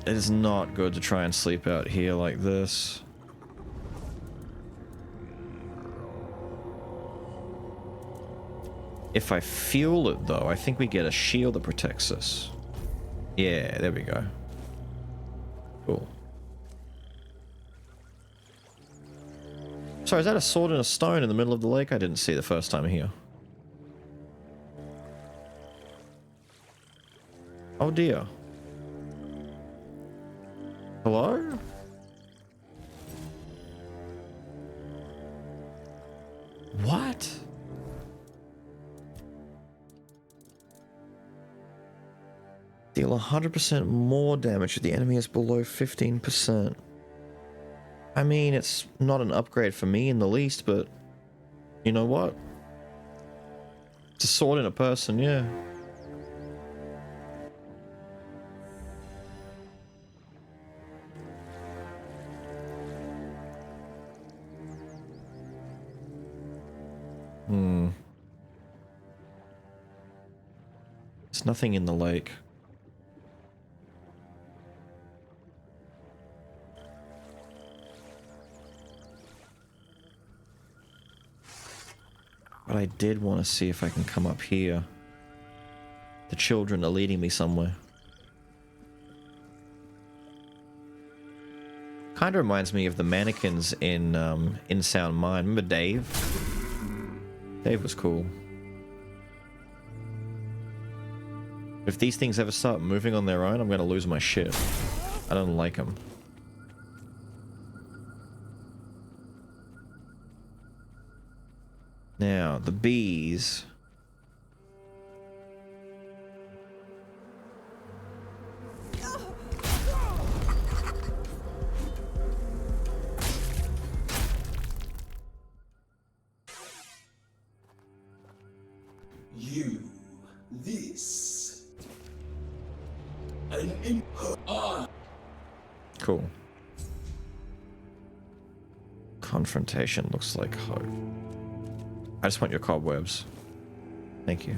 It is not good to try and sleep out here like this. If I fuel it though, I think we get a shield that protects us. Yeah, there we go. Cool. Sorry, is that a sword and a stone in the middle of the lake? I didn't see the first time here. Oh dear. Hello? What? Deal 100% more damage if the enemy is below 15%. I mean, it's not an upgrade for me in the least, but you know what? It's a sword in a person, yeah. There's nothing in the lake. But I did want to see if I can come up here. The children are leading me somewhere. Kind of reminds me of the mannequins in Sound Mind. Remember Dave? Dave was cool. If these things ever start moving on their own, I'm going to lose my shit. I don't like them. Now, the bees. You, this. An imp. Cool. Confrontation looks like hope. I just want your cobwebs. Thank you.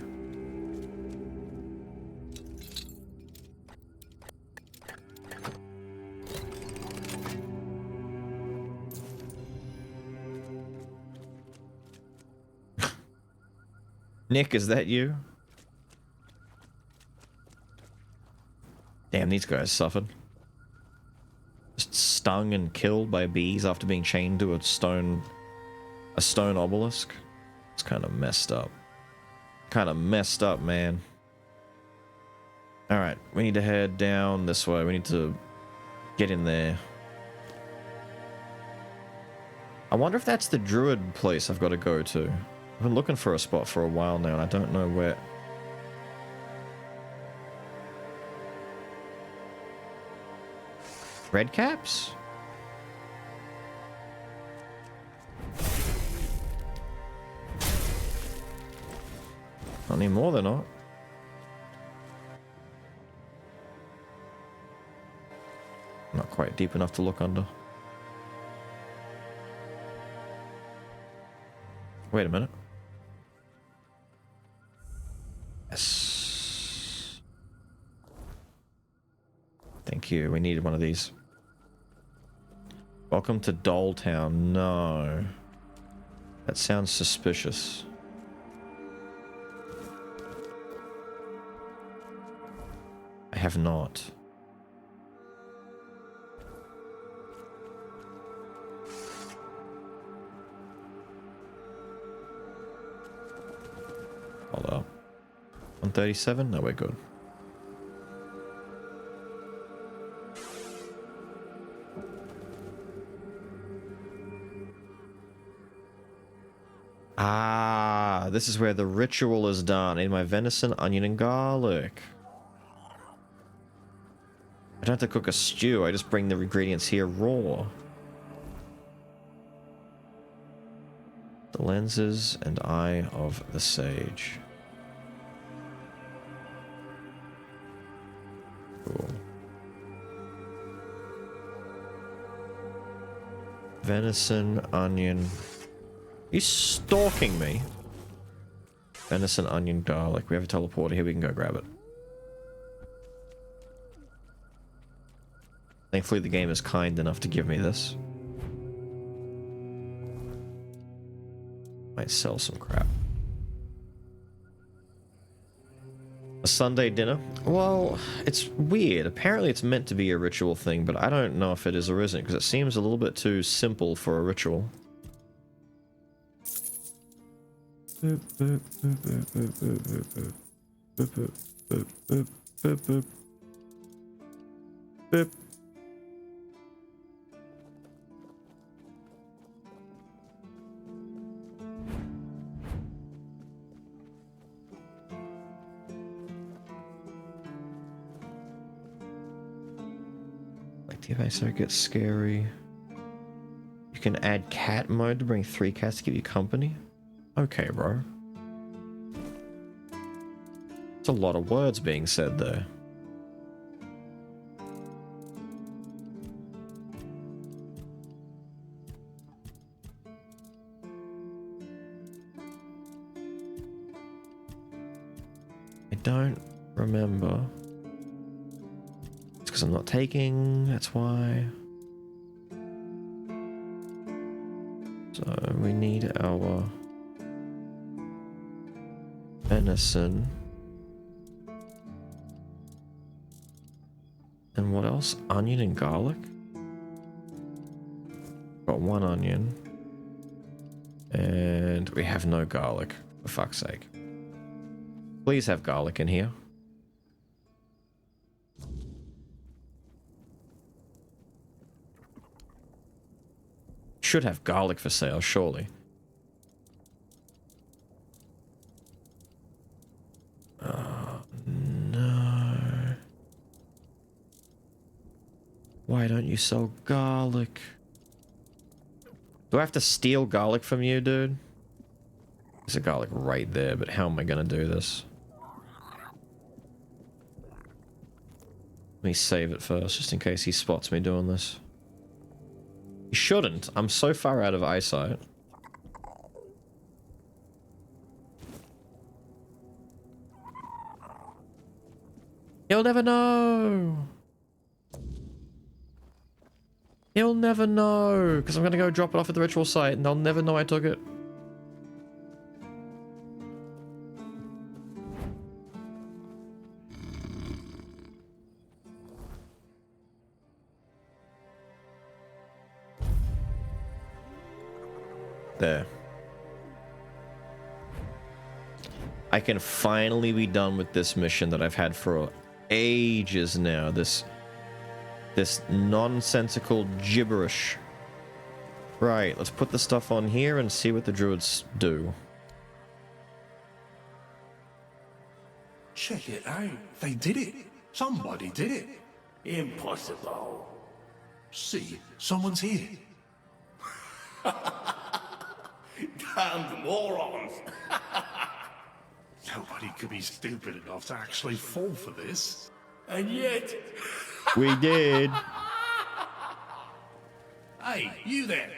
Nick, is that you? Damn, these guys suffered. Just stung and killed by bees after being chained to a stone obelisk. It's kind of messed up. Kind of messed up, man. Alright, we need to head down this way. We need to get in there. I wonder if that's the druid place I've got to go to. I've been looking for a spot for a while now, and I don't know where. Red caps? anymore, they're not. Not quite deep enough to look under. Wait a minute. Yes. Thank you. We needed one of these. Welcome to Doll Town. No. That sounds suspicious. I have not. Hold up. 137? No, we're good. Ah, this is where the ritual is done. In my venison, onion, and garlic. I don't have to cook a stew. I just bring the ingredients here raw. The lenses and eye of the sage. Cool. Venison, onion. Are you stalking me? Venison, onion, garlic. We have a teleporter here. We can go grab it. Thankfully, the game is kind enough to give me this. Might sell some crap. A Sunday dinner? Well, it's weird. Apparently it's meant to be a ritual thing, but I don't know if it is or isn't, because it seems a little bit too simple for a ritual. So it gets scary. You can add cat mode to bring 3 cats to give you company. Okay, bro. It's a lot of words being said there. I don't remember. Because I'm not taking, that's why. So we need our venison. And what else? Onion and garlic? Got 1 onion. And we have no garlic, for fuck's sake. Please have garlic in here. Should have garlic for sale, surely. Oh, no. Why don't you sell garlic? Do I have to steal garlic from you, dude? There's a garlic right there, but how am I gonna do this? Let me save it first, just in case he spots me doing this. You shouldn't. I'm so far out of eyesight. He'll never know. He'll never know. Because I'm going to go drop it off at the ritual site and they'll never know I took it. There. I can finally be done with this mission that I've had for ages now. This nonsensical gibberish. Right, let's put the stuff on here and see what the druids do. Check it out. They did it. Somebody did it. Impossible. See, someone's here. Damned morons! Nobody could be stupid enough to actually fall for this. And yet... We did. Hey, you there.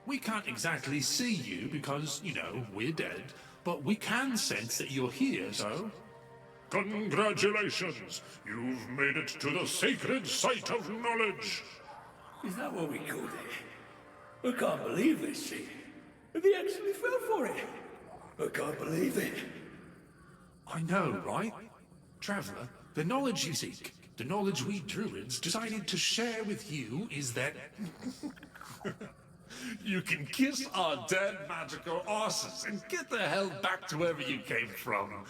We can't exactly see you because, you know, we're dead, but we can sense that you're here, so... Congratulations! You've made it to the sacred site of knowledge! Is that what we called it? I can't believe this shit. They actually fell for it. I can't believe it. I know, right? Traveler, the knowledge you seek, the knowledge we druids decided to share with you is that... You can kiss our dead magical asses and get the hell back to wherever you came from.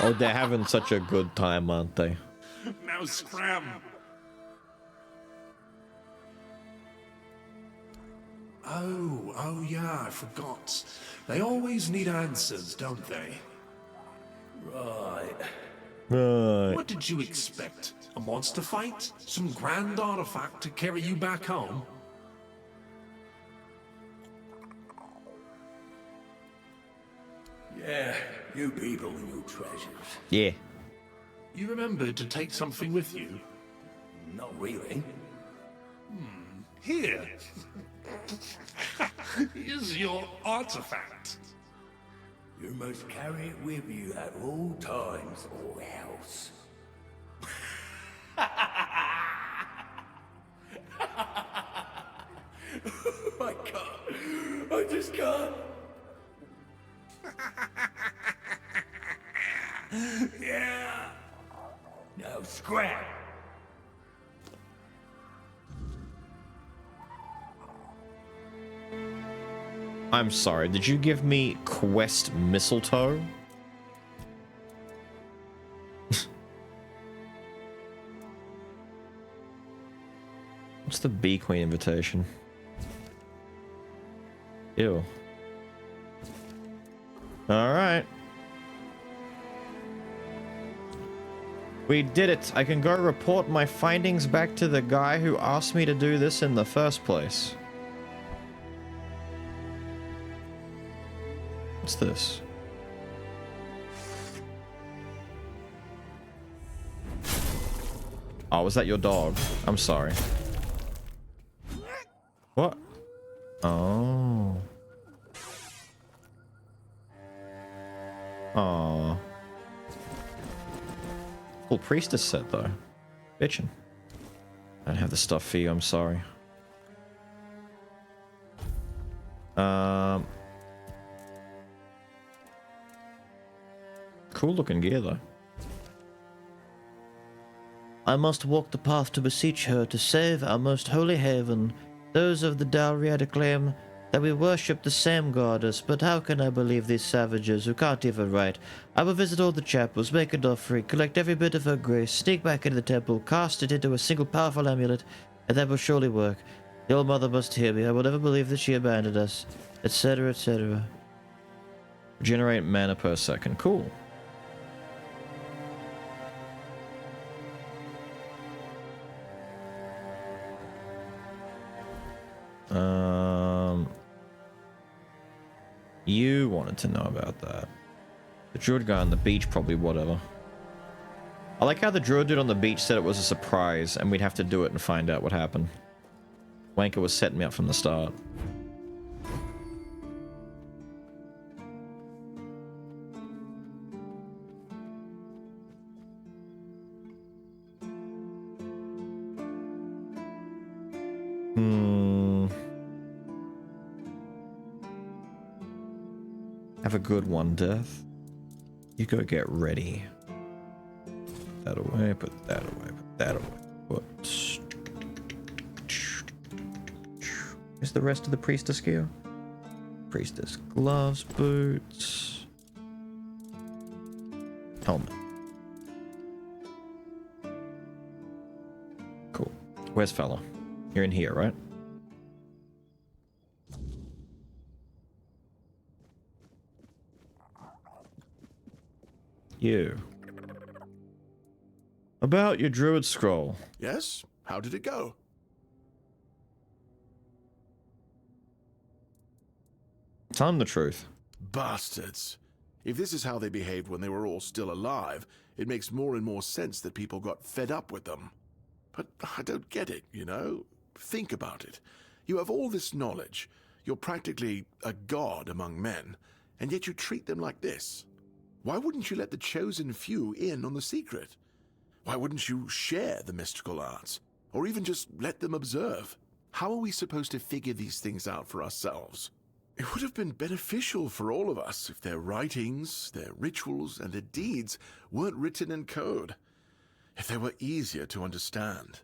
Oh, they're having such a good time, aren't they? Now scram! Oh yeah, I forgot. They always need answers, don't they? Right. Right. What did you expect? A monster fight? Some grand artifact to carry you back home? Yeah, you people and your treasures. Yeah. You remembered to take something with you? Not really. Here. Here's your artifact. You must carry it with you at all times or else. Oh my god, I just can't. Yeah. Now scrap. I'm sorry, did you give me quest mistletoe? What's the Bee Queen invitation? Ew. Alright. We did it. I can go report my findings back to the guy who asked me to do this in the first place. What's this? Oh, was that your dog? I'm sorry. What? Oh. Aww. Cool priestess set though. Bitchin'. I don't have the stuff for you, I'm sorry. Cool looking gear though. I must walk the path to beseech her to save our most holy haven. Those of the Dalriada claim that we worship the same goddess, but how can I believe these savages who can't even write? I will visit all the chapels, make an offering, collect every bit of her grace, sneak back into the temple, cast it into a single powerful amulet, and that will surely work. The old mother must hear me. I will never believe that she abandoned us, etc., etc. Generate mana per second. Cool. You wanted to know about that. The druid guy on the beach, probably whatever. I like how the druid dude on the beach said it was a surprise and we'd have to do it and find out what happened. Wanker was setting me up from the start. Have a good one, Death. You go get ready. Put that away, put that away, put that away. Put... Where's the rest of the priestess gear? Priestess gloves, boots, helmet. Cool. Where's fella? You're in here, right? You. About your druid scroll. Yes? How did it go? Tell him the truth. Bastards. If this is how they behaved when they were all still alive, it makes more and more sense that people got fed up with them. But I don't get it, you know? Think about it. You have all this knowledge. You're practically a god among men, and yet you treat them like this. Why wouldn't you let the chosen few in on the secret? Why wouldn't you share the mystical arts? Or even just let them observe? How are we supposed to figure these things out for ourselves? It would have been beneficial for all of us if their writings, their rituals, and their deeds weren't written in code. If they were easier to understand.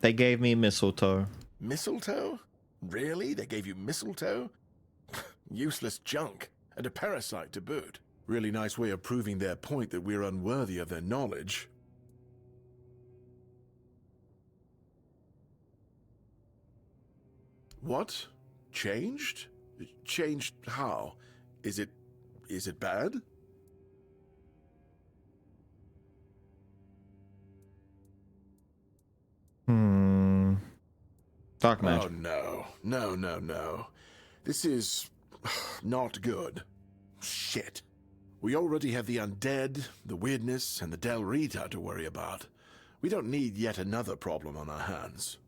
They gave me mistletoe. Mistletoe? Really? They gave you mistletoe? Useless junk, and a parasite to boot. Really nice way of proving their point that we're unworthy of their knowledge. What? Changed? Changed how? Is it bad? Dark magic. Oh no. This is not good. Shit. We already have the undead, the weirdness, and the Del Rita to worry about. We don't need yet another problem on our hands.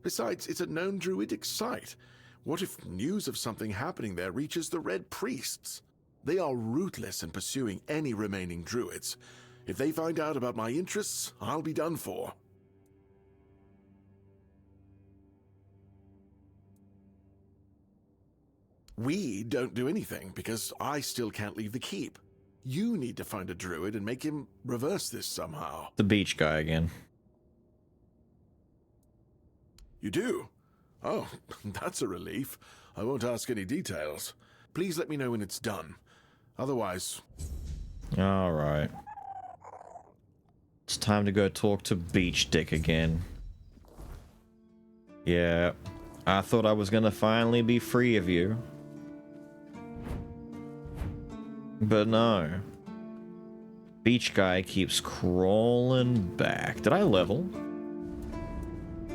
Besides, it's a known druidic site. What if news of something happening there reaches the Red Priests? They are ruthless in pursuing any remaining druids. If they find out about my interests, I'll be done for. We don't do anything because I still can't leave the keep. You need to find a druid and make him reverse this somehow. The beach guy again. You do? Oh, that's a relief. I won't ask any details. Please let me know when it's done. Otherwise... Alright. It's time to go talk to Beach Dick again. Yeah. I thought I was gonna finally be free of you. But no. Beach guy keeps crawling back. Did I level?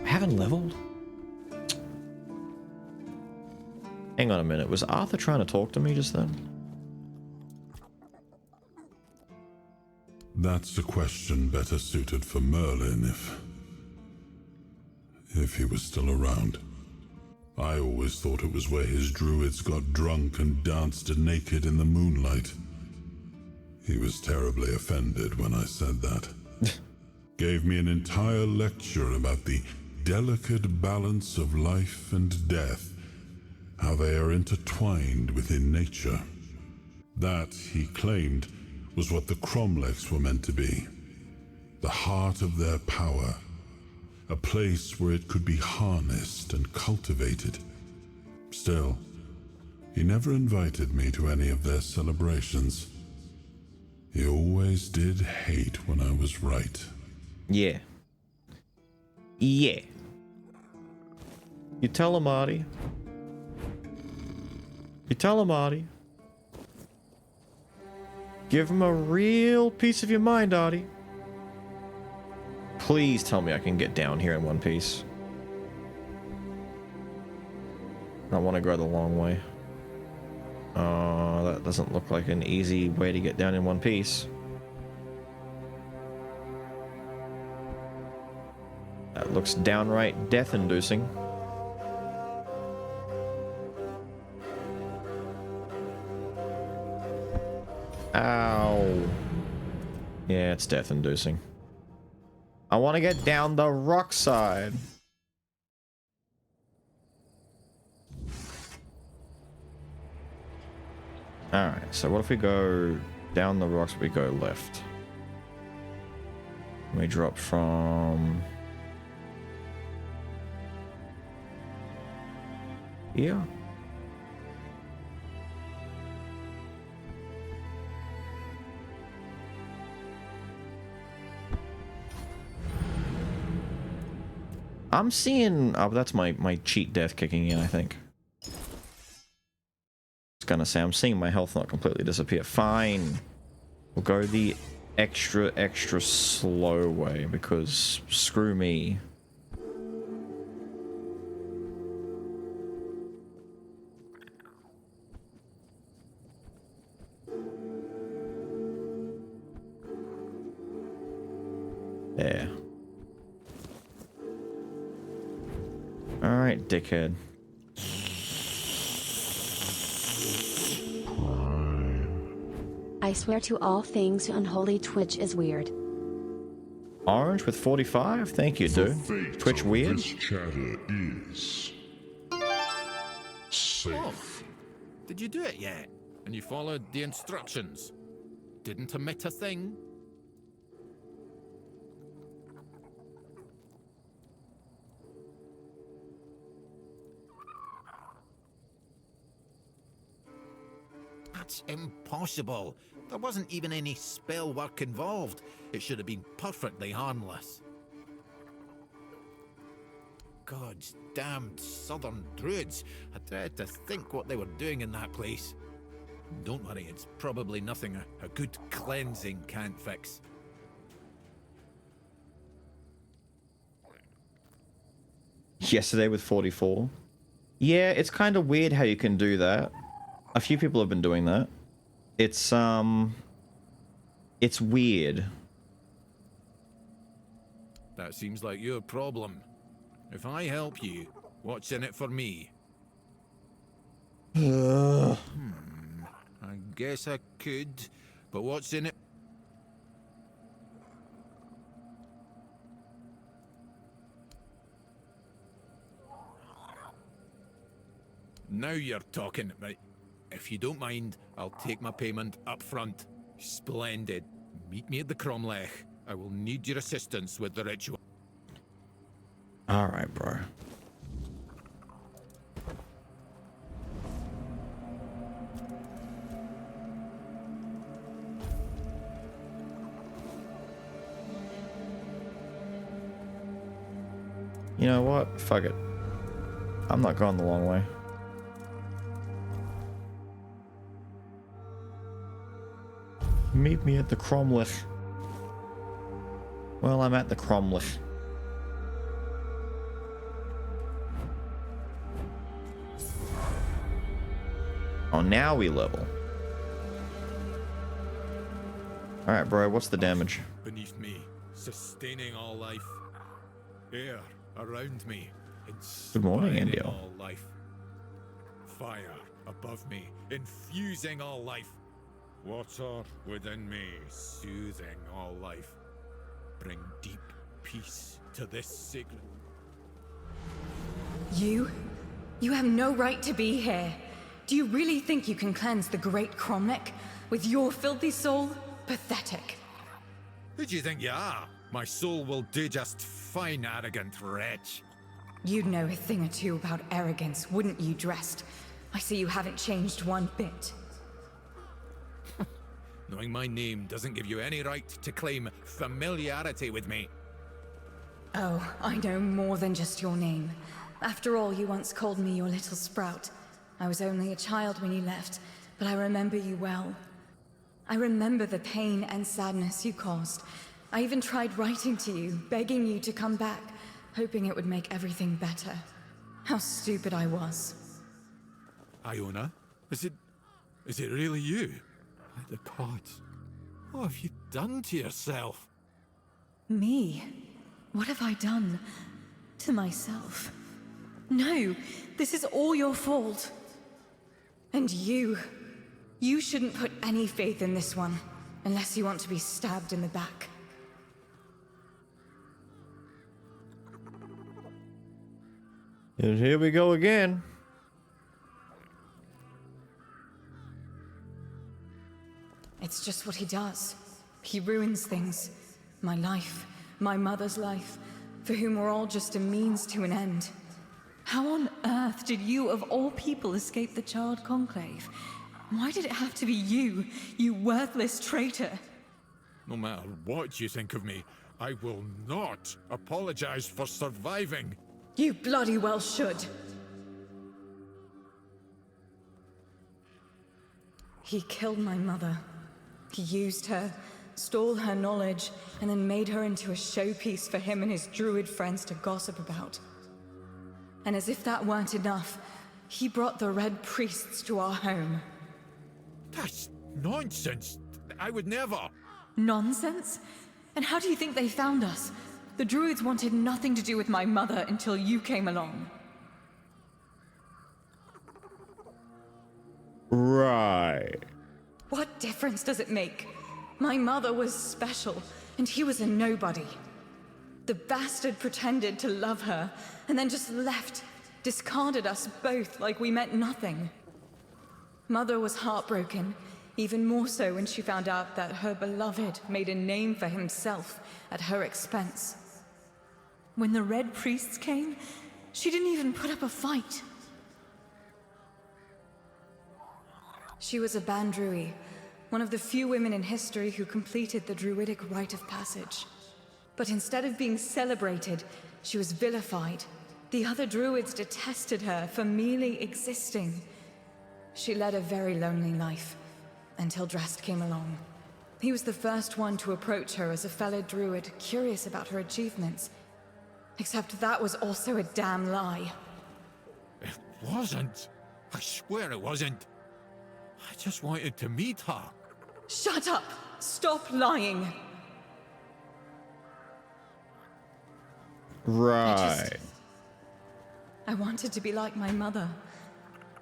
I haven't leveled? Hang on a minute. Was Arthur trying to talk to me just then? That's a question better suited for Merlin if he was still around. I always thought it was where his druids got drunk and danced naked in the moonlight. He was terribly offended when I said that. Gave me an entire lecture about the delicate balance of life and death, how they are intertwined within nature. That, he claimed, was what the Cromlechs were meant to be. The heart of their power. A place where it could be harnessed and cultivated. Still, he never invited me to any of their celebrations. He always did hate when I was right. Yeah. Yeah. You tell him, Artie. You tell him, Artie. Give him a real piece of your mind, Artie. Please tell me I can get down here in one piece. I want to go the long way. That doesn't look like an easy way to get down in one piece. That looks downright death-inducing. Ow. Yeah, it's death-inducing. I want to get down the rock side. Alright, so what if we go down the rocks, we go left? We drop from... here? I'm seeing... oh, that's my cheat death kicking in, I think. I was gonna say, I'm seeing my health not completely disappear. Fine. We'll go the extra slow way, because screw me. Alright, dickhead. I swear to all things unholy, Twitch is weird. Orange with 45? Thank you, dude. Twitch weird? This chatter is safe. Oh, did you do it yet? And you followed the instructions? Didn't omit a thing? That's impossible. There wasn't even any spell work involved. It should have been perfectly harmless. God's damned southern druids. I dread to think what they were doing in that place. Don't worry, it's probably nothing a good cleansing can't fix. Yesterday with 44. Yeah, it's kind of weird how you can do that. A few people have been doing that. It's weird. That seems like your problem. If I help you, what's in it for me? I guess I could, but what's in it? Now you're talking, right? If you don't mind, I'll take my payment up front. Splendid. Meet me at the Cromlech. I will need your assistance with the ritual. Alright, bro. You know what? Fuck it. I'm not going the long way. Meet me at the Cromlech. Well, I'm at the Cromlech. Oh, now we level. Alright, bro, what's the damage? Beneath me, sustaining all life. Air around me, Good morning, inspiring Indio. all life. Fire above me, infusing all life. Water within me, soothing all life. Bring deep peace to this sacred... You have no right to be here. Do you really think you can cleanse the great Cromlech with your filthy soul? Pathetic. Who do you think you are? My soul will do just fine, arrogant wretch. You'd know a thing or two about arrogance, wouldn't you, Dressed? I see you haven't changed one bit. Knowing my name doesn't give you any right to claim familiarity with me. Oh, I know more than just your name. After all, you once called me your little sprout. I was only a child when you left, but I remember you well. I remember the pain and sadness you caused. I even tried writing to you, begging you to come back, hoping it would make everything better. How stupid I was. Iona, is it really you? By the gods, what have you done to yourself? Me? What have I done to myself? No, this is all your fault. And you shouldn't put any faith in this one, unless you want to be stabbed in the back. And here we go again. It's just what he does. He ruins things. My life, my mother's life, for whom we're all just a means to an end. How on earth did you, of all people, escape the Child Conclave? Why did it have to be you, you worthless traitor? No matter what you think of me, I will not apologize for surviving. You bloody well should. He killed my mother. He used her, stole her knowledge, and then made her into a showpiece for him and his druid friends to gossip about. And as if that weren't enough, he brought the Red Priests to our home. That's nonsense. I would never. Nonsense? And how do you think they found us? The druids wanted nothing to do with my mother until you came along. Right. What difference does it make? My mother was special, and he was a nobody. The bastard pretended to love her, and then just left, discarded us both like we meant nothing. Mother was heartbroken, even more so when she found out that her beloved made a name for himself at her expense. When the Red Priests came, she didn't even put up a fight. She was a Bandrui, one of the few women in history who completed the Druidic rite of passage. But instead of being celebrated, she was vilified. The other Druids detested her for merely existing. She led a very lonely life, until Drast came along. He was the first one to approach her as a fellow Druid, curious about her achievements. Except that was also a damn lie. It wasn't. I swear it wasn't. I just wanted to meet her. Shut up! Stop lying! Right. I wanted to be like my mother,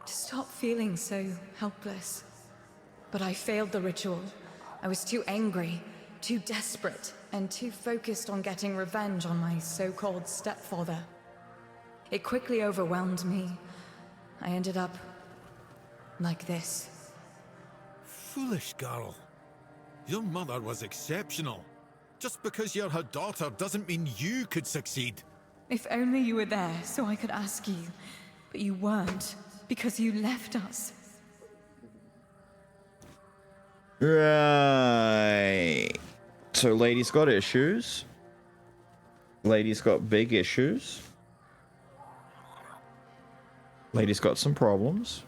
to stop feeling so helpless. But I failed the ritual. I was too angry, too desperate, and too focused on getting revenge on my so-called stepfather. It quickly overwhelmed me. I ended up like this. Foolish girl. Your mother was exceptional. Just because you're her daughter doesn't mean you could succeed. If only you were there so I could ask you. But you weren't, because you left us. Right. So lady's got issues. Lady's got big issues. Lady's got some problems.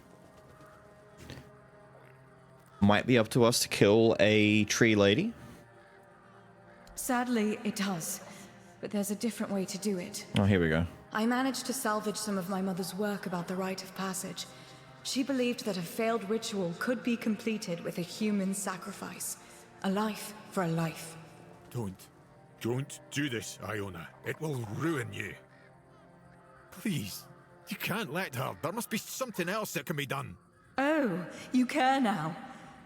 Might be up to us to kill a tree lady. Sadly, it does. But there's a different way to do it. Oh, here we go. I managed to salvage some of my mother's work about the rite of passage. She believed that a failed ritual could be completed with a human sacrifice. A life for a life. Don't do this, Iona. It will ruin you. Please, you can't let her. There must be something else that can be done. Oh, you care now.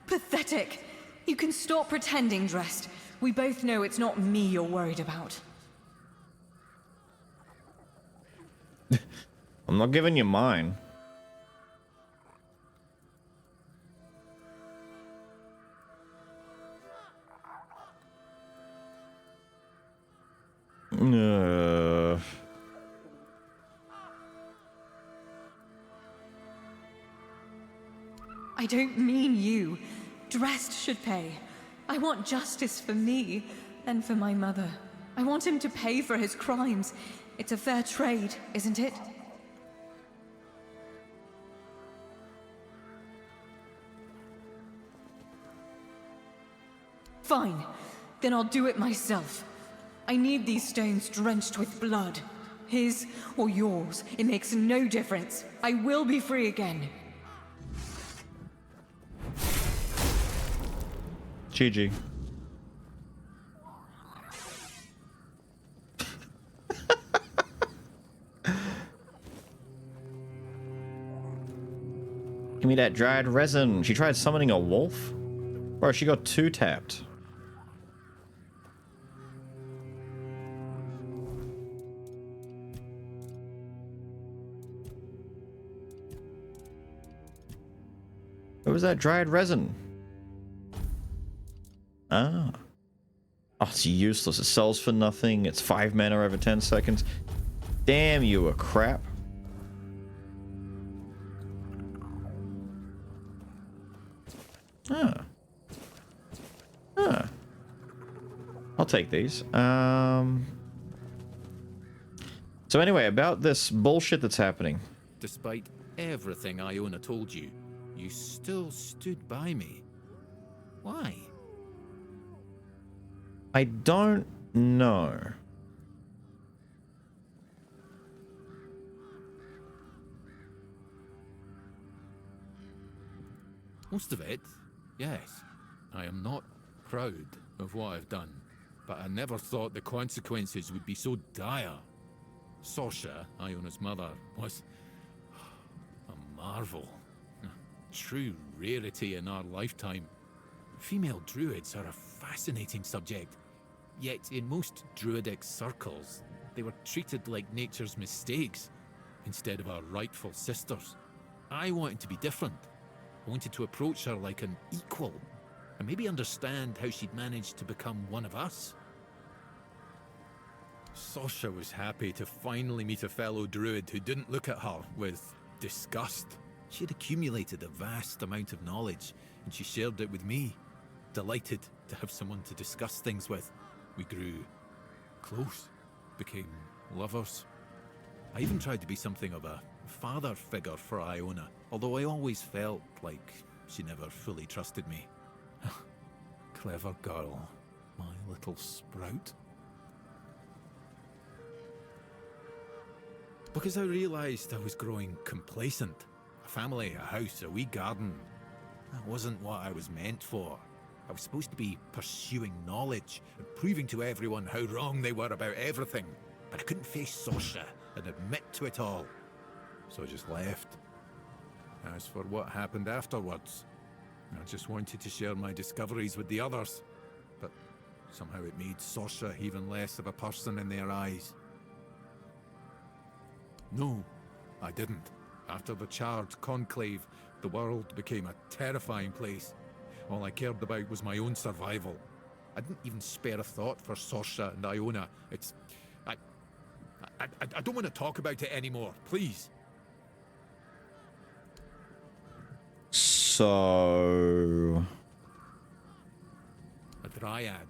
Pathetic. You can stop pretending, Drast. We both know it's not me you're worried about. I'm not giving you mine. I don't mean you. Drast should pay. I want justice for me and for my mother. I want him to pay for his crimes. It's a fair trade, isn't it? Fine. Then I'll do it myself. I need these stones drenched with blood. His or yours, it makes no difference. I will be free again. GG. Give me that dried resin. She tried summoning a wolf? Bro, she got 2 tapped. What was that dried resin? Ah. Oh, it's useless. It sells for nothing. It's 5 mana over 10 seconds. Damn you, a crap. Ah. Ah. I'll take these. So anyway, about this bullshit that's happening. Despite everything Iona told you, you still stood by me. Why? I don't know. Most of it, yes. I am not proud of what I've done, but I never thought the consequences would be so dire. Sorsha, Iona's mother, was a marvel. true rarity in our lifetime. Female druids are a fascinating subject, yet in most druidic circles, they were treated like nature's mistakes instead of our rightful sisters. I wanted to be different. I wanted to approach her like an equal, and maybe understand how she'd managed to become one of us. Sasha was happy to finally meet a fellow druid who didn't look at her with disgust. She had accumulated a vast amount of knowledge, and she shared it with me. Delighted to have someone to discuss things with. We grew close, became lovers. I even tried to be something of a father figure for Iona, although I always felt like she never fully trusted me. Clever girl, my little sprout. Because I realised I was growing complacent. A family, a house, a wee garden. That wasn't what I was meant for. I was supposed to be pursuing knowledge and proving to everyone how wrong they were about everything. But I couldn't face Sasha and admit to it all. So I just left. As for what happened afterwards, I just wanted to share my discoveries with the others. But somehow it made Sasha even less of a person in their eyes. No, I didn't. After the charred conclave, the world became a terrifying place. All I cared about was my own survival. I didn't even spare a thought for Sasha and Iona. I don't want to talk about it anymore, please. So... A dryad.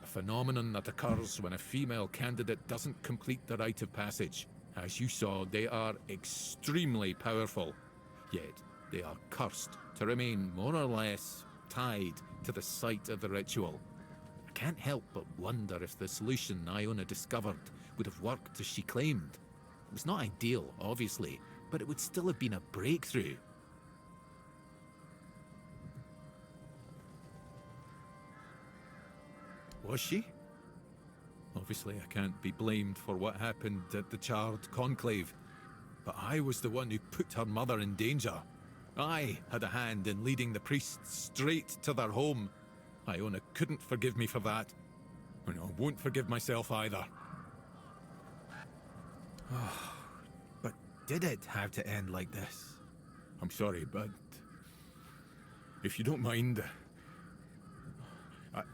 A phenomenon that occurs when a female candidate doesn't complete the rite of passage. As you saw, they are extremely powerful, yet they are cursed to remain more or less tied to the site of the ritual. I can't help but wonder if the solution Iona discovered would have worked as she claimed. It was not ideal, obviously, but it would still have been a breakthrough. Was she? Obviously, I can't be blamed for what happened at the charred conclave, but I was the one who put her mother in danger. I had a hand in leading the priests straight to their home. Iona couldn't forgive me for that, and I won't forgive myself either. But did it have to end like this? I'm sorry, but if you don't mind,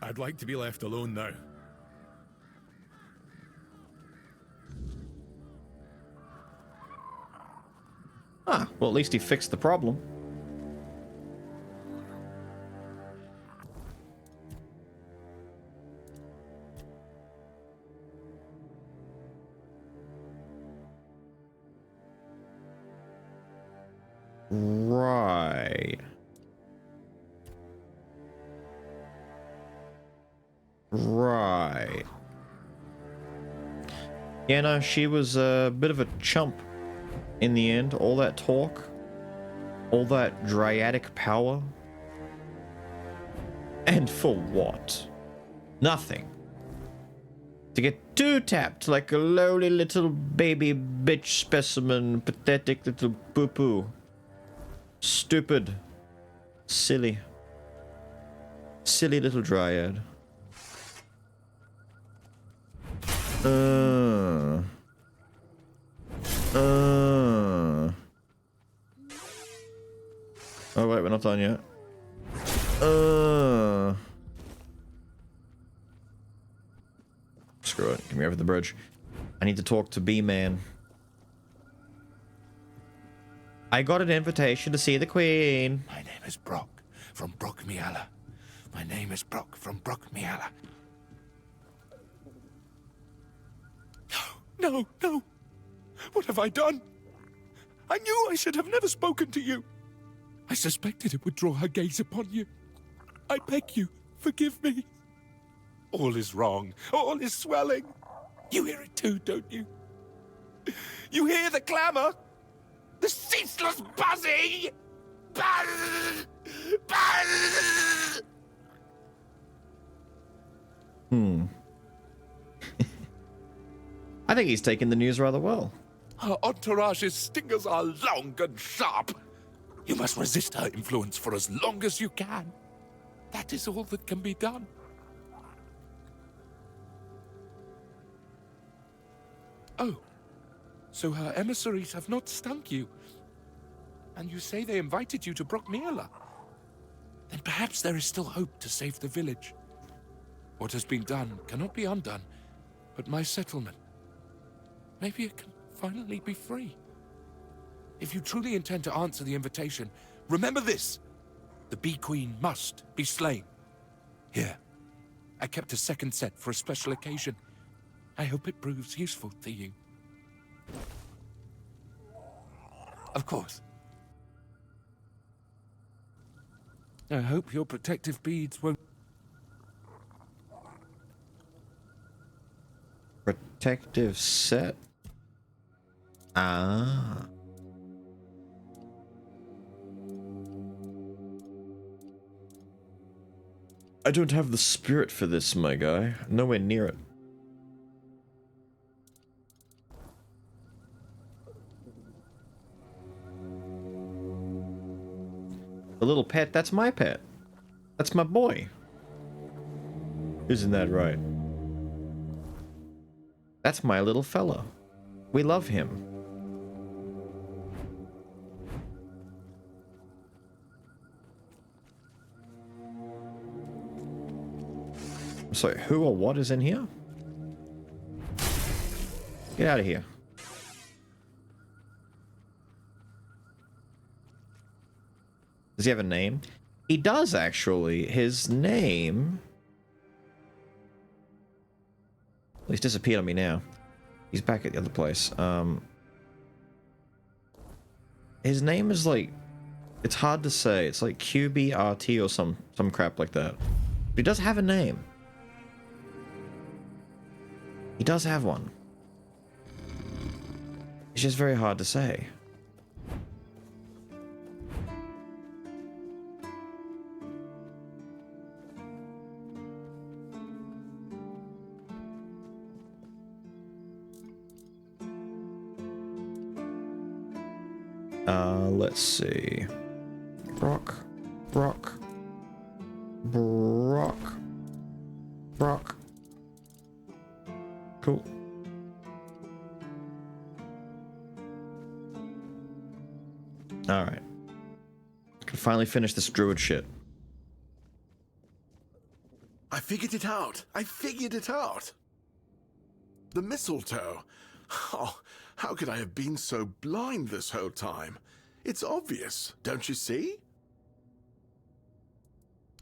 I'd like to be left alone now. Ah, well, at least he fixed the problem. Right. Right. Yeah, no, she was a bit of a chump in the end. All that talk, all that dryadic power. And for what? Nothing. To get two-tapped like a lowly little baby bitch specimen, pathetic little poo-poo. Stupid. Silly. Silly little dryad. Oh wait, we're not done yet. Screw it. Get me over the bridge. I need to talk to B-Man. I got an invitation to see the Queen. My name is Brock, from Brockmiala. My name is Brock, from Brockmiala. No, no. What have I done? I knew I should have never spoken to you. I suspected it would draw her gaze upon you. I beg you, forgive me. All is wrong. All is swelling. You hear it too, don't you? You hear the clamour? The ceaseless buzzing! Buzz! Buzz! I think he's taken the news rather well. Her entourage's stingers are long and sharp. You must resist her influence for as long as you can. That is all that can be done. Oh, so her emissaries have not stunk you. And you say they invited you to Brockmere? Then perhaps there is still hope to save the village. What has been done cannot be undone, but my settlement, maybe it can finally be free. If you truly intend to answer the invitation, remember this. The Bee Queen must be slain. Here, I kept a second set for a special occasion. I hope it proves useful to you. Of course. I hope your protective beads won't... Protective set? Ah. I don't have the spirit for this, my guy. Nowhere near it. The little pet, that's my pet. That's my boy. Isn't that right? That's my little fella. We love him. So, who or what is in here? Get out of here. Does he have a name? He does, actually. His name... Well, he's disappeared on me now. He's back at the other place. His name is like... It's hard to say. It's like QBRT or some crap like that. But he does have a name. He does have one. It's just very hard to say. Let's see. Brock. Cool. Alright. Can finally finish this druid shit. I figured it out. The mistletoe. Oh, how could I have been so blind this whole time? It's obvious, don't you see?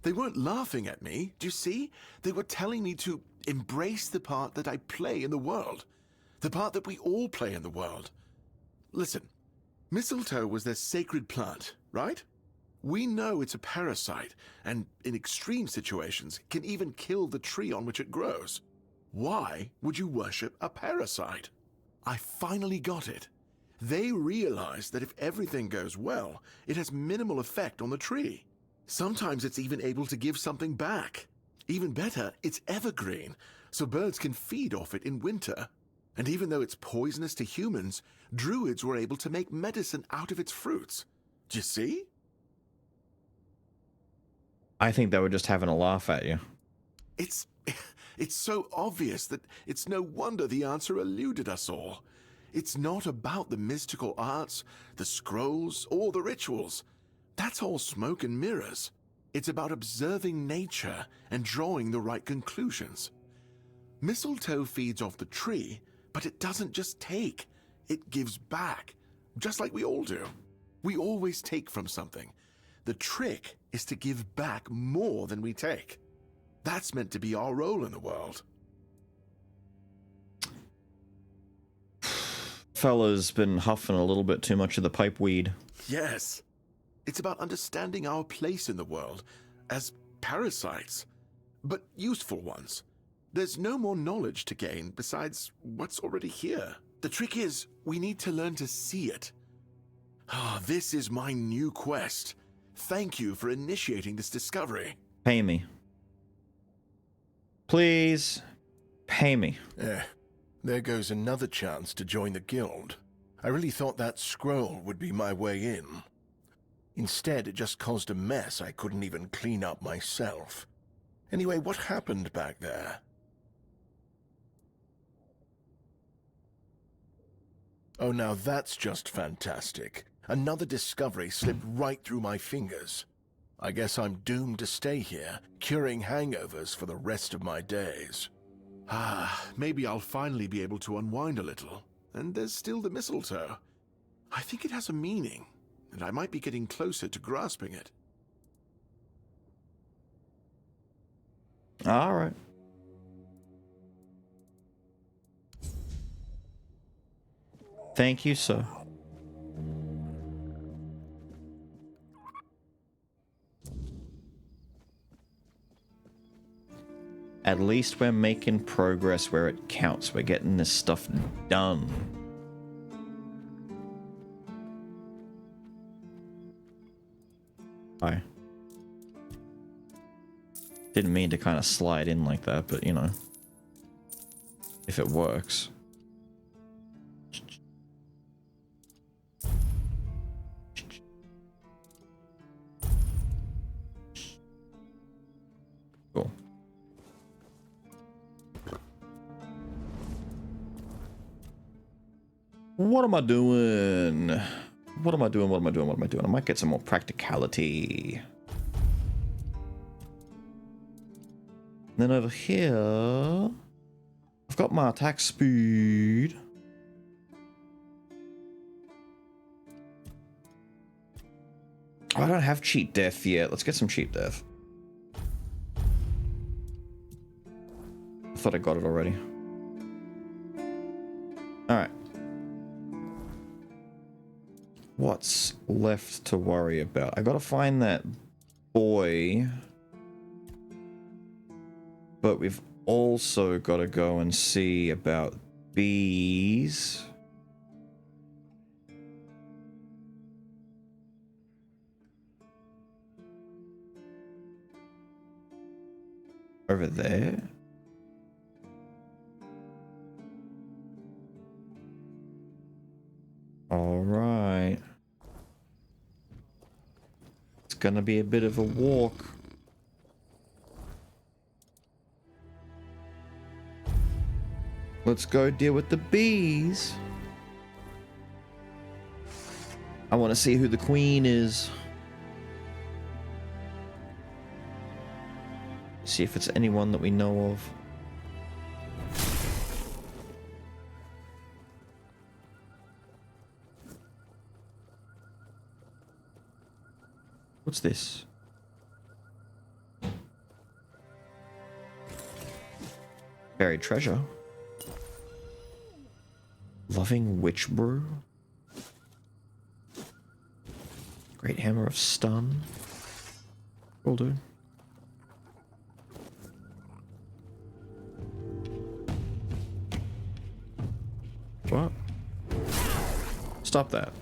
They weren't laughing at me, do you see? They were telling me to embrace the part that I play in the world. The part that we all play in the world. Listen, mistletoe was their sacred plant, right? We know it's a parasite, and in extreme situations, can even kill the tree on which it grows. Why would you worship a parasite? I finally got it. They realize that if everything goes well, it has minimal effect on the tree. Sometimes it's even able to give something back. Even better, it's evergreen, so birds can feed off it in winter. And even though it's poisonous to humans, druids were able to make medicine out of its fruits. Do you see? I think they were just having a laugh at you. It's so obvious that it's no wonder the answer eluded us all. It's not about the mystical arts, the scrolls, or the rituals. That's all smoke and mirrors. It's about observing nature and drawing the right conclusions. Mistletoe feeds off the tree, but it doesn't just take. It gives back, just like we all do. We always take from something. The trick is to give back more than we take. That's meant to be our role in the world. Fella's been huffing a little bit too much of the pipe weed. Yes. It's about understanding our place in the world as parasites, but useful ones. There's no more knowledge to gain besides what's already here. The trick is, we need to learn to see it. This is my new quest. Thank you for initiating this discovery. Pay me. Please, pay me. There goes another chance to join the guild. I really thought that scroll would be my way in. Instead, it just caused a mess I couldn't even clean up myself. Anyway, what happened back there? Oh, now that's just fantastic. Another discovery slipped right through my fingers. I guess I'm doomed to stay here, curing hangovers for the rest of my days. Ah, maybe I'll finally be able to unwind a little. And there's still the mistletoe. I think it has a meaning, and I might be getting closer to grasping it. All right. Thank you, sir. At least we're making progress where it counts. We're getting this stuff done. Bye. Didn't mean to kind of slide in like that, but you know, if it works. Cool. What am I doing? What am I doing? What am I doing? What am I doing? I might get some more practicality. Then over here, I've got my attack speed. I don't have cheat death yet. Let's get some cheat death. I thought I got it already. Alright. What's left to worry about? I gotta find that boy. But we've also got to go and see about bees. Over there. All right. It's gonna be a bit of a walk. Let's go deal with the bees. I want to see who the queen is. See if it's anyone that we know of. What's this? Buried treasure. Loving witch brew. Great hammer of stun. Will do. What? Stop that.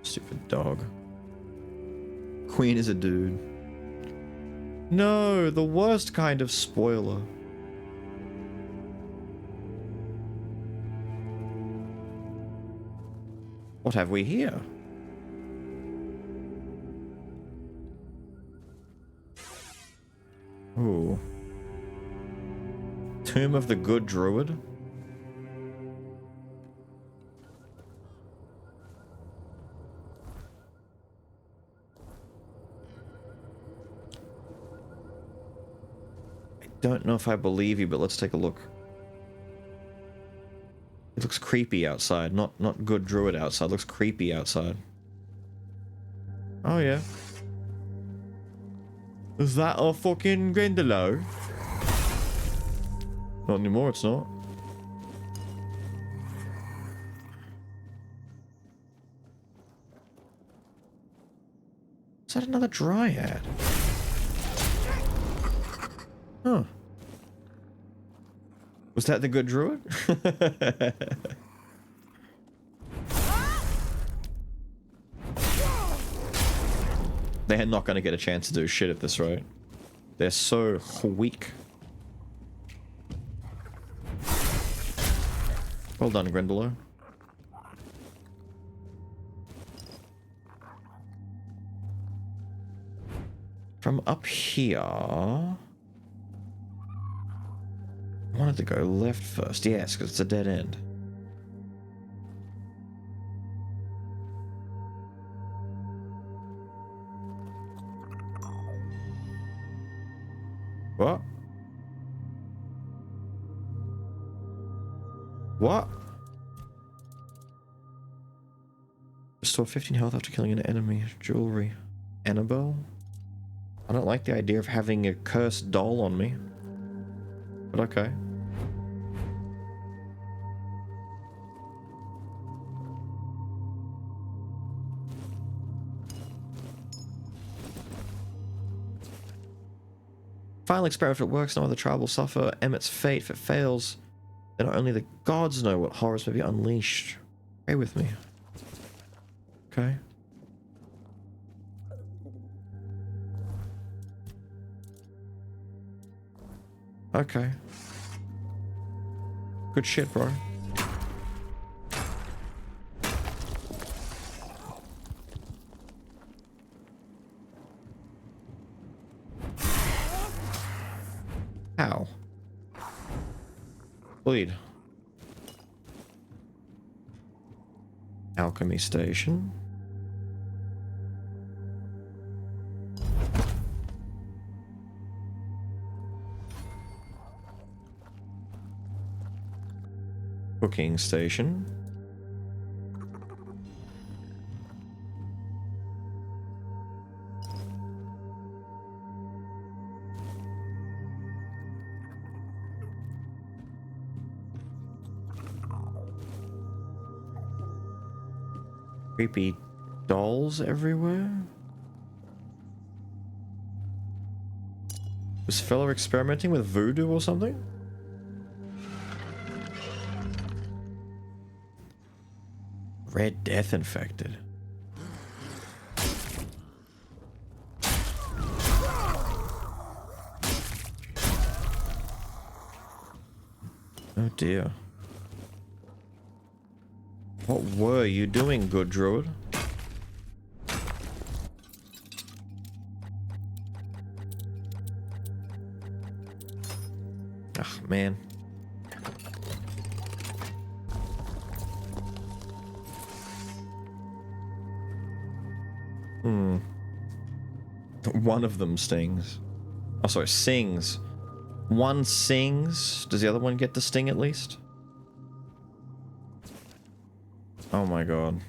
Stupid dog. Queen is a dude. No, the worst kind of spoiler. What have we here? Ooh. Tomb of the Good Druid? I don't know if I believe you, but let's take a look. It looks creepy outside, not good druid outside. It looks creepy outside. Oh yeah. Is that a fucking Grindelow? Not anymore, it's not. Is that another dryad? Huh. Was that the good druid? They're not going to get a chance to do shit at this rate. They're so weak. Well done, Grindelow. From up here... I wanted to go left first. Yes, because it's a dead end. What? What? Restore 15 health after killing an enemy. Jewelry. Annabelle? I don't like the idea of having a cursed doll on me. But okay. Final experiment, if it works, no other tribe will suffer Emmett's fate. If it fails, then only the gods know what horrors may be unleashed. Pray with me. Okay. Okay. Good shit, bro. How? Bleed. Alchemy station. Cooking station. Creepy dolls everywhere? Was fella experimenting with voodoo or something? Red Death infected. Oh dear. What were you doing, good druid? Ah, man. One of them stings. Oh, sorry, sings. One sings. Does the other one get to sting at least? Oh my god.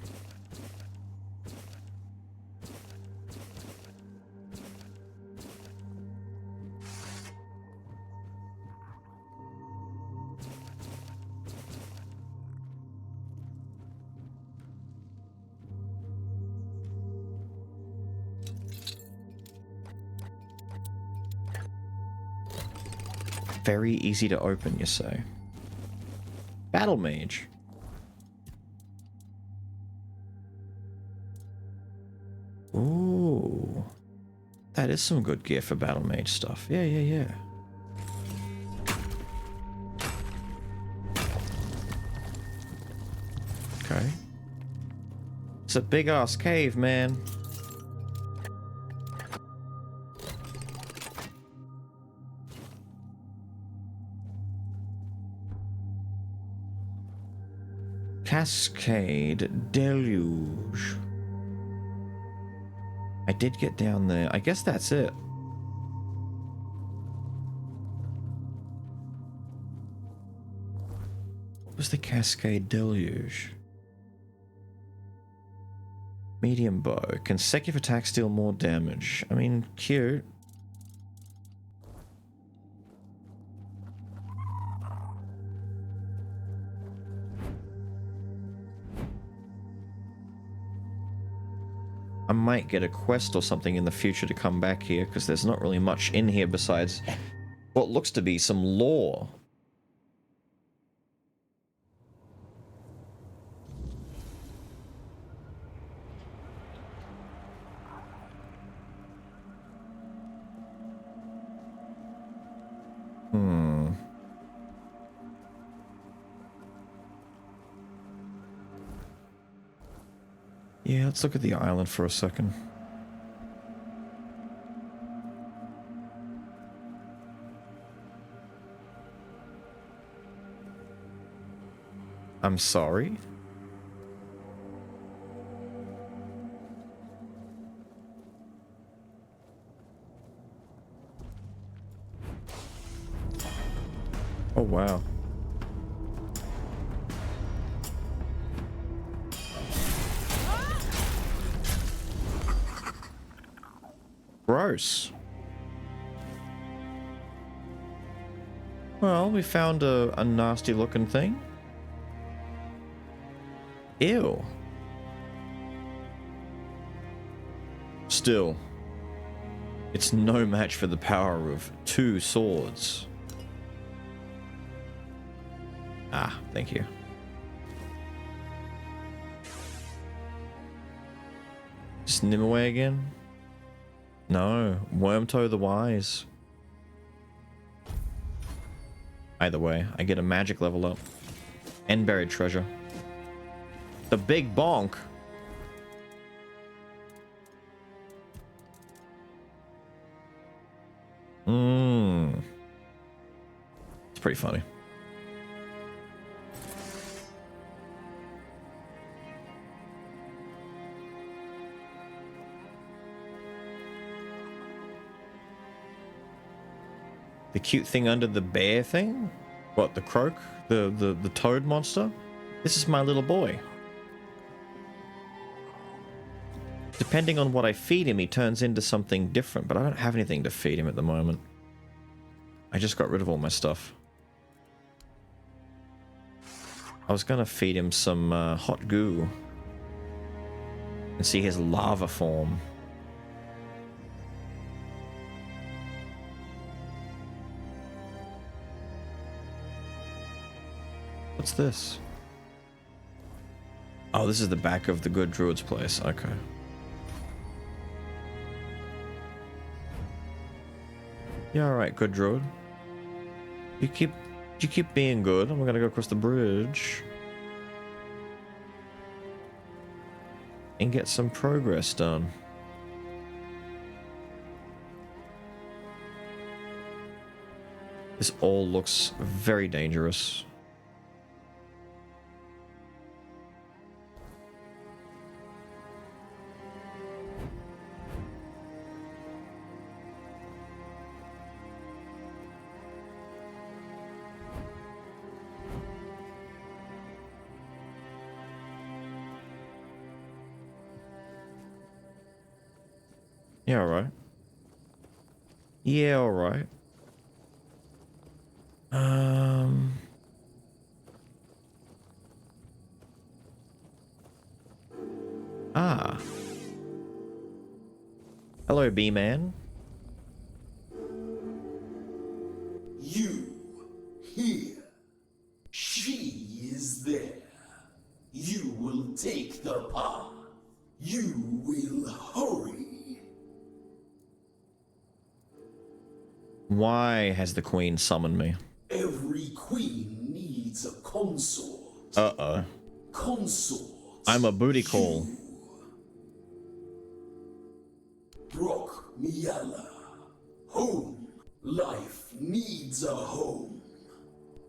Very easy to open, you say? Battle Mage. Ooh. That is some good gear for Battle Mage stuff. Yeah, yeah, yeah. Okay. It's a big-ass cave, man. Cascade Deluge. I did get down there. I guess that's it. What was the Cascade Deluge? Medium bow. Consecutive attacks deal more damage. I mean, cute. I might get a quest or something in the future to come back here, because there's not really much in here besides what looks to be some lore. Yeah, let's look at the island for a second. I'm sorry? Oh, wow. Gross. Well, we found a nasty looking thing. Ew. Still, it's no match for the power of 2 swords. Ah, thank you. Just Nimue again? No, Wormtoe the Wise. Either way, I get a magic level up. And buried treasure. The big bonk. It's pretty funny. The cute thing under the bear thing? What, the croak? The toad monster? This is my little boy. Depending on what I feed him, he turns into something different, but I don't have anything to feed him at the moment. I just got rid of all my stuff. I was gonna feed him some hot goo and see his lava form. What's this? Oh, this is the back of the good druid's place. Okay. Yeah, alright, good druid. You keep being good. I'm gonna go across the bridge and get some progress done. This all looks very dangerous. Yeah, alright. Yeah, alright. Ah. Hello, B-Man. You here. She is there. You will take the path. You will hurry. Why has the queen summoned me? Every queen needs a consort. Uh-oh. Consort. I'm a booty call. Brock Miala. Home. Life needs a home.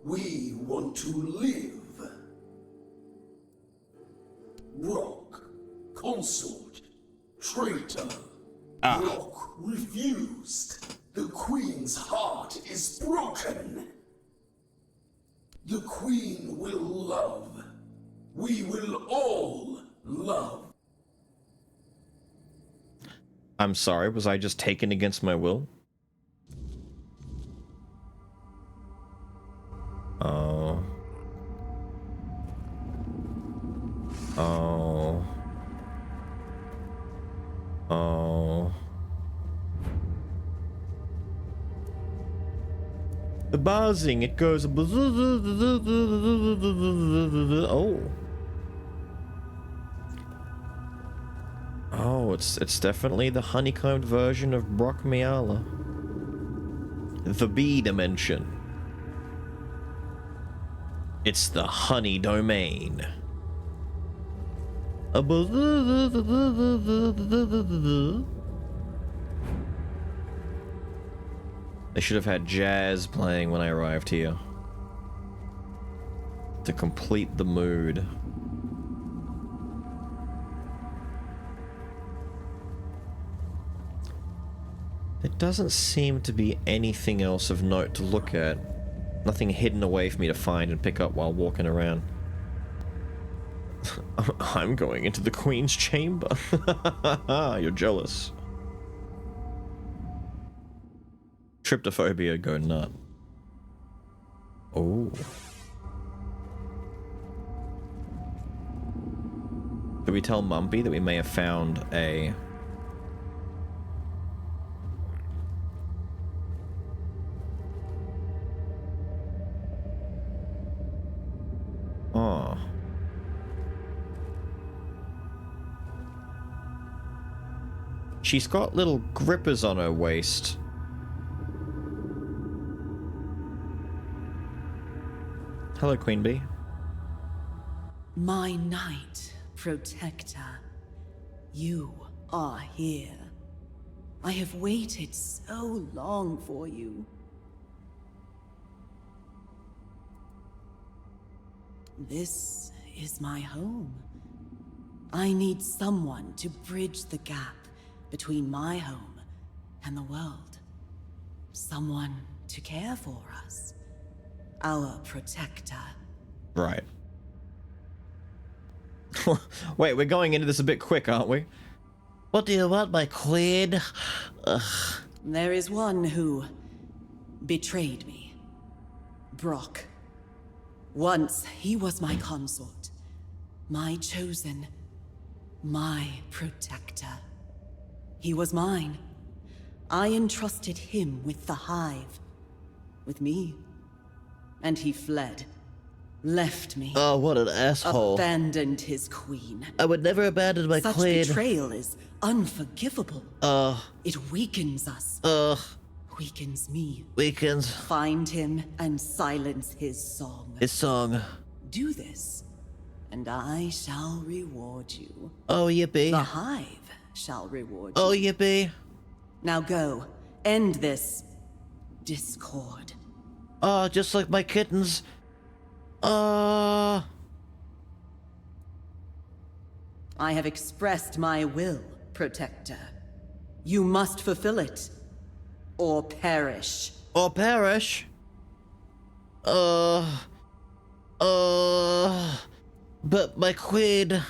We want to live. Brock. Consort. Traitor. Brock refused. The queen's heart is broken. The queen will love. We will all love. I'm sorry, was I just taken against my will? Oh. Oh. Oh. The buzzing, it goes. Oh. Oh, it's definitely the honeycombed version of Brock Miala. The B dimension. It's the honey domain. They should have had jazz playing when I arrived here. to complete the mood. There doesn't seem to be anything else of note to look at. Nothing hidden away for me to find and pick up while walking around. I'm going into the Queen's chamber. You're jealous. Tryptophobia, go nut. Oh. Did we tell Mumpy that we may have found a... Oh. She's got little grippers on her waist. Hello, Queen Bee. My knight, protector, you are here. I have waited so long for you. This is my home. I need someone to bridge the gap between my home and the world. Someone to care for us. Our protector. Right. Wait, we're going into this a bit quick, aren't we? What do you want, my queen? Ugh. There is one who betrayed me. Brock. Once he was my consort, my chosen, my protector. He was mine. I entrusted him with the hive, with me. And he fled, left me. Oh, what an asshole. Abandoned his queen. I would never abandon my queen. Such betrayal is unforgivable. It weakens us. Weakens me. Weakens. Find him and silence his song. His song. Do this, and I shall reward you. Oh, yippee. The hive shall reward you. Oh, yippee. Now go. End this discord. Oh, just like my kittens. I have expressed my will, protector. You must fulfill it, or perish. Or perish? But my queen...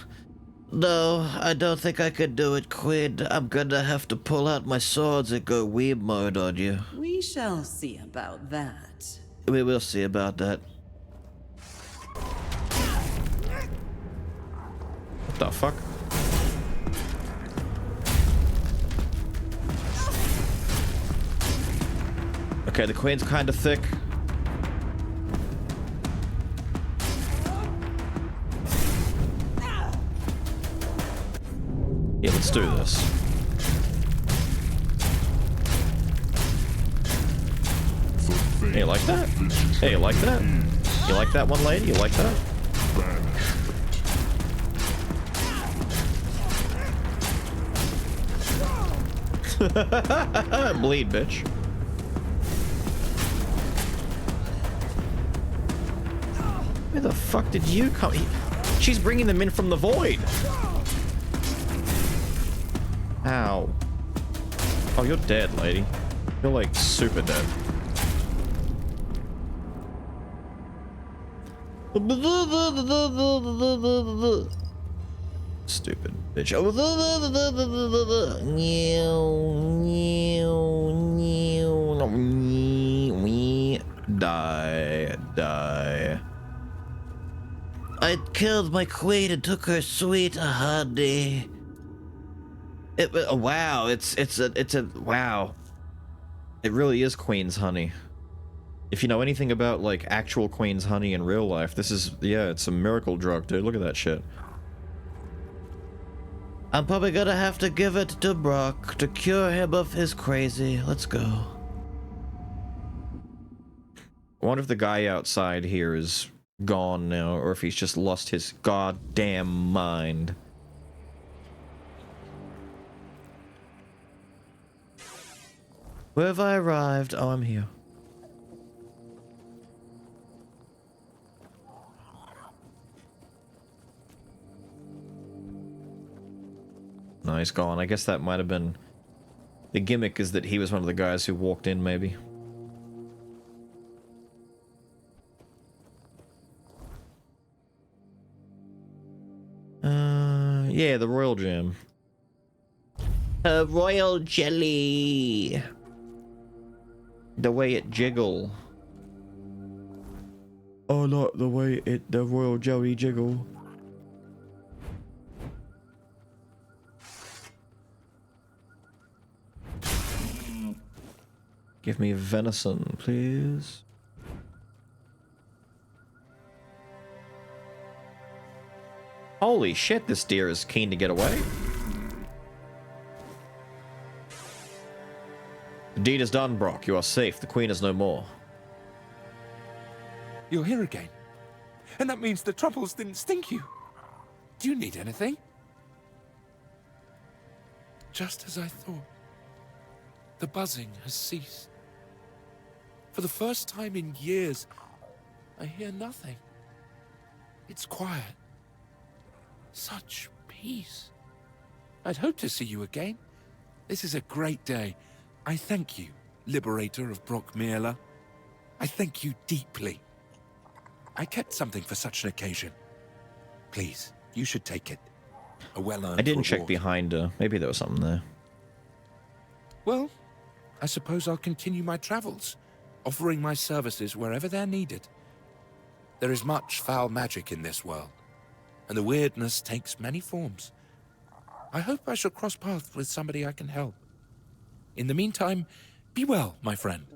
No, I don't think I could do it, queen. I'm gonna have to pull out my swords and go weeb mode on you. We shall see about that. We will see about that. What the fuck? Okay, the queen's kind of thick. Yeah, let's do this. Hey, you like that? Hey, you like that? You like that one, lady? You like that? Bleed, bitch. Where the fuck did you come? She's bringing them in from the void. Ow. Oh, you're dead, lady. You're like super dead. Stupid bitch. Die. I killed my queen and took her sweet honey. Wow, it's a wow. It really is queen's honey. If you know anything about like actual queen's honey in real life, this is, yeah, it's a miracle drug, dude. Look at that shit. I'm probably gonna have to give it to Brock to cure him of his crazy. Let's go. I wonder if the guy outside here is gone now, or if he's just lost his goddamn mind. Where have I arrived? Oh, I'm here. No, he's gone. I guess that might have been... The gimmick is that he was one of the guys who walked in, maybe. Yeah, the royal jam. A royal jelly. The way it jiggle. Oh, not the way the royal jelly jiggle. Give me venison, please. Holy shit, this deer is keen to get away. The deed is done, Brock. You are safe. The queen is no more. You're here again. And that means the troubles didn't stink you. Do you need anything? Just as I thought. The buzzing has ceased. For the first time in years, I hear nothing. It's quiet. Such peace. I'd hoped to see you again. This is a great day. I thank you, liberator of Brockmere. I thank you deeply. I kept something for such an occasion. Please, you should take it. A well-earned I didn't check reward. behind her. Maybe there was something there. Well, I suppose I'll continue my travels, offering my services wherever they're needed. There is much foul magic in this world, and the weirdness takes many forms. I hope I shall cross paths with somebody I can help. In the meantime, be well, my friend.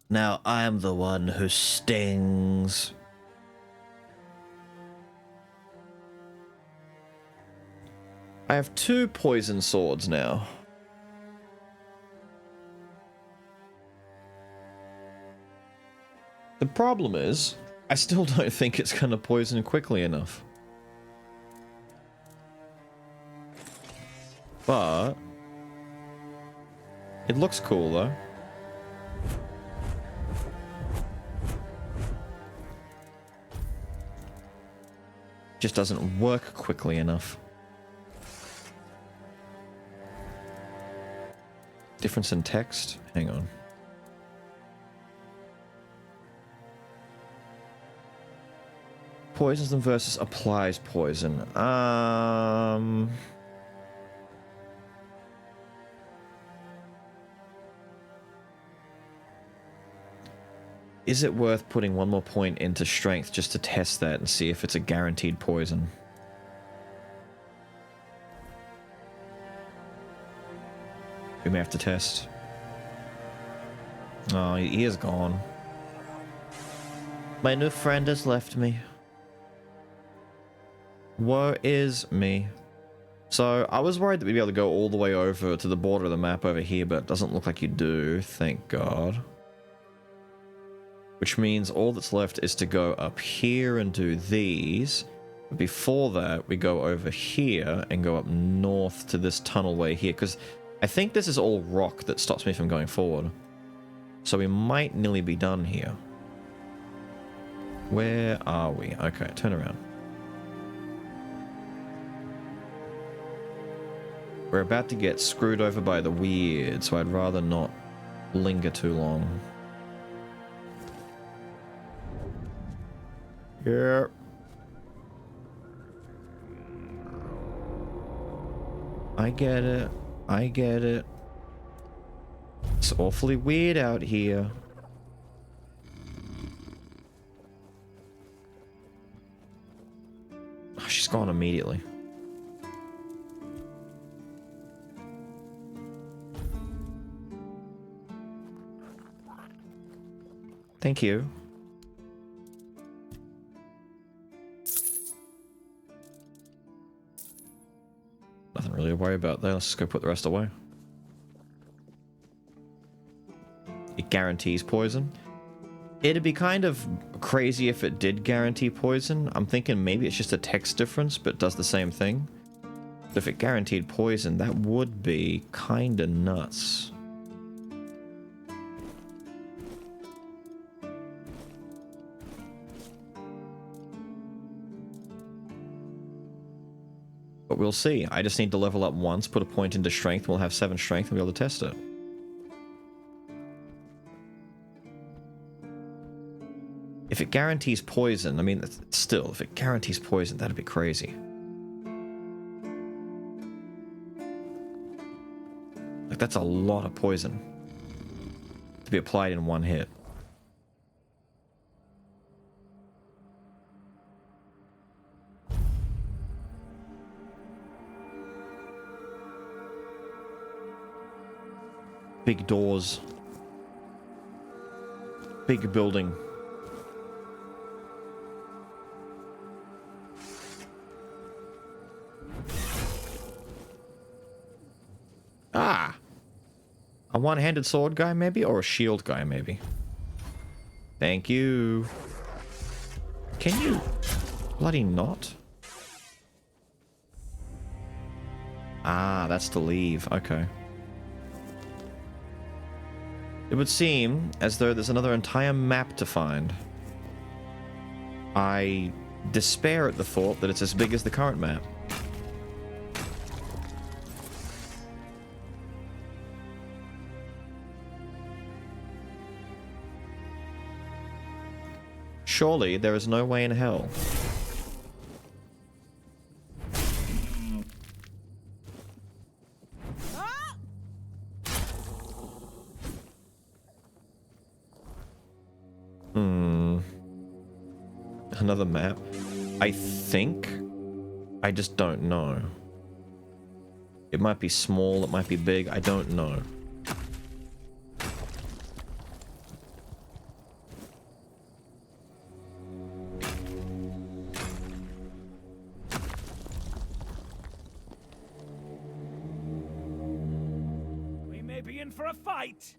Now I am the one who stings. I have 2 poison swords now. The problem is, I still don't think it's gonna poison quickly enough. But it looks cool though. Just doesn't work quickly enough. Difference in text? Hang on. Poisons them versus applies poison. Is it worth putting 1 more point into strength just to test that and see if it's a guaranteed poison? We may have to test. Oh, he is gone. My new friend has left me. Woe is me. So, I was worried that we'd be able to go all the way over to the border of the map over here, but it doesn't look like you do, thank God. Which means all that's left is to go up here and do these. But before that, we go over here and go up north to this tunnelway here, because I think this is all rock that stops me from going forward. So we might nearly be done here. Where are we? Okay, turn around. We're about to get screwed over by the weird, so I'd rather not linger too long. Yeah. I get it. I get it. It's awfully weird out here. Oh, she's gone immediately. Thank you. Nothing really to worry about there. Let's just go put the rest away. It guarantees poison. It'd be kind of crazy if it did guarantee poison. I'm thinking maybe it's just a text difference, but does the same thing. But if it guaranteed poison, that would be kinda nuts. But we'll see. I just need to level up once, put a point into strength, we'll have 7 strength and be able to test it. If it guarantees poison, I mean, still, if it guarantees poison, that'd be crazy. Like, that's a lot of poison to be applied in one hit. Big doors. Big building. Ah! A one-handed sword guy, maybe? Or a shield guy, maybe? Thank you. Can you bloody not? Ah, that's to leave. Okay. It would seem as though there's another entire map to find. I despair at the thought that it's as big as the current map. Surely there is no way in hell. Another map? I think. I just don't know. It might be small, it might be big, I don't know. We may be in for a fight.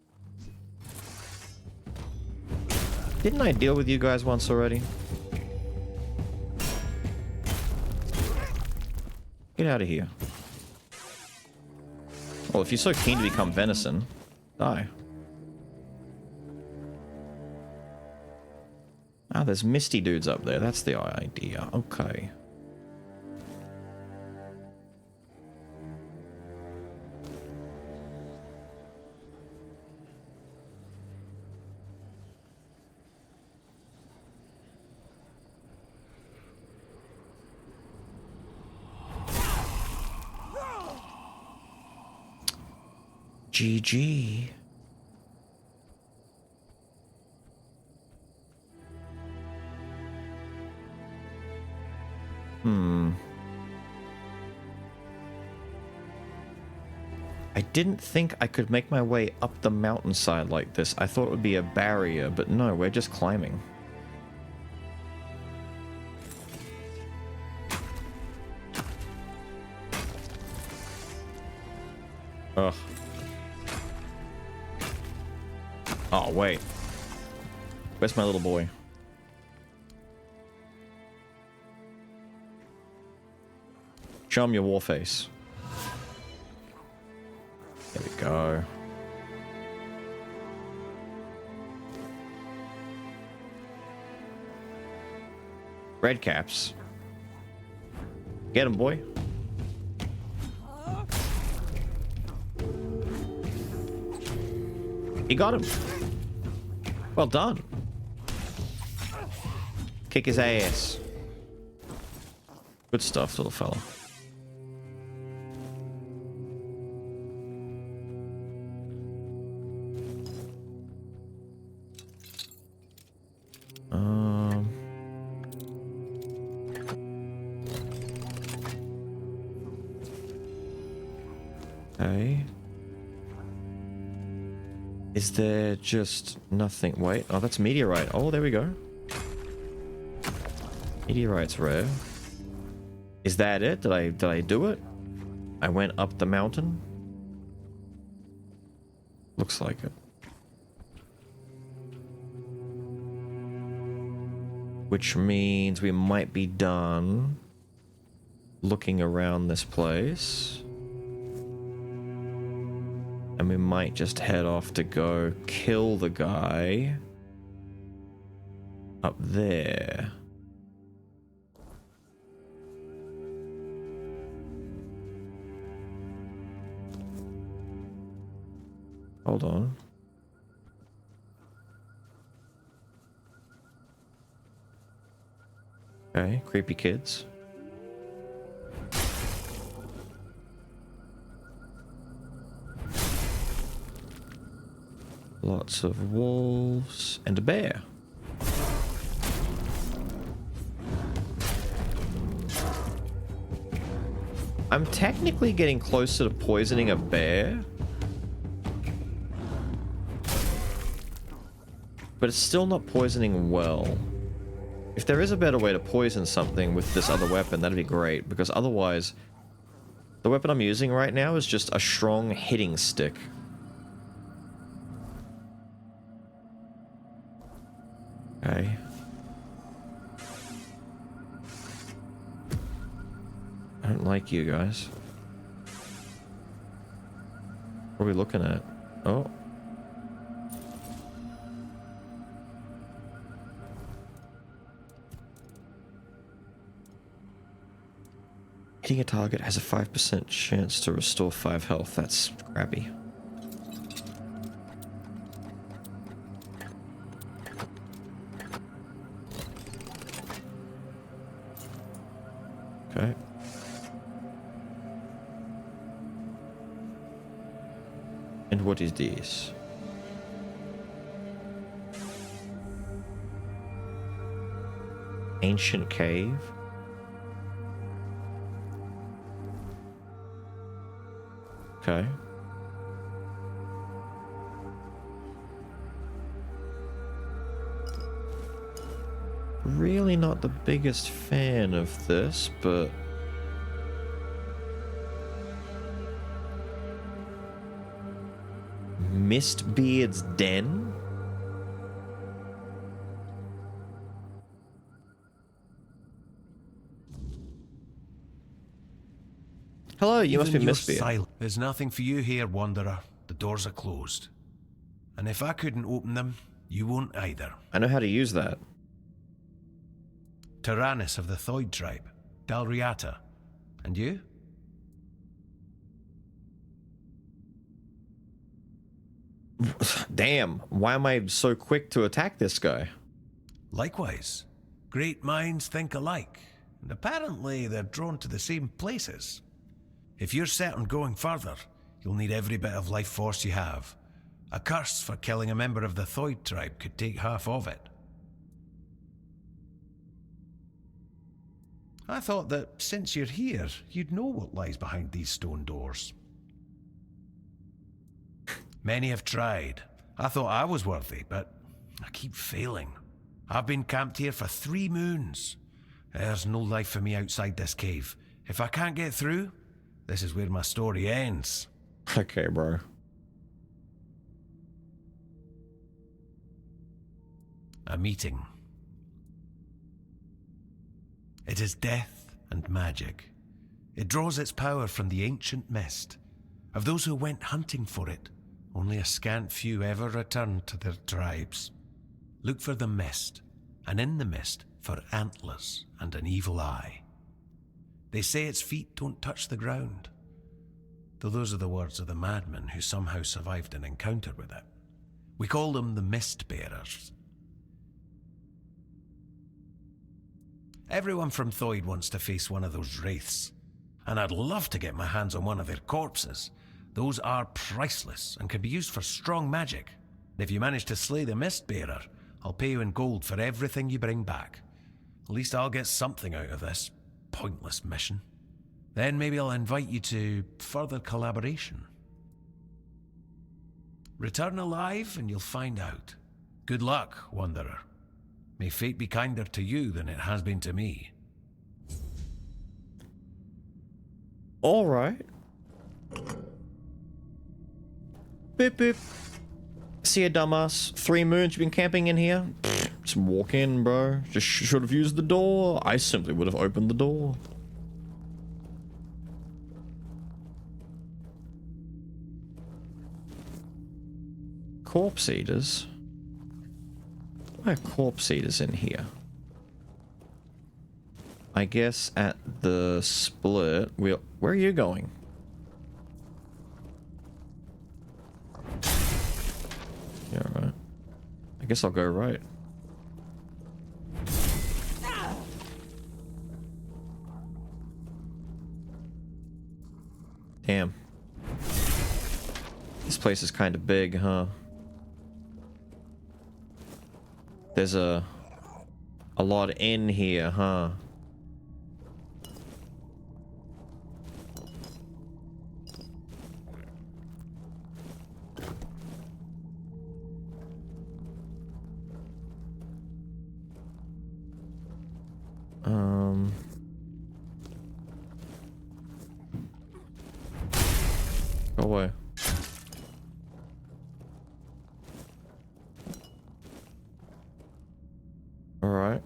Didn't I deal with you guys once already? Get out of here. Well, if you're so keen to become venison, die. Ah, there's misty dudes up there. That's the idea. Okay. GG. I didn't think I could make my way up the mountainside like this. I thought it would be a barrier, but no, we're just climbing. Ugh. Oh, wait. Where's my little boy? Show him your war face. There we go. Red caps. Get him, boy. He got him. Well done. Kick his ass. Good stuff, little fella. Okay. Is there just nothing? Wait, oh, that's meteorite. Oh, there we go. Meteorite's rare. Is that it? Did I do it? I went up the mountain? Looks like it. Which means we might be done looking around this place. And we might just head off to go kill the guy up there. Hold on. Okay, creepy kids. Lots of wolves and a bear. I'm technically getting closer to poisoning a bear. But it's still not poisoning well. If there is a better way to poison something with this other weapon, that'd be great. Because otherwise, the weapon I'm using right now is just a strong hitting stick. Okay. I don't like you guys. What are we looking at? Oh. Hitting a target has a 5% chance to restore 5 health. That's crappy. Okay. And what is this? Ancient cave? Okay. Really not the biggest fan of this, but Mistbeard's Den? Hello, you must be Mistbeard. There's nothing for you here, Wanderer. The doors are closed. And if I couldn't open them, you won't either. I know how to use that. Tyrannus of the Thoid tribe, Dalriata. And you? Damn, why am I so quick to attack this guy? Likewise. Great minds think alike. And apparently they're drawn to the same places. If you're set on going further, you'll need every bit of life force you have. A curse for killing a member of the Thoid tribe could take half of it. I thought that since you're here, you'd know what lies behind these stone doors. Many have tried. I thought I was worthy, but I keep failing. I've been camped here for 3 moons. There's no life for me outside this cave. If I can't get through, this is where my story ends. Okay, bro. A meeting. It is death and magic. It draws its power from the ancient mist. Of those who went hunting for it, only a scant few ever returned to their tribes. Look for the mist, and in the mist for antlers and an evil eye. They say its feet don't touch the ground, though those are the words of the madman who somehow survived an encounter with it. We call them the Mist Bearers. Everyone from Thoid wants to face one of those wraiths, and I'd love to get my hands on one of their corpses. Those are priceless and can be used for strong magic. If you manage to slay the Mist Bearer, I'll pay you in gold for everything you bring back. At least I'll get something out of this pointless mission. Then maybe I'll invite you to further collaboration. Return alive and you'll find out. Good luck, Wanderer. May fate be kinder to you than it has been to me. All right. Boop boop. See ya, dumbass. 3 moons you've been camping in here? Just walk in, bro. Just should have used the door. I simply would have opened the door. Corpse eaters? Why are corpse eaters in here? I guess at the split, where are you going? guess I'll go right. Damn. This place is kind of big, huh? There's a lot in here, huh? Go away. Alright.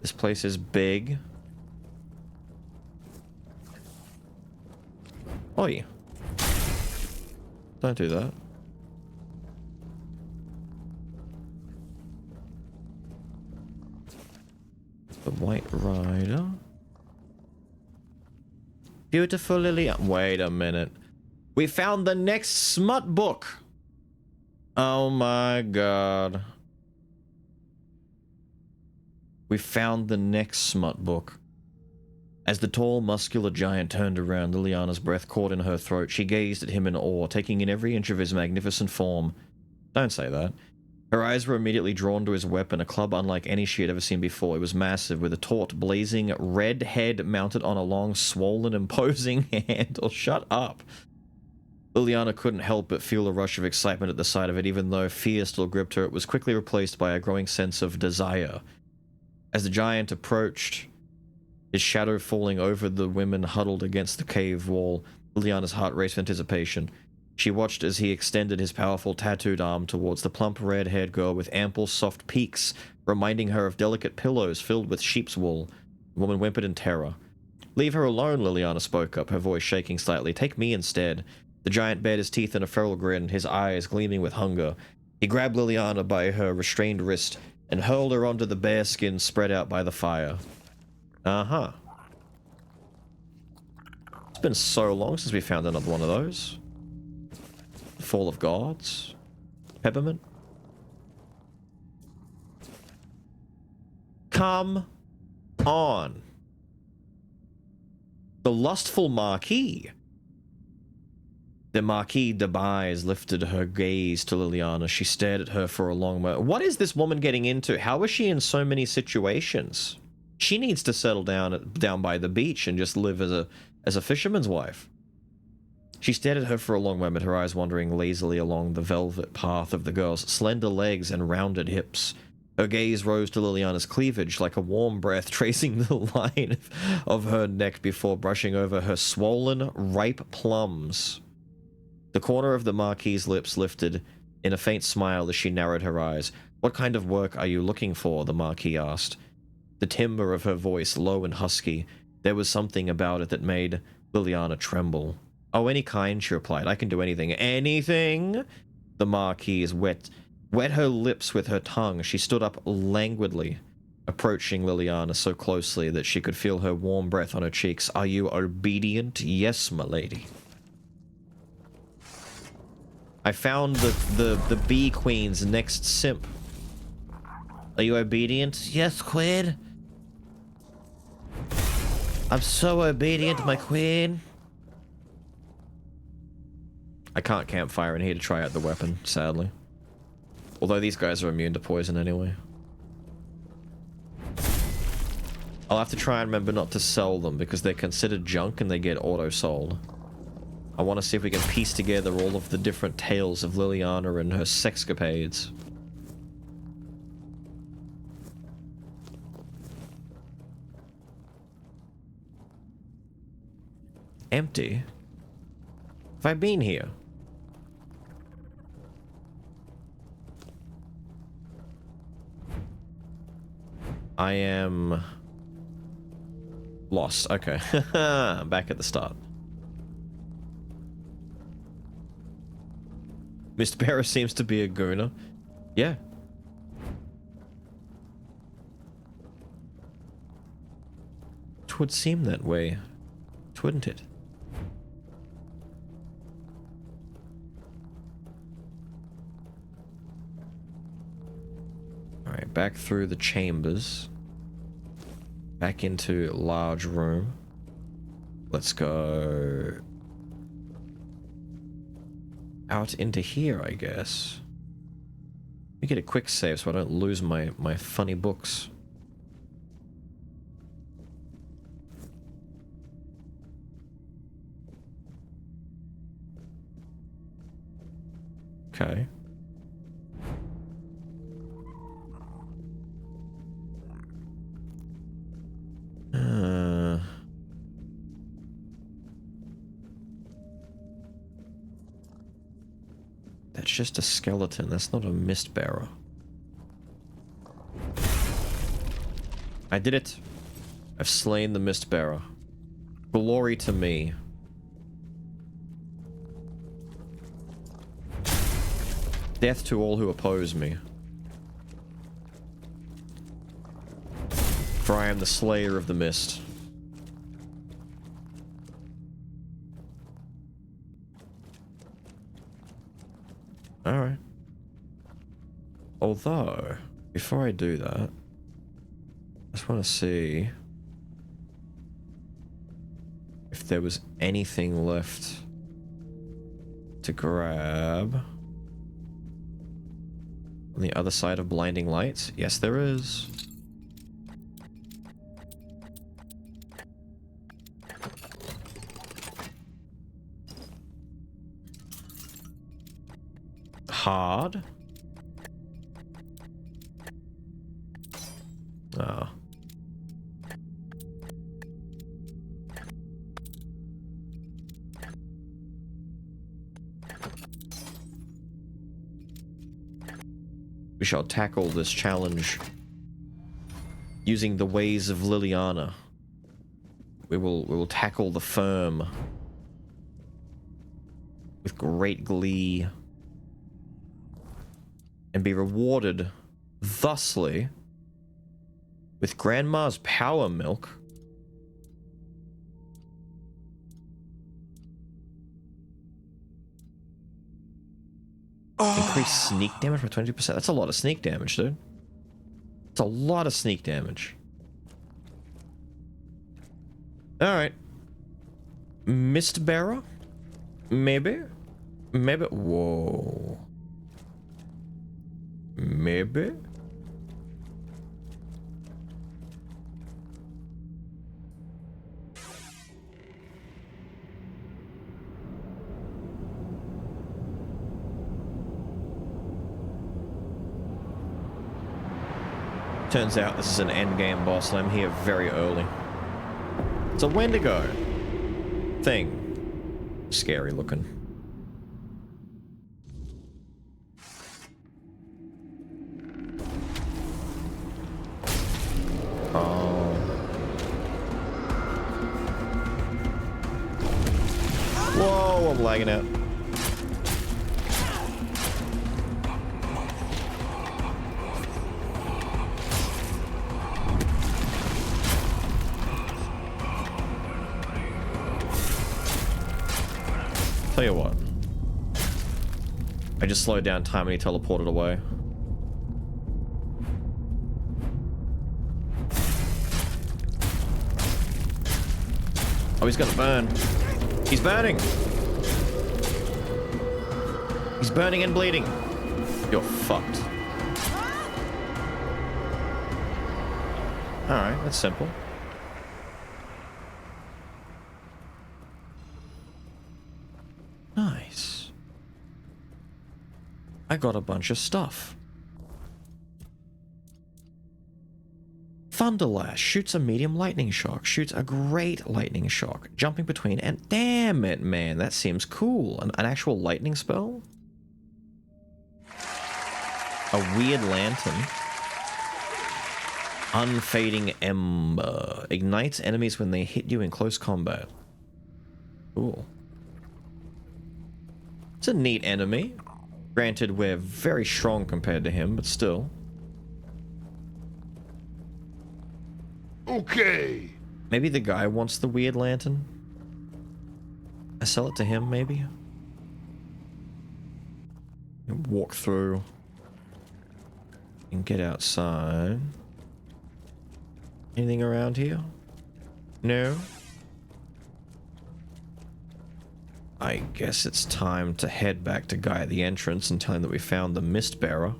This place is big. Oi. Don't do that. The White Rider. Beautiful Lily. Wait a minute. We found the next smut book. Oh my god. We found the next smut book. As the tall, muscular giant turned around, Liliana's breath caught in her throat. She gazed at him in awe, taking in every inch of his magnificent form. Don't say that. Her eyes were immediately drawn to his weapon, a club unlike any she had ever seen before. It was massive, with a taut, blazing red head mounted on a long, swollen, imposing handle. Shut up. Liliana couldn't help but feel a rush of excitement at the sight of it. Even though fear still gripped her, it was quickly replaced by a growing sense of desire. As the giant approached, his shadow falling over the women huddled against the cave wall, Liliana's heart raced with anticipation. She watched as he extended his powerful tattooed arm towards the plump red-haired girl with ample soft peaks, reminding her of delicate pillows filled with sheep's wool. The woman whimpered in terror. "Leave her alone," Liliana spoke up, her voice shaking slightly. "Take me instead." The giant bared his teeth in a feral grin, his eyes gleaming with hunger. He grabbed Liliana by her restrained wrist and hurled her onto the bare skin spread out by the fire. Uh-huh. It's been so long since we found another one of those. Fall of Gods? Peppermint? Come on. The lustful Marquis. The Marquis de Baez lifted her gaze to Liliana. She stared at her for a long moment. What is this woman getting into? How is she in so many situations? She needs to settle down by the beach and just live as a fisherman's wife. She stared at her for a long moment, her eyes wandering lazily along the velvet path of the girl's slender legs and rounded hips. Her gaze rose to Liliana's cleavage like a warm breath, tracing the line of her neck before brushing over her swollen, ripe plums. The corner of the Marquis's lips lifted in a faint smile as she narrowed her eyes. "What kind of work are you looking for?" the Marquis asked. The timbre of her voice, low and husky, there was something about it that made Liliana tremble. "Oh, any kind," she replied. "I can do anything." "Anything?" The Marquise wet her lips with her tongue. She stood up languidly, approaching Liliana so closely that she could feel her warm breath on her cheeks. "Are you obedient?" "Yes, my lady." "I found the Bee Queen's next simp." "Are you obedient?" "Yes, queen." "I'm so obedient, my queen." I can't campfire in here to try out the weapon, sadly. Although these guys are immune to poison anyway. I'll have to try and remember not to sell them because they're considered junk and they get auto-sold. I want to see if we can piece together all of the different tales of Liliana and her sexcapades. Empty? Have I been here? I am lost. Okay. Back at the start. Mr. Barra seems to be a gooner. Yeah. Twould seem that way, twouldn't it? back through the chambers. Back into large room. Let's go out into here, I guess. Let me get a quick save so I don't lose my funny books. Okay. That's just a skeleton. That's not a mist bearer. I did it. I've slain the mist bearer. Glory to me. Death to all who oppose me. For I am the slayer of the mist. Alright. Although, before I do that, I just want to see if there was anything left to grab. On the other side of blinding lights? Yes, there is. Hard. Oh. We shall tackle this challenge using the ways of Liliana. We will tackle the firm with great glee and be rewarded thusly with Grandma's power milk. Increase sneak damage by 22%. That's a lot of sneak damage, dude. It's a lot of sneak damage. Alright. Mist Bearer? Maybe? Maybe. Whoa. Maybe? Turns out this is an endgame boss and I'm here very early. It's a Wendigo thing. Scary looking. Oh. Whoa, I'm lagging out. Tell you what. I just slowed down time and he teleported away. Oh, he's gonna burn. He's burning! He's burning and bleeding. You're fucked. Alright, that's simple. Nice. I got a bunch of stuff. Thunderlash shoots a medium lightning shock, shoots a great lightning shock, jumping between, and damn it, man, that seems cool. An actual lightning spell? A weird lantern. Unfading Ember. Ignites enemies when they hit you in close combat. Cool. It's a neat enemy. Granted, we're very strong compared to him, but still. Okay. Maybe the guy wants the weird lantern. I sell it to him, maybe. Walk through. And get outside. Anything around here? No? I guess it's time to head back to Guy at the entrance and tell him that we found the Mist Bearer.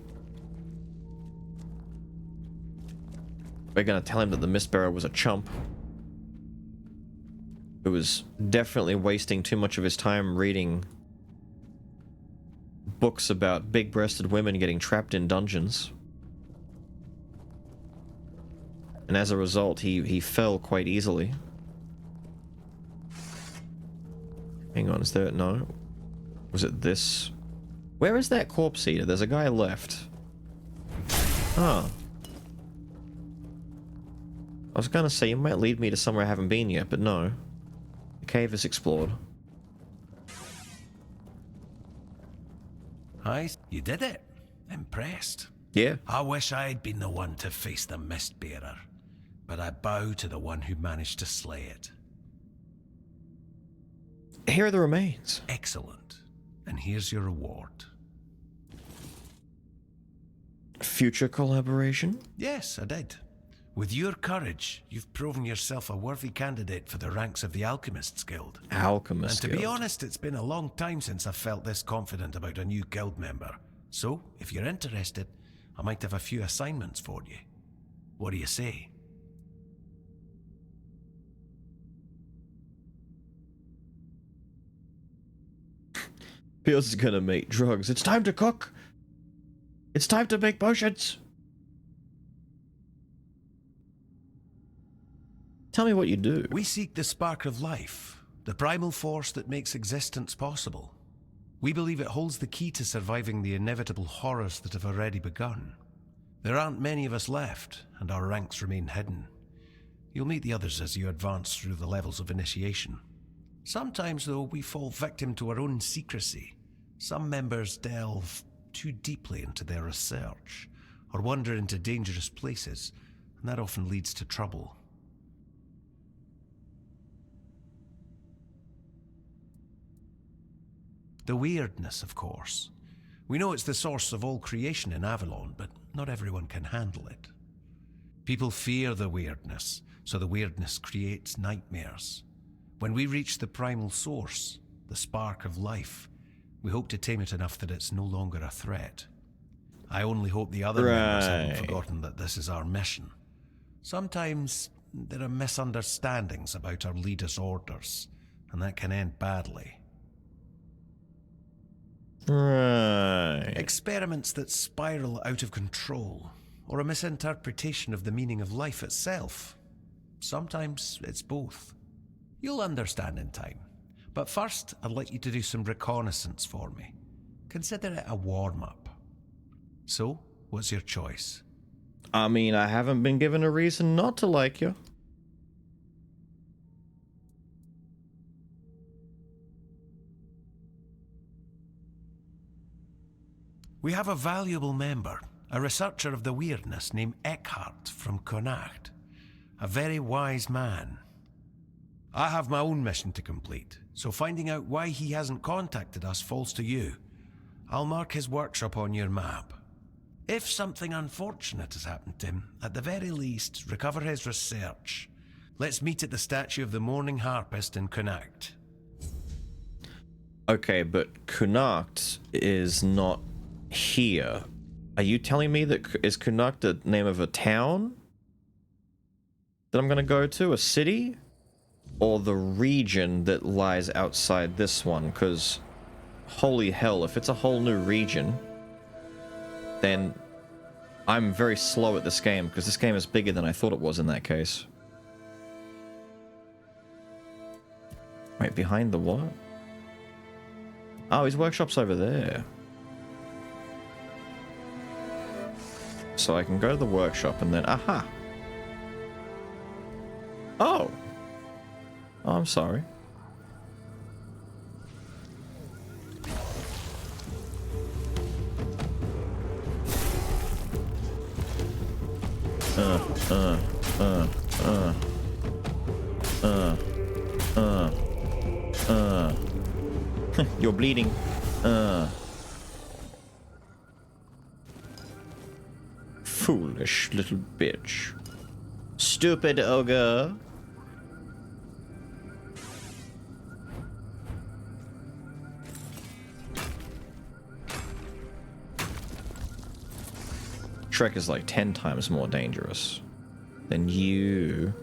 We're gonna tell him that the Mist Bearer was a chump. Who was definitely wasting too much of his time reading books about big-breasted women getting trapped in dungeons. And as a result, he fell quite easily. Hang on, is there... no? Was it this? Where is that corpse eater? There's a guy left. Oh. I was gonna say, you might lead me to somewhere I haven't been yet, but no. The cave is explored. Hi, you did it. Impressed. Yeah. I wish I'd been the one to face the Mist Bearer, but I bow to the one who managed to slay it. Here are the remains. Excellent. And here's your reward. Future collaboration? Yes, I did. With your courage, you've proven yourself a worthy candidate for the ranks of the Alchemists Guild. Alchemist And to be Guild. honest, it's been a long time since I've felt this confident about a new guild member. So, if you're interested, I might have a few assignments for you. What do you say? Piers is gonna make drugs. It's time to cook! It's time to make potions! Tell me what you do. We seek the spark of life, the primal force that makes existence possible. We believe it holds the key to surviving the inevitable horrors that have already begun. There aren't many of us left, and our ranks remain hidden. You'll meet the others as you advance through the levels of initiation. Sometimes, though, we fall victim to our own secrecy. Some members delve too deeply into their research, or wander into dangerous places, and that often leads to trouble. The weirdness, of course. We know it's the source of all creation in Avalon, but not everyone can handle it. People fear the weirdness, so the weirdness creates nightmares. When we reach the primal source, the spark of life, we hope to tame it enough that it's no longer a threat. I only hope the other members haven't forgotten that this is our mission. Sometimes there are misunderstandings about our leaders' orders, and that can end badly. Right. Experiments that spiral out of control, or a misinterpretation of the meaning of life itself. Sometimes it's both. You'll understand in time. But first, I'd like you to do some reconnaissance for me. Consider it a warm-up. So, what's your choice? I mean, I haven't been given a reason not to like you. We have a valuable member, a researcher of the weirdness named Eckhart from Connacht. A very wise man. I have my own mission to complete, so finding out why he hasn't contacted us falls to you. I'll mark his workshop on your map. If something unfortunate has happened to him, at the very least, recover his research. Let's meet at the statue of the Morning Harpist in Connacht. Okay, but Connacht is not here. Are you telling me that is Connacht the name of a town that I'm gonna go to, a city, or the region that lies outside this one? Because holy hell, if it's a whole new region, then I'm very slow at this game, because this game is bigger than I thought it was in that case. Wait, behind the what? Oh, his workshop's over there. So I can go to the workshop and then, aha! Oh! Oh, I'm sorry. You're bleeding. Foolish little bitch. Stupid ogre. Shrek is like 10 times more dangerous than you.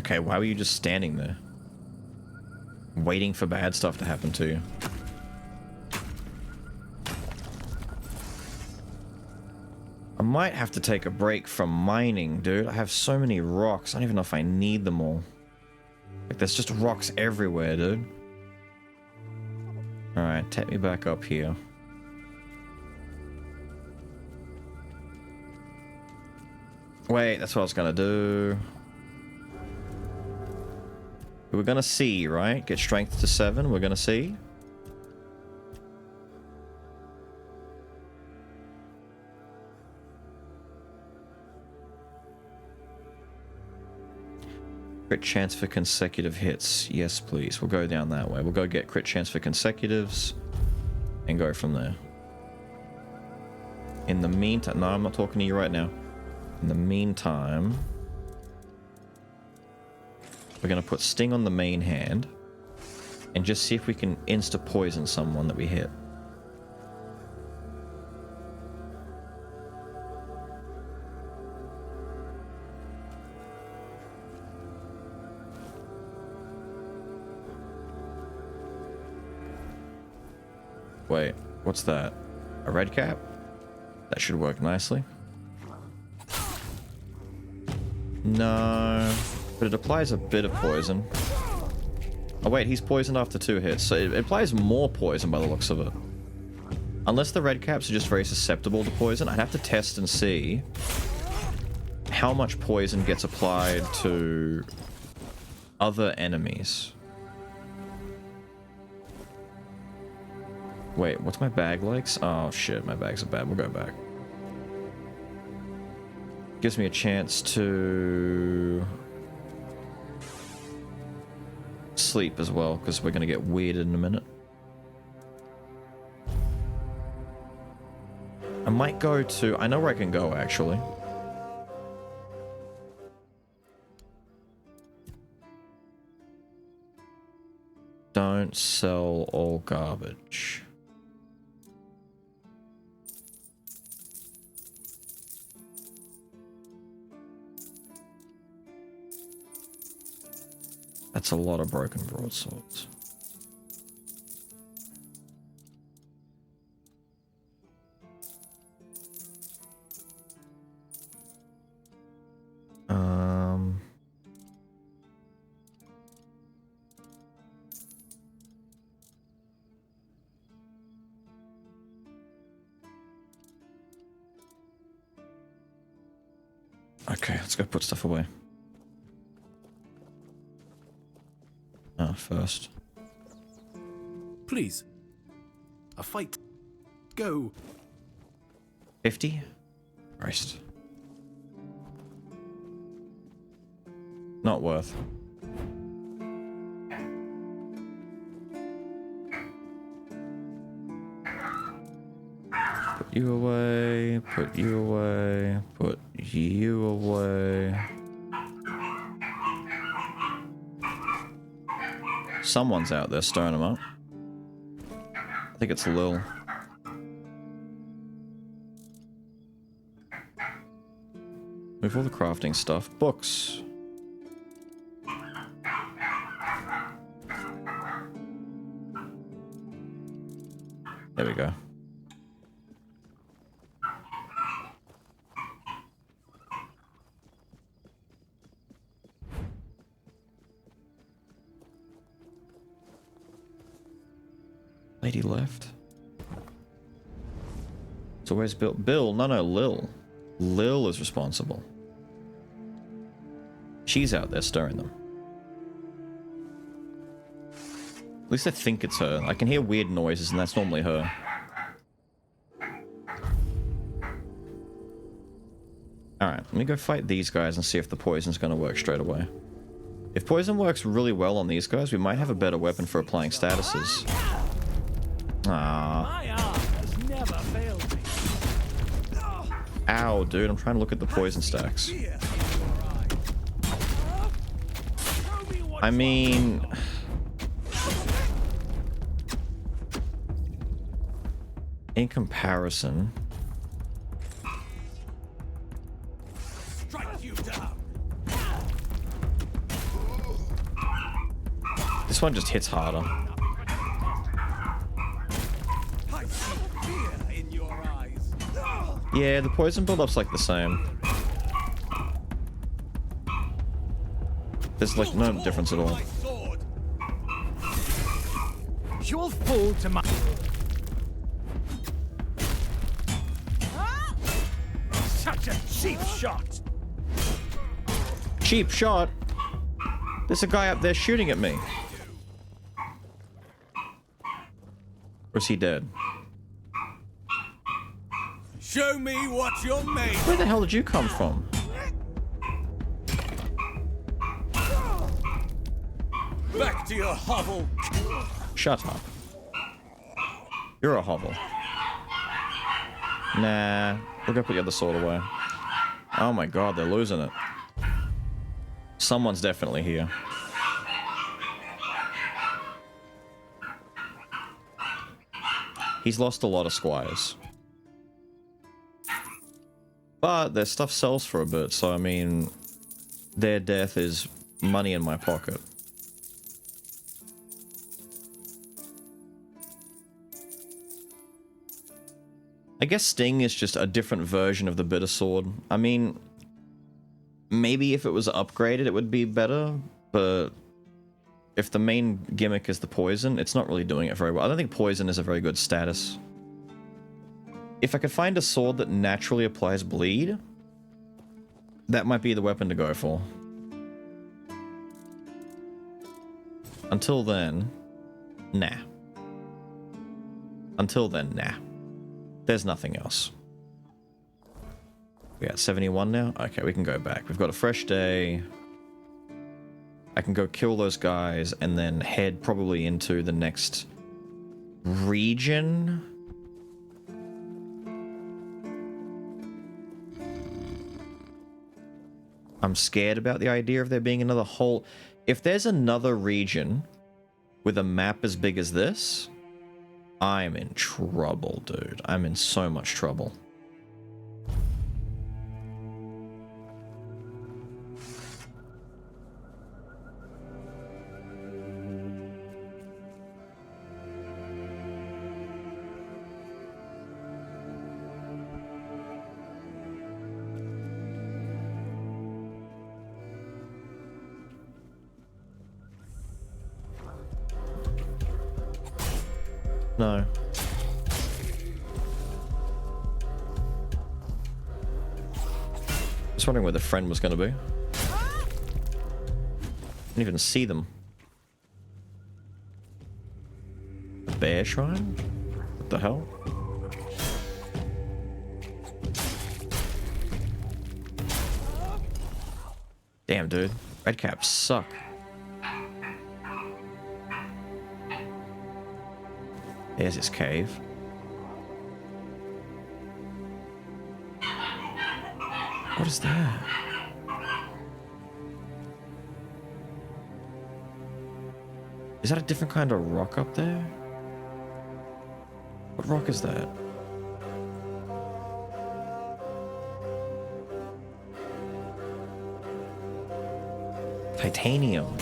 Okay, why were you just standing there? Waiting for bad stuff to happen to you. I might have to take a break from mining, dude. I have so many rocks. I don't even know if I need them all. Like, there's just rocks everywhere, dude. Alright, take me back up here. Wait, that's what I was gonna do. We're gonna see, right? Get strength to 7, we're gonna see. Crit chance for consecutive hits. Yes, please. We'll go down that way. We'll go get crit chance for consecutives and go from there. In the meantime... No, I'm not talking to you right now. In the meantime... we're going to put Sting on the main hand and just see if we can insta-poison someone that we hit. Wait, what's that? A red cap? That should work nicely. No, but it applies a bit of poison. Oh wait, he's poisoned after 2 hits, so it applies more poison by the looks of it. Unless the red caps are just very susceptible to poison, I'd have to test and see how much poison gets applied to other enemies. Wait, what's my bag likes? Oh shit, my bags are bad. We'll go back. Gives me a chance to sleep as well, because we're gonna get weirded in a minute. I might go to... I know where I can go, actually. Don't sell all garbage. That's a lot of broken broadswords. Okay, let's go put stuff away. First. Please. A fight. Go. 50? Christ. Not worth. Put you away, put you away, put you away. Someone's out there stirring them up. I think it's Lil. Move all the crafting stuff. Books. There we go. Lady left. So where's Bill? Bill? No, Lil. Lil is responsible. She's out there stirring them. At least I think it's her. I can hear weird noises, and that's normally her. Alright, let me go fight these guys and see if the poison's gonna work straight away. If poison works really well on these guys, we might have a better weapon for applying statuses. Ah. Ow, dude, I'm trying to look at the poison stacks. I mean... in comparison... this one just hits harder. Yeah, the poison build-up's like the same. There's like no difference at all. You'll fall to my... Such a cheap shot! Cheap shot? There's a guy up there shooting at me. Or is he dead? Show me what you're made. Where the hell did you come from? Back to your hovel. Shut up. You're a hovel. Nah, we're gonna put the other sword away. Oh my god, they're losing it. Someone's definitely here. He's lost a lot of squires. But their stuff sells for a bit, so I mean, their death is money in my pocket. I guess Sting is just a different version of the Bitter Sword. I mean, maybe if it was upgraded it would be better, but if the main gimmick is the poison, it's not really doing it very well. I don't think poison is a very good status. If I could find a sword that naturally applies bleed, that might be the weapon to go for. Until then, nah. Until then, nah. There's nothing else. We're at 71 now? Okay, we can go back. We've got a fresh day. I can go kill those guys and then head probably into the next region. I'm scared about the idea of there being another whole... If there's another region with a map as big as this, I'm in trouble, dude. I'm in so much trouble. No. Just wondering where the friend was going to be. Didn't even see them. A bear shrine? What the hell? Damn, dude. Red caps suck. There's his cave. What is that? Is that a different kind of rock up there? What rock is that? Titanium.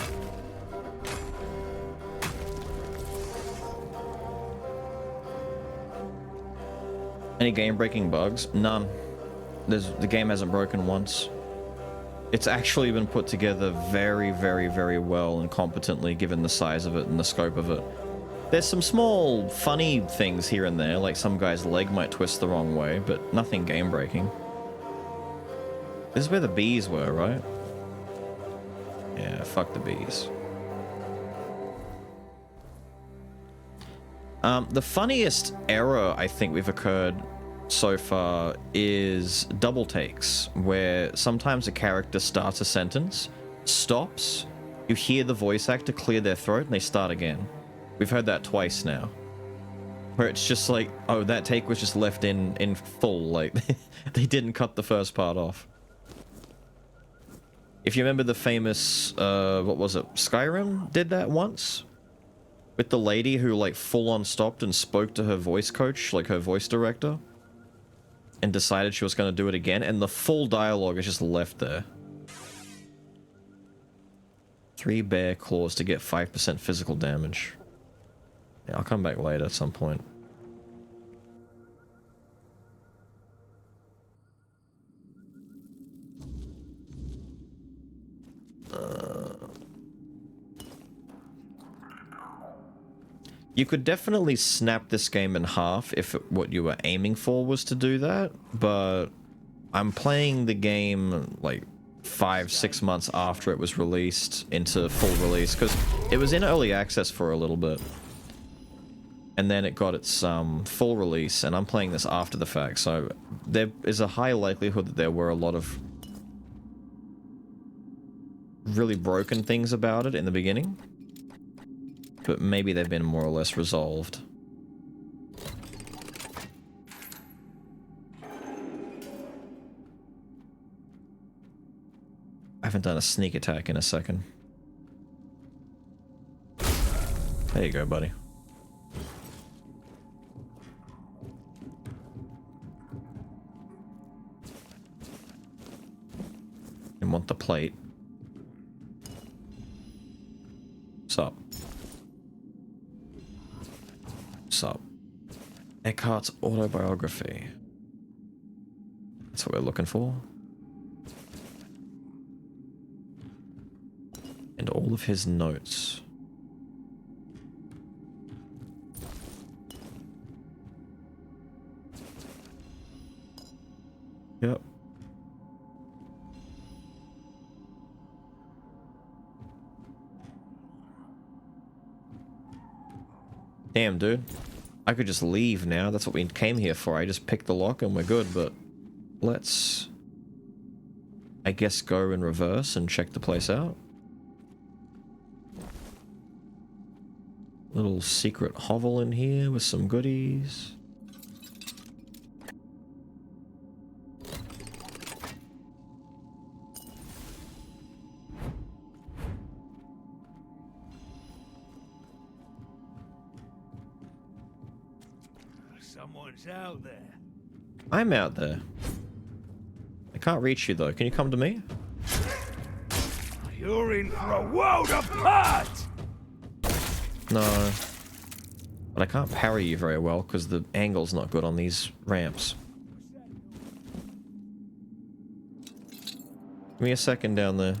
Any game-breaking bugs? None. The game hasn't broken once. It's actually been put together very, very, very well and competently given the size of it and the scope of it. There's some small, funny things here and there, like some guy's leg might twist the wrong way, but nothing game-breaking. This is where the bees were, right? Yeah, fuck the bees. The funniest error I think we've occurred so far is double takes, where sometimes a character starts a sentence, stops, You hear the voice actor clear their throat and they start again. We've heard that twice now. Where it's just like, oh, that take was just left in full, like, they didn't cut the first part off. If you remember the famous, what was it, Skyrim did that once? With the lady who, like, full-on stopped and spoke to her voice coach, like her voice director, and decided she was going to do it again, and the full dialogue is just left there. 3 bear claws to get 5% physical damage. Yeah, I'll come back later at some point. You could definitely snap this game in half if what you were aiming for was to do that, but I'm playing the game like 5-6 months after it was released into full release, because it was in early access for a little bit. And then it got its full release, and I'm playing this after the fact, so there is a high likelihood that there were a lot of really broken things about it in the beginning. But maybe they've been more or less resolved. I haven't done a sneak attack in a second. There you go, buddy. And want the plate. Sup? Sup? Eckhart's autobiography. That's what we're looking for. And all of his notes. Yep. Damn, dude. I could just leave now. That's what we came here for. I just picked the lock and we're good, but let's, I guess, go in reverse and check the place out. Little secret hovel in here with some goodies. Someone's out there. I'm out there. I can't reach you though. Can you come to me? You're in for a world apart! No. But I can't parry you very well because the angle's not good on these ramps. Give me a second down there.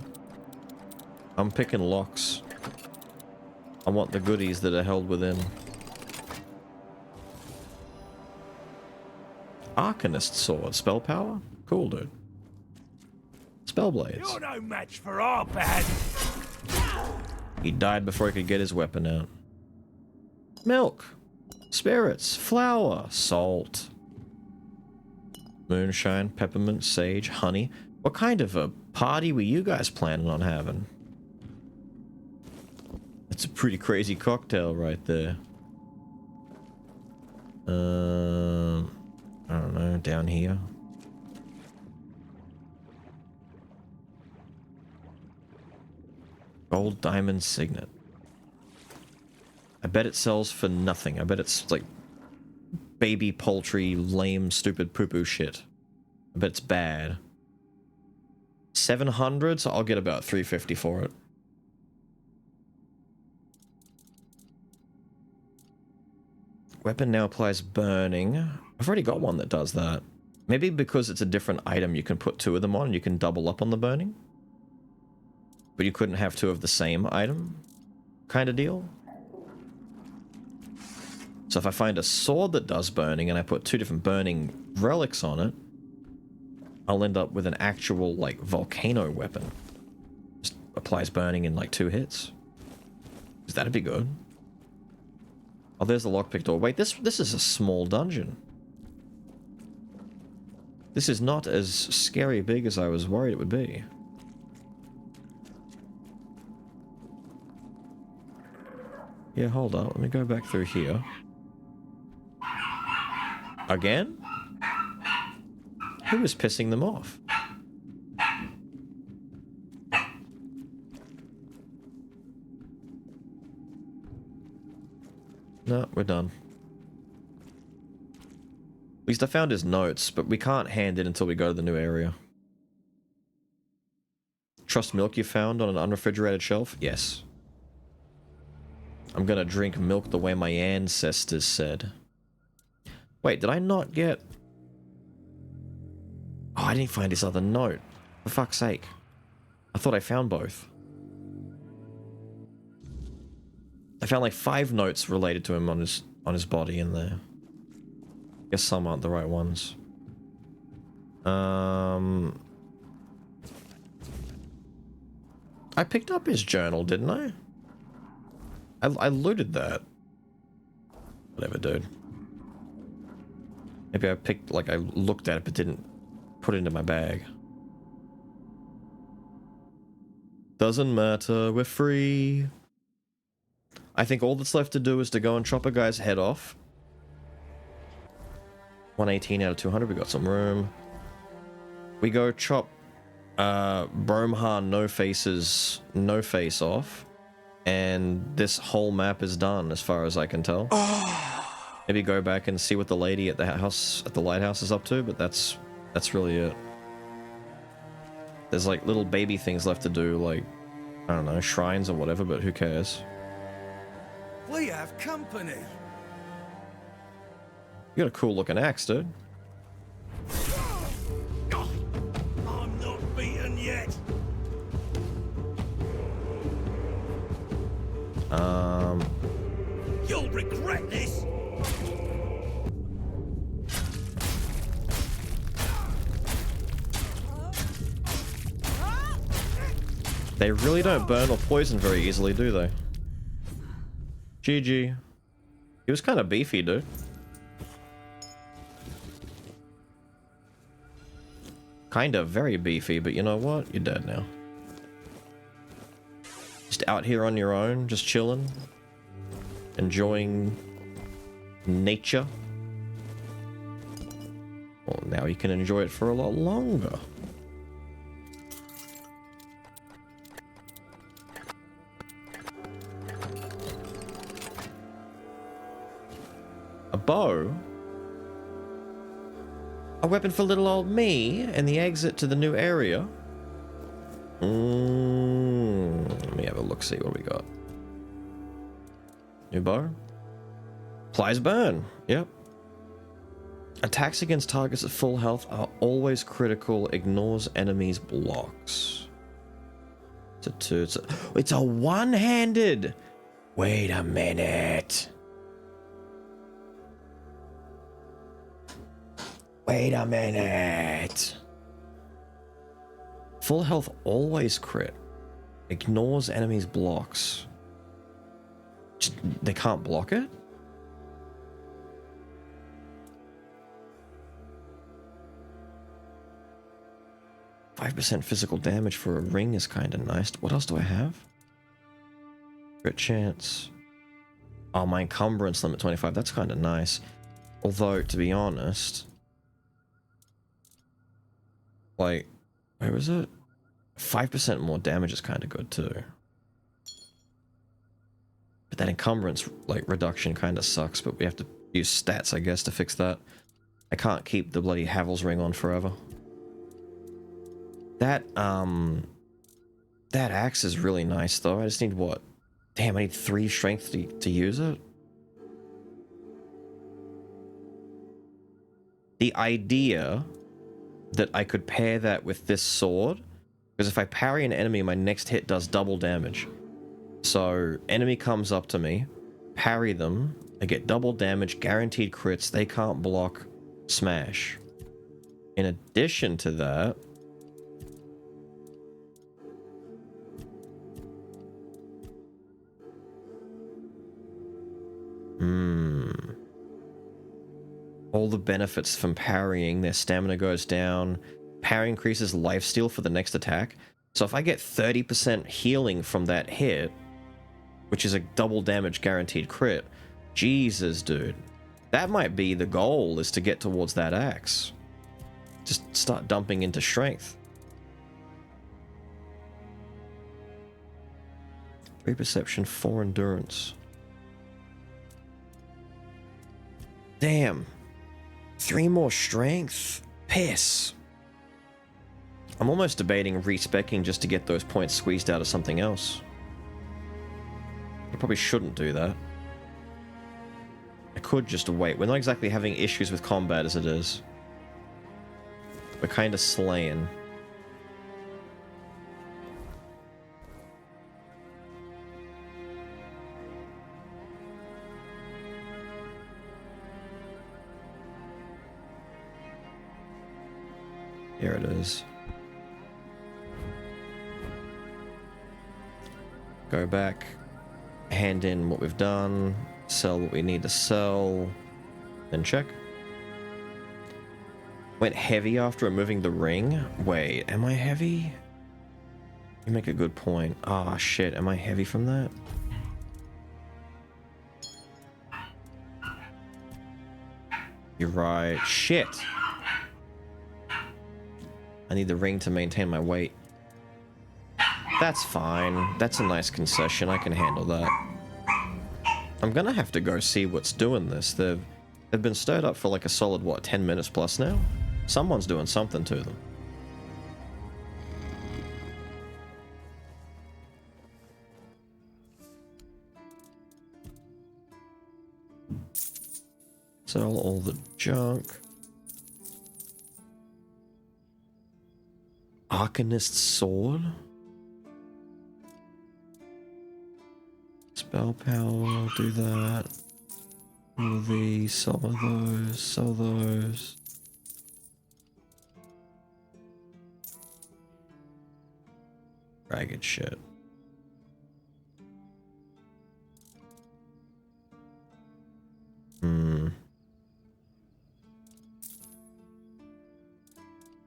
I'm picking locks. I want the goodies that are held within. Arcanist sword. Spell power? Cool, dude. Spell blades. You're no match for our bad. He died before he could get his weapon out. Milk. Spirits. Flour. Salt. Moonshine. Peppermint. Sage. Honey. What kind of a party were you guys planning on having? That's a pretty crazy cocktail right there. I don't know, down here. Gold diamond signet. I bet it sells for nothing. I bet it's like baby poultry, lame, stupid poo-poo shit. I bet it's bad. 700, so I'll get about 350 for it. Weapon now applies burning. I've already got one that does that. Maybe because it's a different item, you can put 2 of them on and you can double up on the burning. But you couldn't have 2 of the same item kind of deal. So if I find a sword that does burning and I put 2 different burning relics on it, I'll end up with an actual, like, volcano weapon. Just applies burning in, like, 2 hits. Because that'd be good. Oh, there's the lockpick door. Wait, this is a small dungeon. This is not as scary big as I was worried it would be. Yeah, hold up. Let me go back through here. Again? Who was pissing them off? No, we're done. At least I found his notes, but we can't hand it until we go to the new area. Trust milk you found on an unrefrigerated shelf? Yes. I'm gonna drink milk the way my ancestors said. Wait, did I not get... Oh, I didn't find his other note. For fuck's sake. I thought I found both. I found like 5 notes related to him on his body in there. Guess some aren't the right ones. I picked up his journal, didn't I? I looted that. Whatever, dude. Maybe I picked, like, I looked at it but didn't put it into my bag. Doesn't matter, we're free. I think all that's left to do is to go and chop a guy's head off. 118 out of 200, we got some room. We go chop Bromhar No Face off. And this whole map is done as far as I can tell. Maybe go back and see what the lady at the house, at the lighthouse is up to, but that's really it. There's like little baby things left to do, like, I don't know, shrines or whatever, but who cares? We have company. You got a cool looking axe, dude. I'm not beaten yet. You'll regret this. They really don't burn or poison very easily, do they? GG. He was kind of beefy, dude. Kind of very beefy, but you know what? You're dead now. Just out here on your own, just chilling. Enjoying nature. Well, now you can enjoy it for a lot longer. A bow? A weapon for little old me and the exit to the new area? Let me have a look, see what we got. New bow? Plies burn. Yep. Attacks against targets at full health are always critical. Ignores enemies' blocks. It's a 2. It's a one-handed. Wait a minute. Wait a minute. Full health always crit. Ignores enemies' blocks. They can't block it? %5 physical damage for a ring is kind of nice. What else do I have? Crit chance. Oh, my encumbrance limit 25. That's kind of nice. Although, to be honest... Like, where is it? 5% more damage is kind of good too. But that encumbrance, like, reduction kind of sucks, but we have to use stats, I guess, to fix that. I can't keep the bloody Havel's ring on forever. That axe is really nice, though. I just need, what? Damn, I need 3 strength to use it? The idea that I could pair that with this sword, because if I parry an enemy, my next hit does double damage. So, enemy comes up to me, parry them, I get double damage, guaranteed crits, they can't block, smash. In addition to that... All the benefits from parrying, their stamina goes down, parry increases lifesteal for the next attack. So if I get 30% healing from that hit, which is a double damage guaranteed crit. Jesus, dude. That might be the goal, is to get towards that axe. Just start dumping into strength. 3 perception, 4 endurance. Damn. 3 more strength? Piss. I'm almost debating respecking just to get those points squeezed out of something else. I probably shouldn't do that. I could just wait. We're not exactly having issues with combat as it is. We're kind of slaying. Here it is. Go back, hand in what we've done, sell what we need to sell, then check. Went heavy after removing the ring? Wait, am I heavy? You make a good point. Ah, shit, am I heavy from that? You're right. Shit! I need the ring to maintain my weight. That's fine. That's a nice concession. I can handle that. I'm gonna have to go see what's doing this. They've been stirred up for like a solid, what, 10 minutes plus now? Someone's doing something to them. Sell all the junk. Arcanist's sword? Spell power, do that. All of these, some of those, sell those. Ragged shit.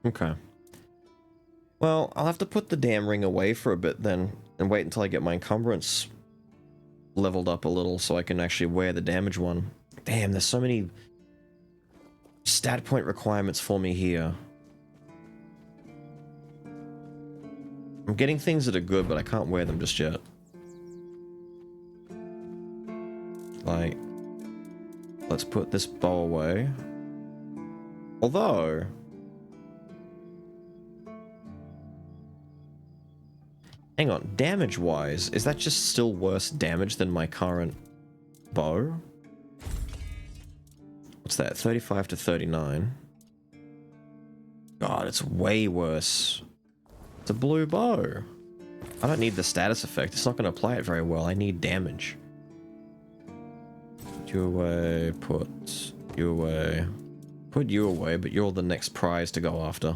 Okay. Well, I'll have to put the damn ring away for a bit then, and wait until I get my encumbrance leveled up a little so I can actually wear the damage one. Damn, there's so many stat point requirements for me here. I'm getting things that are good, but I can't wear them just yet. Like, let's put this bow away. Although... hang on, damage-wise, is that just still worse damage than my current bow? What's that, 35 to 39? God, it's way worse. It's a blue bow. I don't need the status effect, it's not going to apply it very well, I need damage. Put you away, put you away. Put you away, but you're the next prize to go after.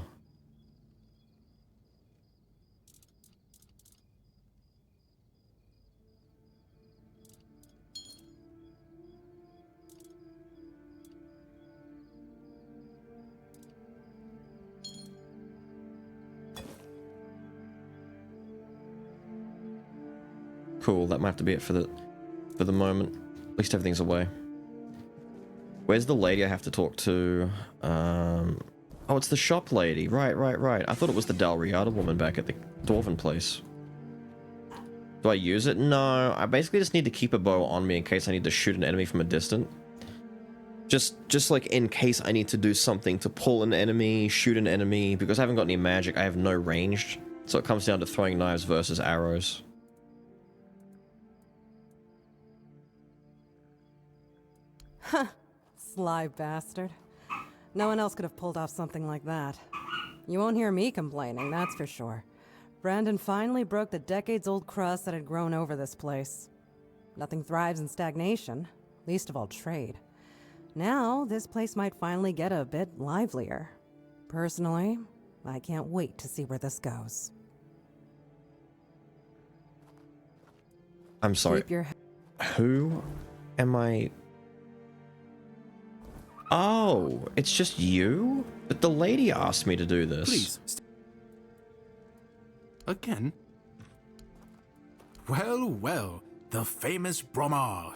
Cool, that might have to be it for the moment. At least everything's away. Where's the lady I have to talk to? Oh, it's the shop lady. Right. I thought it was the Dalriada woman back at the Dwarven place. Do I use it? No, I basically just need to keep a bow on me in case I need to shoot an enemy from a distance. Just like in case I need to do something to pull an enemy, shoot an enemy. Because I haven't got any magic, I have no ranged. So it comes down to throwing knives versus arrows. Huh. Sly bastard. No one else could have pulled off something like that. You won't hear me complaining, that's for sure. Brandon finally broke the decades-old crust that had grown over this place. Nothing thrives in stagnation, least of all trade. Now, this place might finally get a bit livelier. Personally, I can't wait to see where this goes. I'm sorry. Who am I? Oh, it's just you? But the lady asked me to do this. Please. Again? Well, The famous Bromar.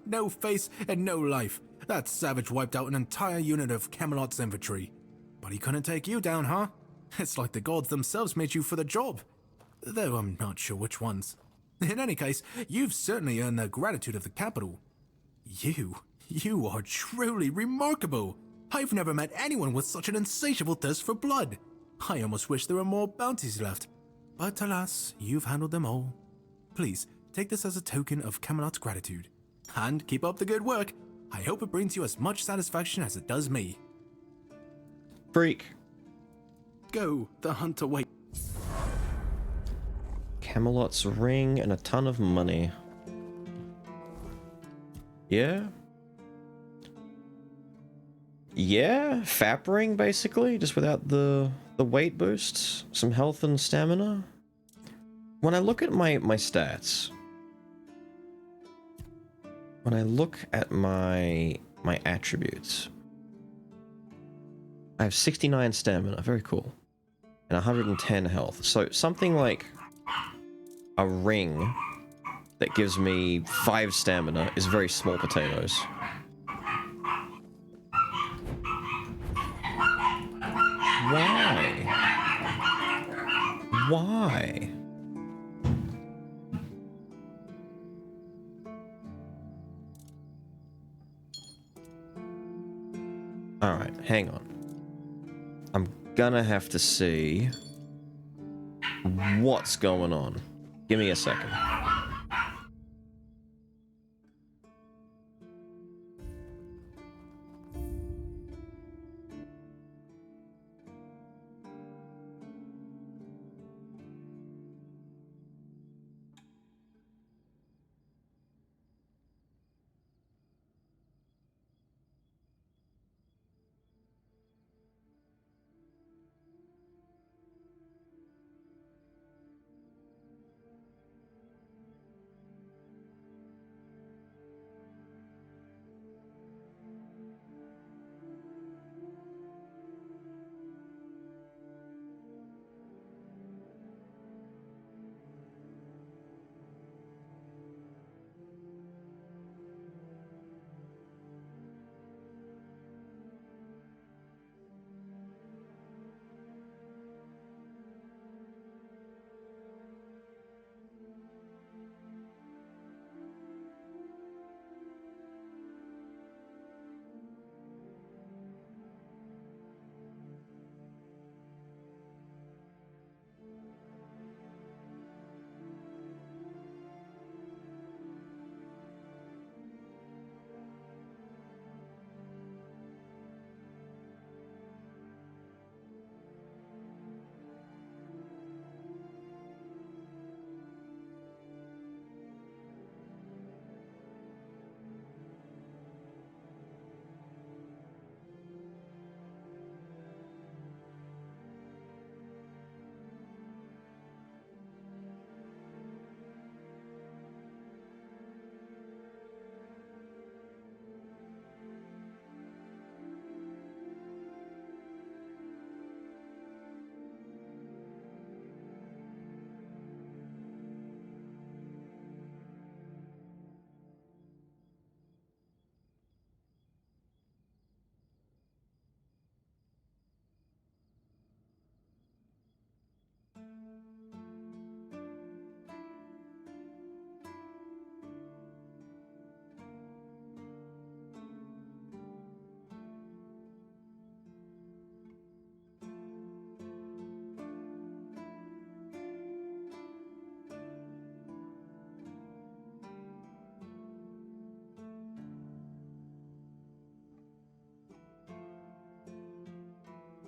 No face and no life. That savage wiped out an entire unit of Camelot's infantry. But he couldn't take you down, huh? It's like the gods themselves made you for the job. Though I'm not sure which ones. In any case, you've certainly earned the gratitude of the capital. You are truly remarkable. I've never met anyone with such an insatiable thirst for blood. I almost wish there were more bounties left. But alas, you've handled them all. Please, take this as a token of Camelot's gratitude. And keep up the good work. I hope it brings you as much satisfaction as it does me. Freak. Go, the hunt awaits. Camelot's ring and a ton of money. Yeah? Yeah, Fap ring basically, just without the weight boosts, some health and stamina. When I look at my stats, when I look at my attributes, I have 69 stamina, very cool, and 110 health. So something like a ring that gives me 5 stamina is very small potatoes. Why? Why? Alright, hang on. I'm gonna have to see what's going on. Give me a second.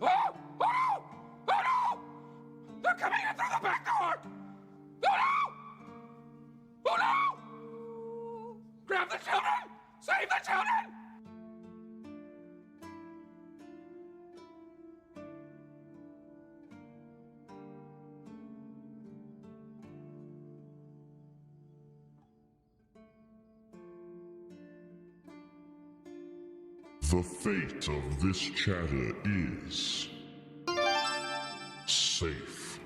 Oh! Oh no! Oh no! They're coming in through the back door! Oh no! Oh no! Grab the children! Save the children! The fate of this chatter is safe.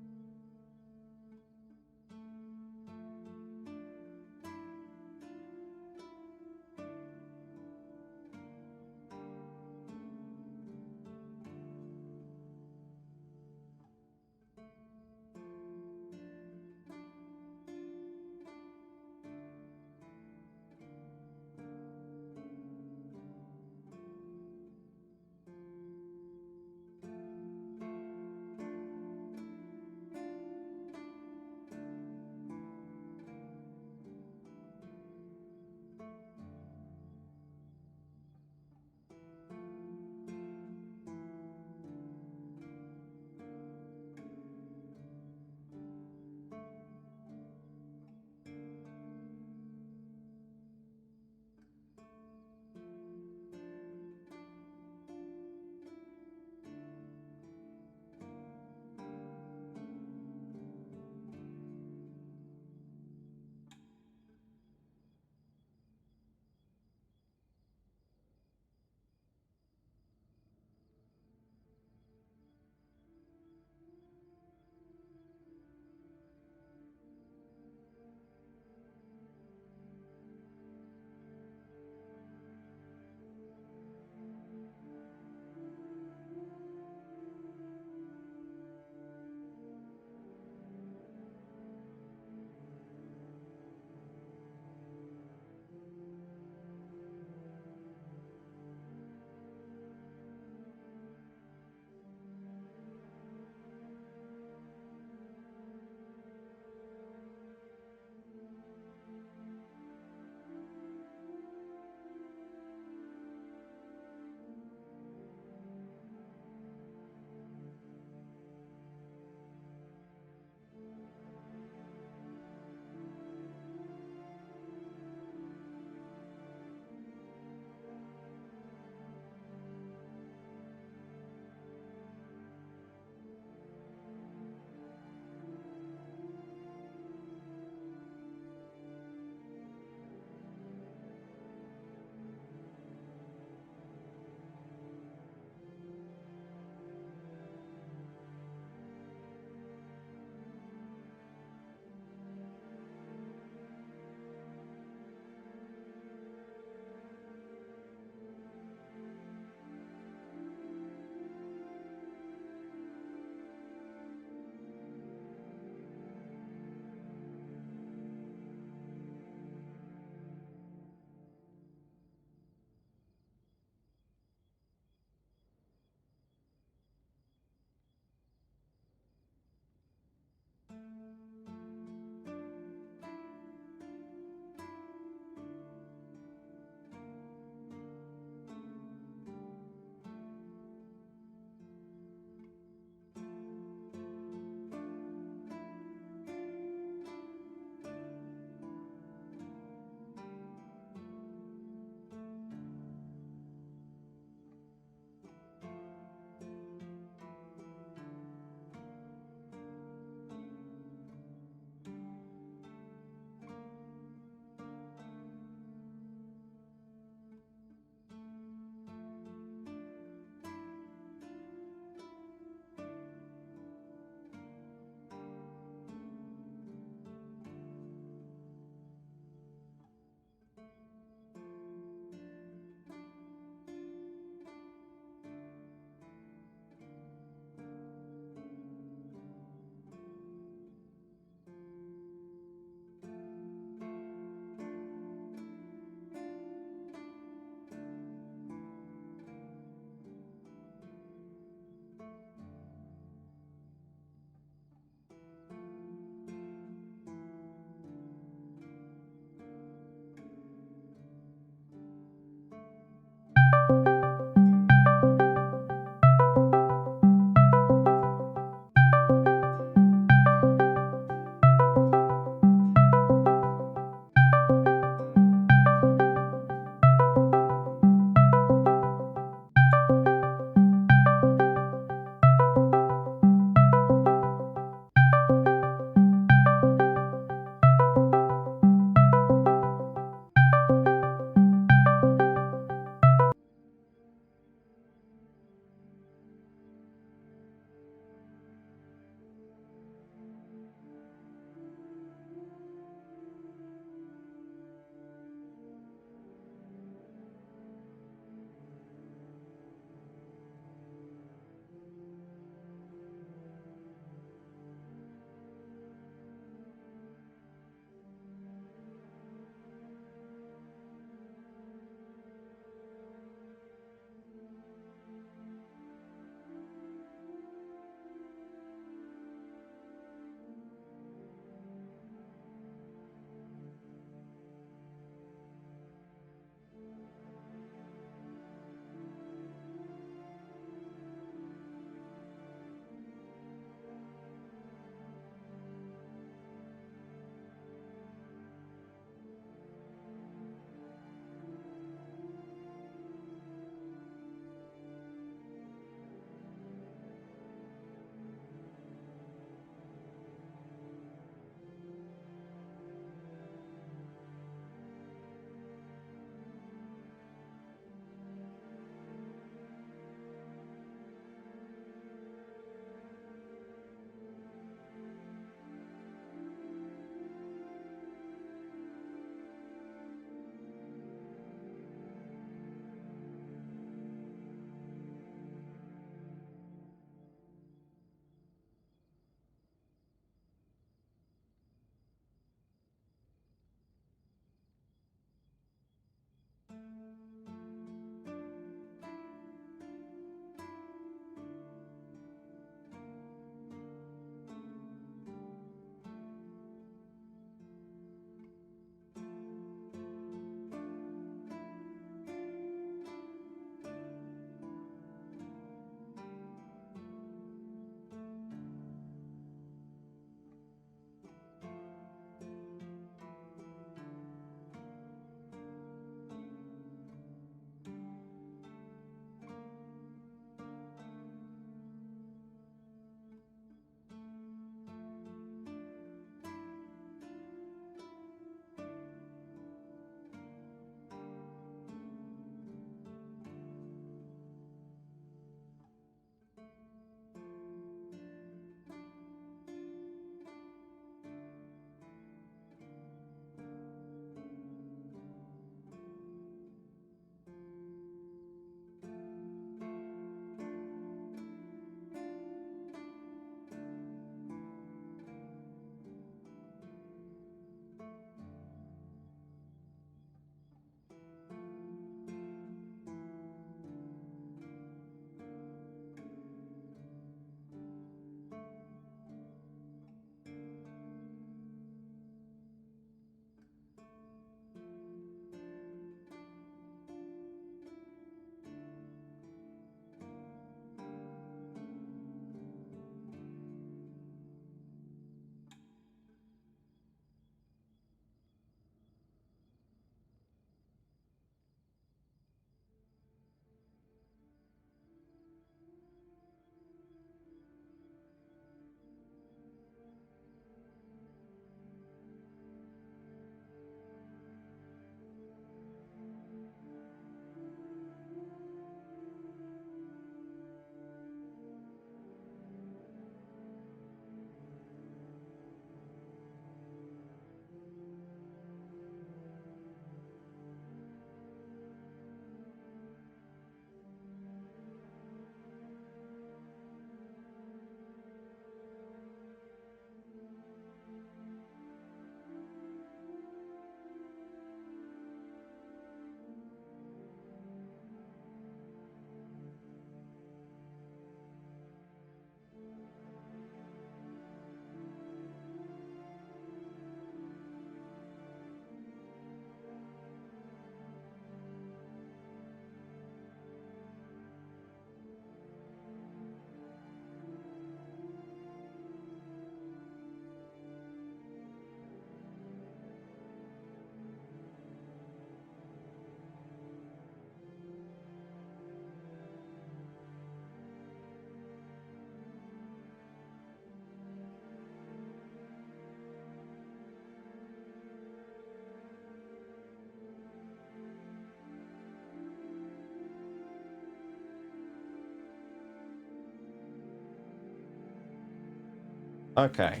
Okay.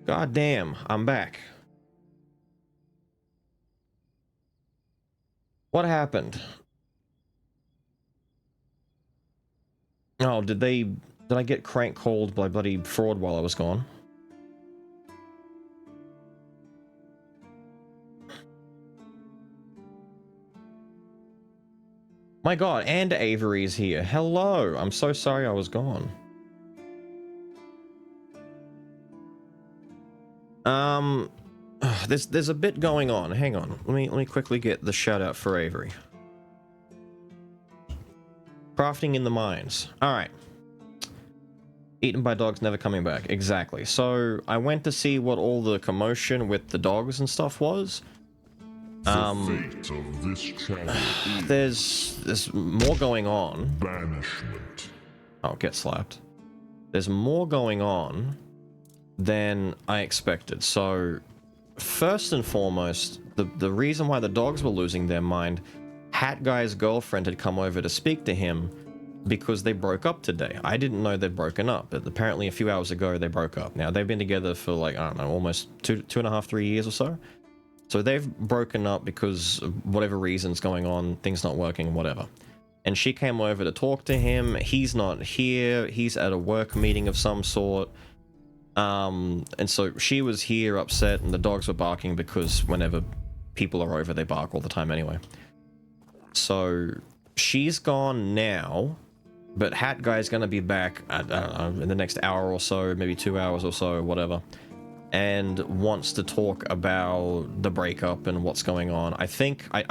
God damn, I'm back. What happened? Oh, did I get crank called by bloody fraud while I was gone? My god, and Avery's here. Hello, I'm so sorry I was gone. There's a bit going on. Hang on. Let me quickly get the shout out for Avery. Crafting in the mines. Alright. Eaten by dogs, never coming back. Exactly. So I went to see what all the commotion with the dogs and stuff was. The fate of this channel there's more going on. Banishment. Oh, get slapped. There's more going on than I expected. So first and foremost, the reason why the dogs were losing their mind, Hat Guy's girlfriend had come over to speak to him because they broke up today. I didn't know they'd broken up, but apparently a few hours ago they broke up. Now they've been together for like, I don't know, almost two and a half, 3 years or so. So they've broken up because of whatever reason's going on, things not working, whatever. And she came over to talk to him. He's not here. He's at a work meeting of some sort. And so she was here upset, and the dogs were barking because whenever people are over, they bark all the time anyway. So she's gone now, but Hat Guy's gonna be back, I don't know, in the next hour or so, maybe 2 hours or so, whatever, and wants to talk about the breakup and what's going on. I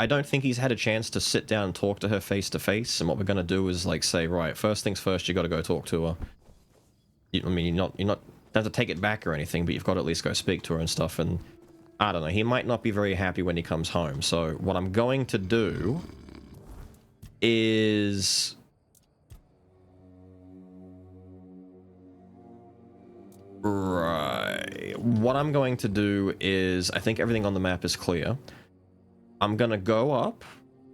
don't think he's had a chance to sit down and talk to her face to face, and what we're gonna do is like say, right, first things first, you gotta go talk to her. I mean, you're not have to take it back or anything, but you've got to at least go speak to her and stuff. And I don't know, he might not be very happy when he comes home. So what I'm going to do is what I'm going to do is, I think everything on the map is clear. I'm gonna go up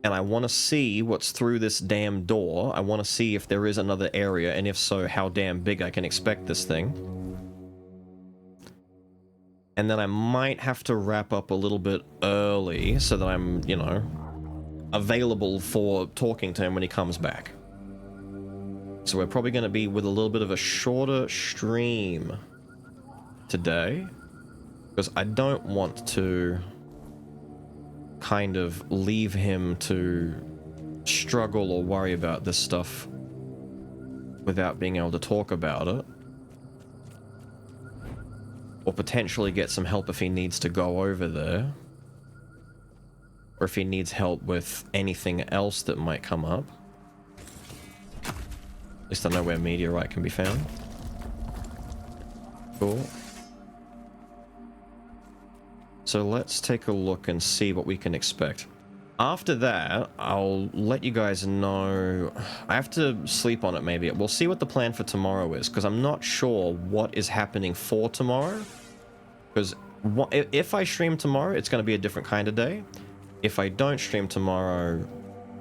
and I want to see what's through this damn door. I want to see if there is another area, and if so, how damn big I can expect this thing. And then I might have to wrap up a little bit early so that I'm, you know, available for talking to him when he comes back. So we're probably going to be with a little bit of a shorter stream today, because I don't want to kind of leave him to struggle or worry about this stuff without being able to talk about it. Or potentially get some help if he needs to go over there. Or if he needs help with anything else that might come up. At least I know where meteorite can be found. Cool. So let's take a look and see what we can expect. After that, I'll let you guys know. I have to sleep on it maybe. We'll see what the plan for tomorrow is, because I'm not sure what is happening for tomorrow. Because if I stream tomorrow, it's going to be a different kind of day. If I don't stream tomorrow,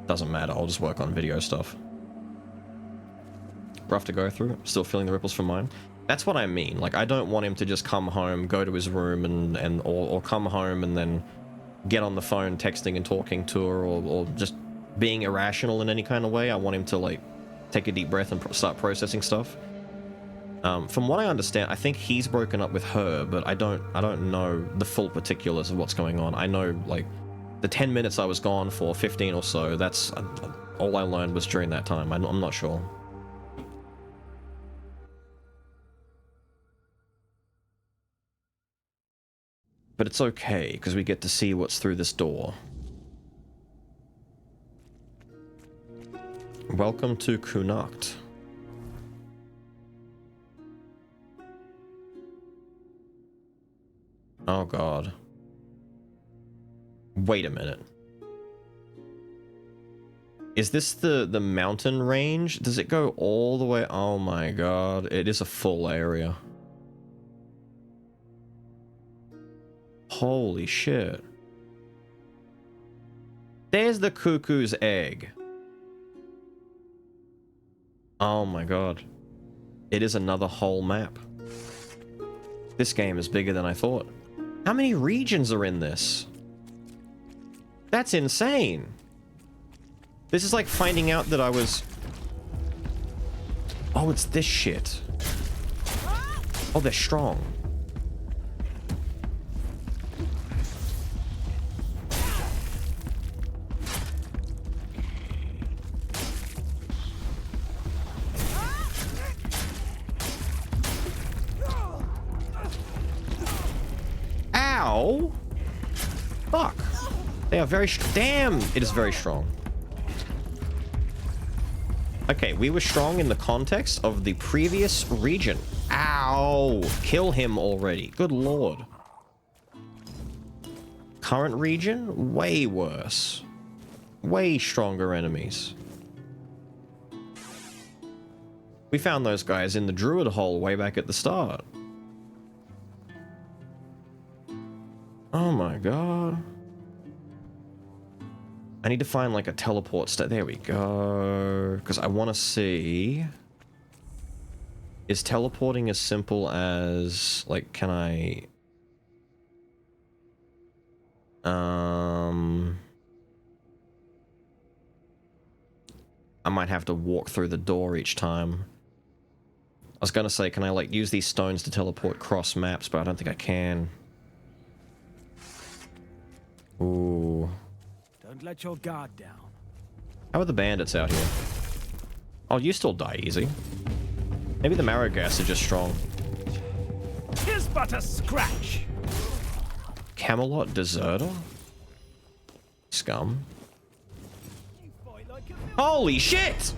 doesn't matter. I'll just work on video stuff. Rough to go through. Still feeling the ripples from mine. That's what I mean. Like, I don't want him to just come home, go to his room, or come home and then get on the phone texting and talking to her, or just being irrational in any kind of way. I want him to, like, take a deep breath and start processing stuff. From what I understand, I think he's broken up with her, but I don't know the full particulars of what's going on. I know, like, the 10 minutes I was gone for, 15 or so, that's all I learned was during that time. I'm not sure. But it's okay, because we get to see what's through this door. Welcome to Kunakt. Oh god. Wait a minute. Is this the mountain range? Does it go all the way? Oh my god. It is a full area. Holy shit. There's the cuckoo's egg. Oh my god. It is another whole map. This game is bigger than I thought. How many regions are in this? That's insane. This is like finding out that I was... Oh, it's this shit. Oh, they're strong. Ow! Fuck. They are very damn, it is very strong. Okay, we were strong in the context of the previous region. Ow! Kill him already. Good lord. Current region? Way worse. Way stronger enemies. We found those guys in the druid hole way back at the start. Oh my god. I need to find like a teleport state. There we go. Because I want to see... Is teleporting as simple as... Like, can I... I might have to walk through the door each time. I was going to say, can I like use these stones to teleport cross maps, but I don't think I can. Ooh. Don't let your guard down. How are the bandits out here? Oh, you still die easy. Maybe the marrow gas are just strong. Here's but a scratch. Camelot deserter? Scum. Holy shit!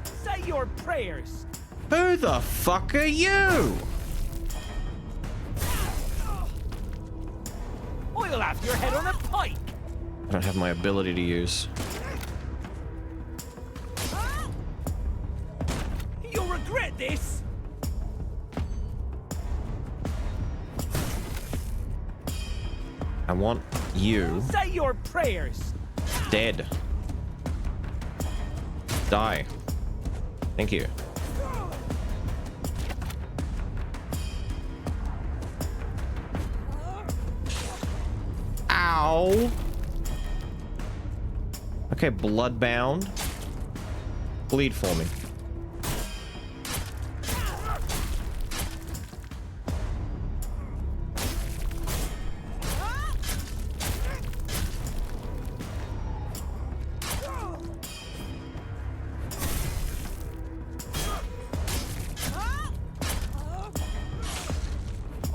Say your prayers. Who the fuck are you? I'll have your head on a pike. I don't have my ability to use. You'll regret this. I want you Say your prayers. dead. Die. Thank you. Ow. Okay, bloodbound. Bleed for me.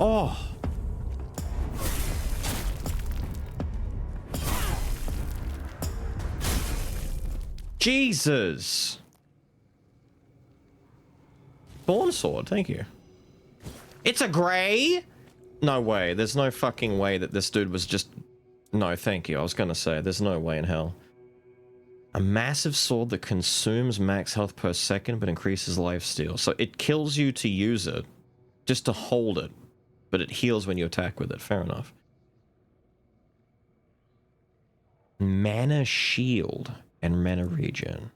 Oh. Jesus. Thorn sword, thank you. It's a gray? No way. There's no fucking way that this dude was just... No, thank you. I was gonna say, there's no way in hell. A massive sword that consumes max health per second but increases lifesteal. So it kills you to use it, just to hold it. But it heals when you attack with it. Fair enough. Mana shield and mana regen.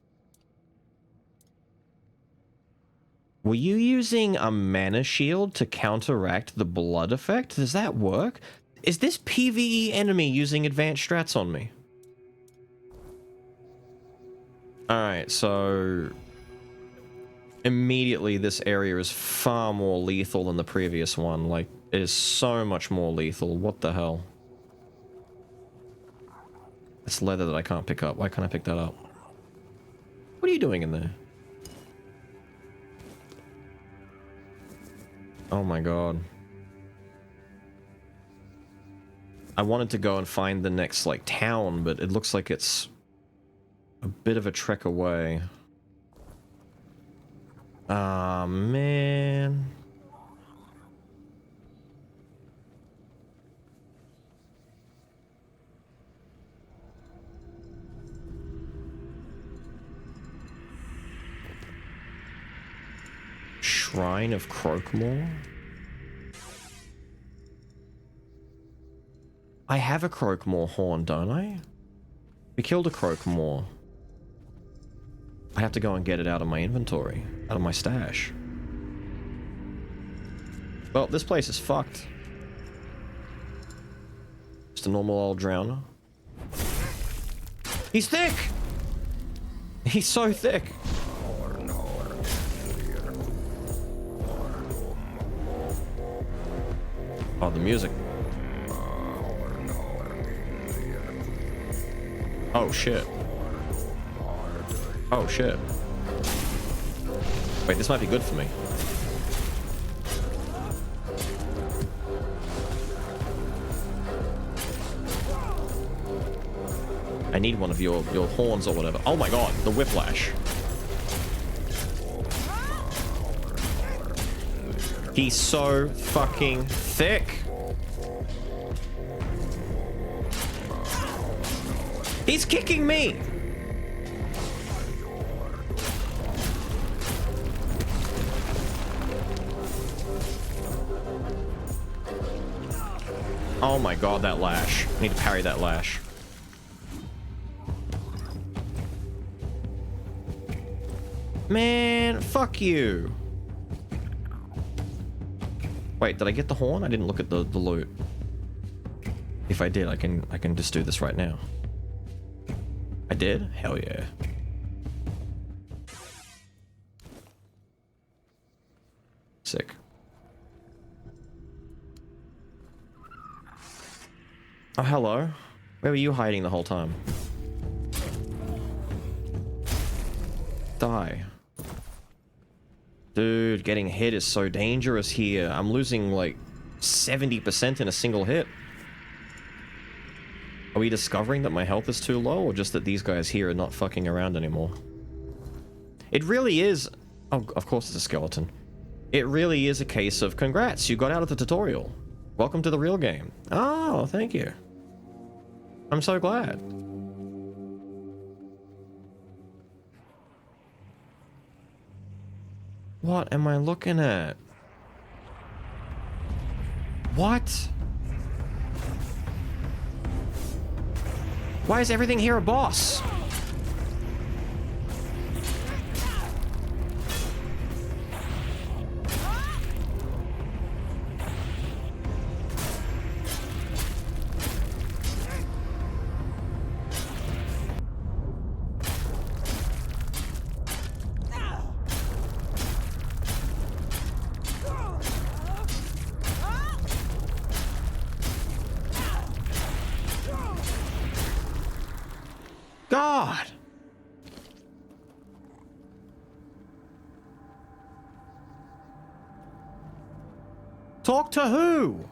Were you using a mana shield to counteract the blood effect? Does that work? Is this PvE enemy using advanced strats on me? Alright, so... Immediately this area is far more lethal than the previous one. Like, it is so much more lethal. What the hell? It's leather that I can't pick up. Why can't I pick that up? What are you doing in there? Oh my god. I wanted to go and find the next, like, town, but it looks like it's a bit of a trek away. Ah, man. Shrine of Croakmore? I have a Croakmore horn, don't I? We killed a Croakmore. I have to go and get it out of my inventory, out of my stash. Well, this place is fucked. Just a normal old drowner. He's thick! He's so thick! Oh, the music. Oh, shit. Oh, shit. Wait, this might be good for me. I need one of your horns or whatever. Oh my god, the whiplash. He's so fucking thick. He's kicking me. Oh my god, that lash. I need to parry that lash. Man, fuck you. Wait, did I get the horn? I didn't look at the loot. If I did, I can just do this right now. I did? Hell yeah. Sick. Oh, hello. Where were you hiding the whole time? Die. Dude, getting hit is so dangerous here. I'm losing like 70% in a single hit. Are we discovering that my health is too low, or just that these guys here are not fucking around anymore? It really is... Oh, of course it's a skeleton. It really is a case of congrats, you got out of the tutorial. Welcome to the real game. Oh, thank you. I'm so glad. What am I looking at? What? Why is everything here a boss? God! Talk to who?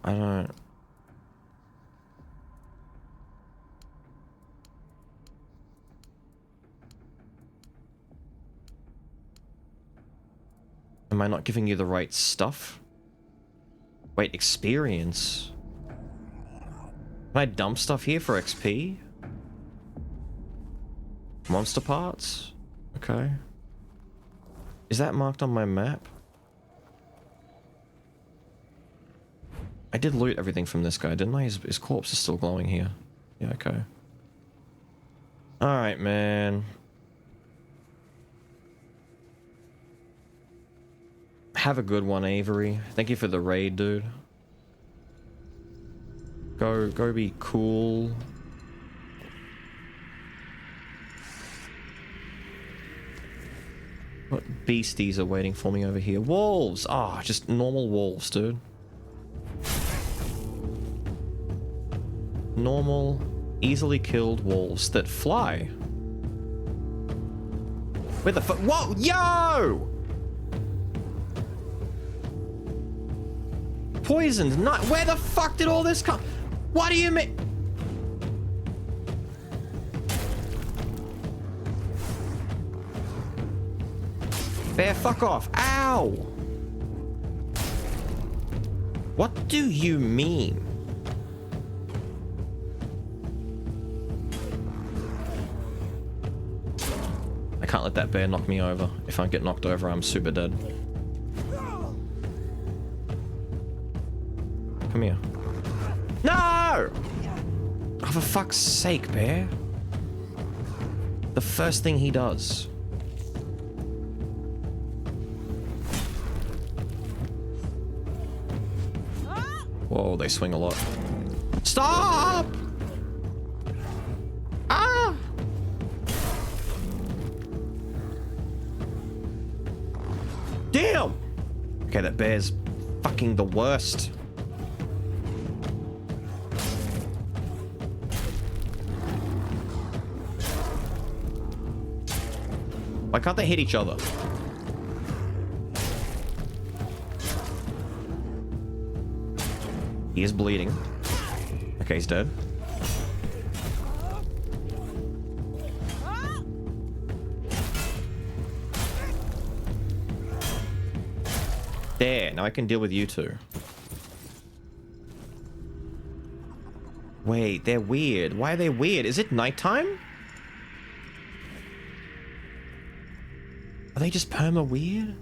I don't... Am I not giving you the right stuff? Wait, experience? Can I dump stuff here for XP? Monster parts? Okay. Is that marked on my map? I did loot everything from this guy, didn't I? His corpse is still glowing here. Yeah, okay. Alright, man. Have a good one, Avery. Thank you for the raid, dude. Go be cool. What beasties are waiting for me over here? Wolves! Ah, just normal wolves, dude. Normal, easily killed wolves that fly. Where the fuck? Whoa! Yo! Poisoned nut. Where the fuck did all this come? What do you mean? Bear, fuck off. Ow! What do you mean? I can't let that bear knock me over. If I get knocked over, I'm super dead. Come here. No! Oh, for fuck's sake, Bear. The first thing he does. Whoa, they swing a lot. Stop! Ah! Damn! Okay, that bear's fucking the worst. Why can't they hit each other? He is bleeding. Okay, he's dead. There, now I can deal with you two. Wait, they're weird. Why are they weird? Is it nighttime? Are they just perma weird?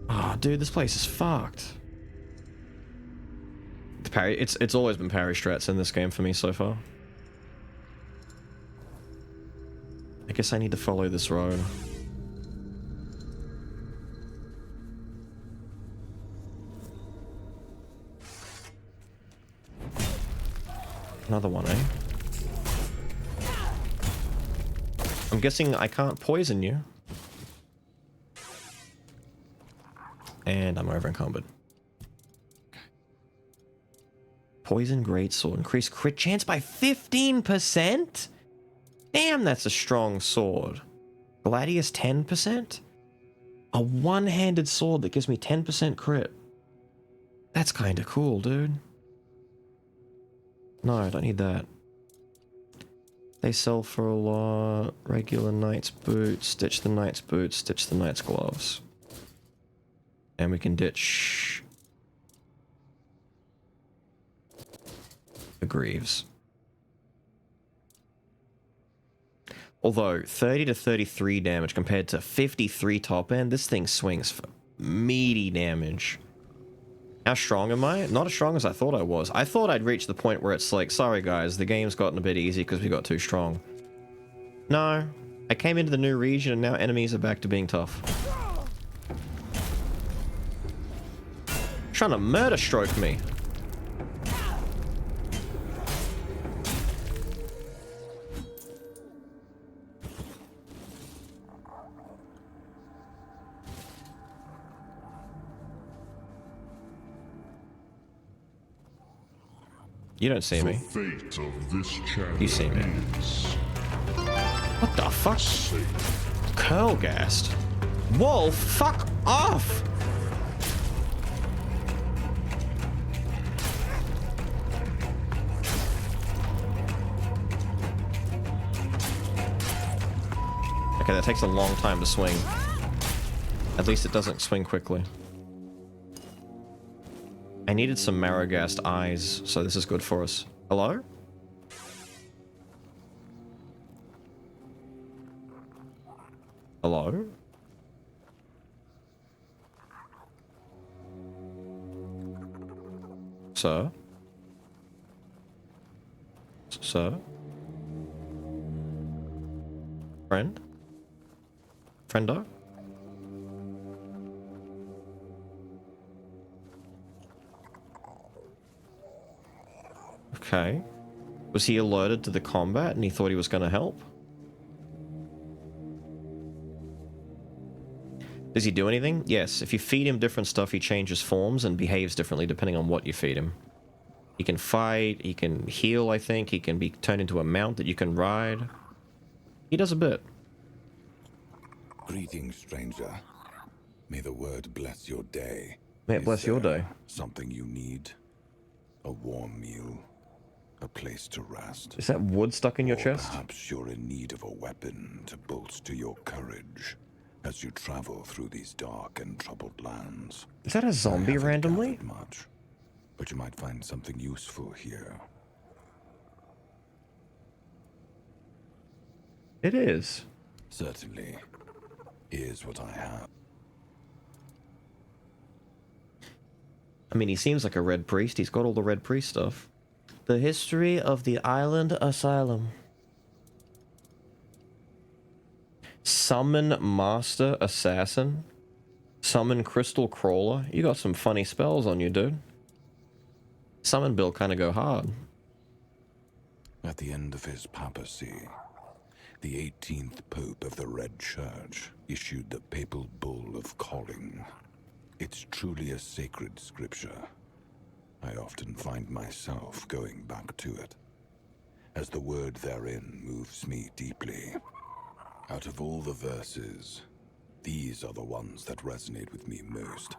Oh, dude, this place is fucked. The parry, it's always been parry strats in this game for me so far. I guess I need to follow this road. Another one, eh? I'm guessing I can't poison you. And I'm over encumbered. Poison greatsword. Increase crit chance by 15%? Damn, that's a strong sword. Gladius 10%? A one-handed sword that gives me 10% crit. That's kinda cool, dude. No, I don't need that. They sell for a lot. Regular knight's boots. Stitch the knight's boots. Stitch the knight's gloves. And we can ditch the greaves. Although 30 to 33 damage compared to 53 top end, this thing swings for meaty damage. How strong am I? Not as strong as I thought I was. I thought I'd reach the point where it's like, sorry guys, the game's gotten a bit easy because we got too strong. No, I came into the new region and now enemies are back to being tough. Trying to murder stroke me. You don't see me. Fate of this channel You see me. What the fuck? Curlgast. Whoa, fuck off! Okay, that takes a long time to swing. At least it doesn't swing quickly. I needed some Marrowgast eyes, so this is good for us. Hello? Hello? Sir? Sir? Friend? Friendo? Okay. Was he alerted to the combat and he thought he was going to help? Does he do anything? Yes. If you feed him different stuff, he changes forms and behaves differently depending on what you feed him. He can fight, he can heal, I think. He can be turned into a mount that you can ride. He does a bit. Greetings, stranger. May the word bless your day. May it bless your day. Something you need? A warm meal? A place to rest? Is that wood stuck in your Or chest? Perhaps you're in need of a weapon to bolster your courage as you travel through these dark and troubled lands. Is that a zombie randomly? Gathered much, but you might find something useful here. It is. Certainly. Here's what I have. I mean, he seems like a red priest. He's got all the red priest stuff. The history of the island asylum. Summon Master Assassin. Summon Crystal Crawler. You got some funny spells on you, dude. Summon Bill kind of go hard. At the end of his papacy, the 18th Pope of the Red Church issued the papal bull of calling. It's truly a sacred scripture. I often find myself going back to it, as the word therein moves me deeply. Out of all the verses, these are the ones that resonate with me most.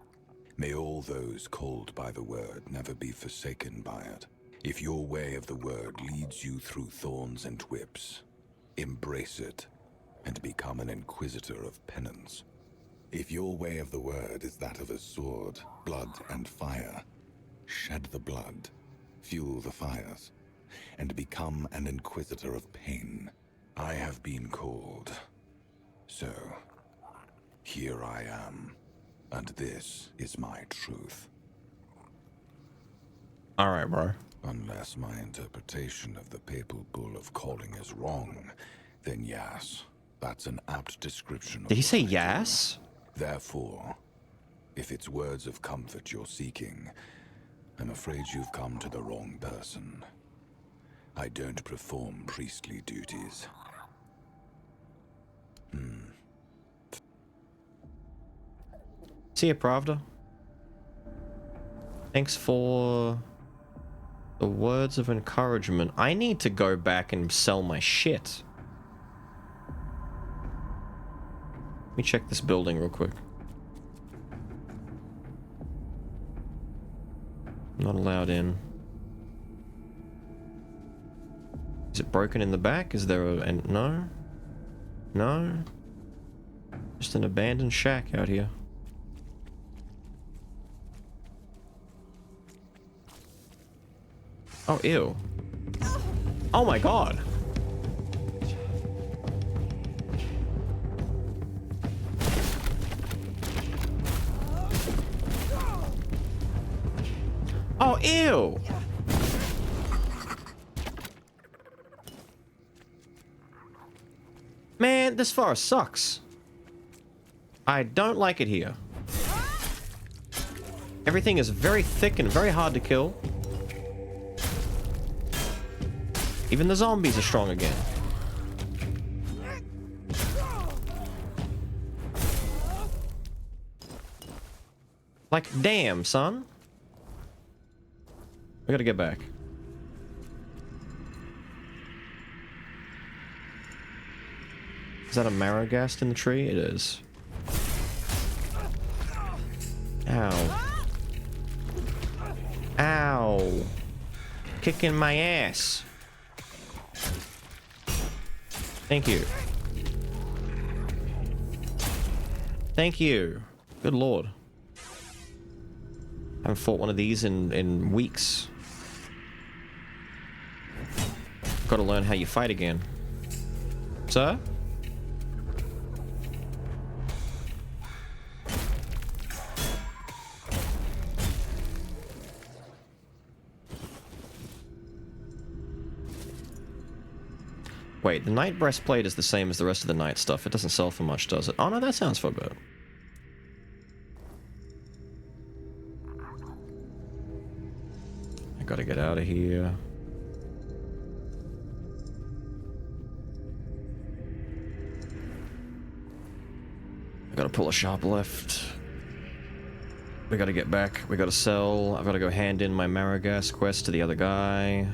May all those called by the word never be forsaken by it. If your way of the word leads you through thorns and whips, embrace it and become an inquisitor of penance. If your way of the word is that of a sword, blood, and fire, shed the blood, fuel the fires, and become an inquisitor of pain. I have been called. So, here I am, and this is my truth. Alright, bro. Unless my interpretation of the papal bull of calling is wrong, then yes, that's an apt description of Did he say what I do. yes? Therefore, if it's words of comfort you're seeking, I'm afraid you've come to the wrong person. I don't perform priestly duties. See ya, Pravda. Thanks for the words of encouragement. I need to go back and sell my shit. Let me check this building real quick. Not allowed in. Is it broken in the back? Is there a... no? No? Just an abandoned shack out here. Oh, ew. Oh my god. Oh, ew. Man, this forest sucks. I don't like it here. Everything is very thick and very hard to kill. Even the zombies are strong again. Like, damn, son. We gotta get back. Is that a Maragast in the tree? It is. Ow. Ow. Kicking my ass. Thank you. Thank you. Good lord. Haven't fought one of these in weeks. Gotta learn how you fight again. Sir? Wait, the Knight Breastplate is the same as the rest of the Knight stuff. It doesn't sell for much, does it? Oh no, that sounds for a bit. I gotta get out of here. I gotta pull a sharp left. We gotta get back. We gotta sell. I've gotta go hand in my Maragast quest to the other guy.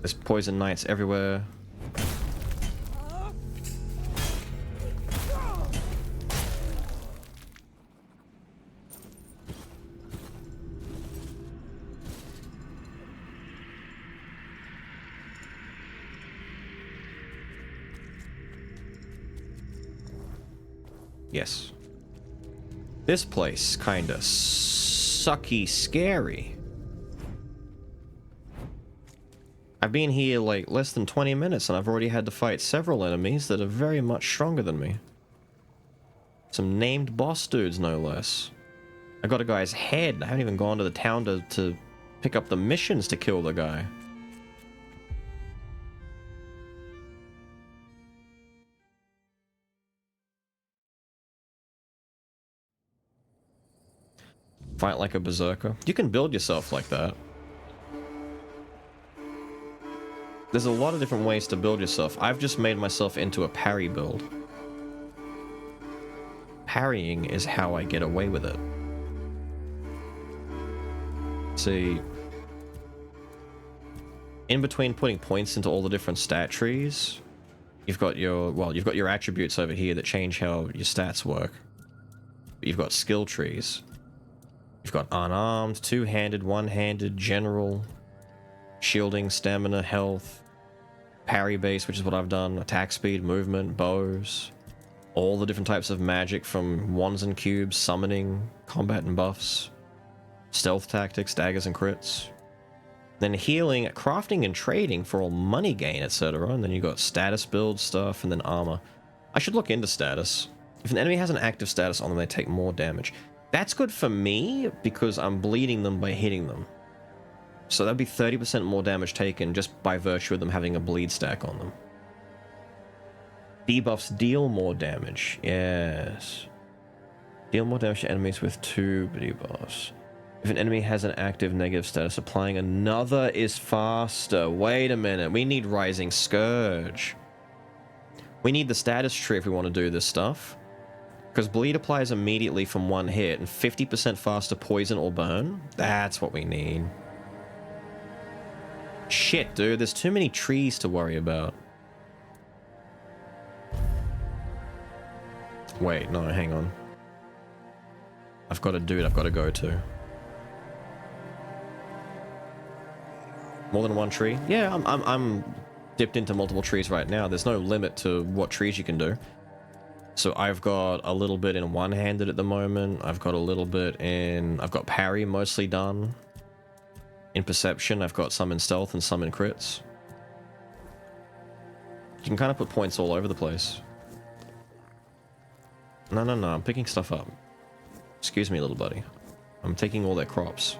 There's poison knights everywhere. Yes. This place kinda sucky scary. I've been here like less than 20 minutes and I've already had to fight several enemies that are very much stronger than me. Some named boss dudes, no less. I got a guy's head. I haven't even gone to the town to pick up the missions to kill the guy. Fight like a berserker. You can build yourself like that. There's a lot of different ways to build yourself. I've just made myself into a parry build. Parrying is how I get away with it. See, in between putting points into all the different stat trees, you've got your attributes over here that change how your stats work. You've got skill trees. You've got unarmed, two-handed, one-handed, general, shielding, stamina, health, parry base, which is what I've done, attack speed, movement, bows, all the different types of magic from wands and cubes, summoning, combat and buffs, stealth tactics, daggers and crits. Then healing, crafting and trading for all money gain, etc. And then you got status build stuff and then armor. I should look into status. If an enemy has an active status on them, they take more damage. That's good for me because I'm bleeding them by hitting them. So that'd be 30% more damage taken just by virtue of them having a bleed stack on them. Debuffs deal more damage. Yes. Deal more damage to enemies with 2 debuffs. If an enemy has an active negative status, applying another is faster. Wait a minute. We need Rising Scourge. We need the status tree if we want to do this stuff. Because bleed applies immediately from one hit and 50% faster poison or burn. That's what we need. Shit, dude. There's too many trees to worry about. Wait, no, hang on. I've got a dude I've got to go to. More than one tree? Yeah, I'm dipped into multiple trees right now. There's no limit to what trees you can do. So I've got a little bit in one-handed at the moment. I've got a little bit in... I've got parry mostly done. In perception, I've got some in stealth and some in crits. You can kind of put points all over the place. No, I'm picking stuff up. Excuse me, little buddy. I'm taking all their crops.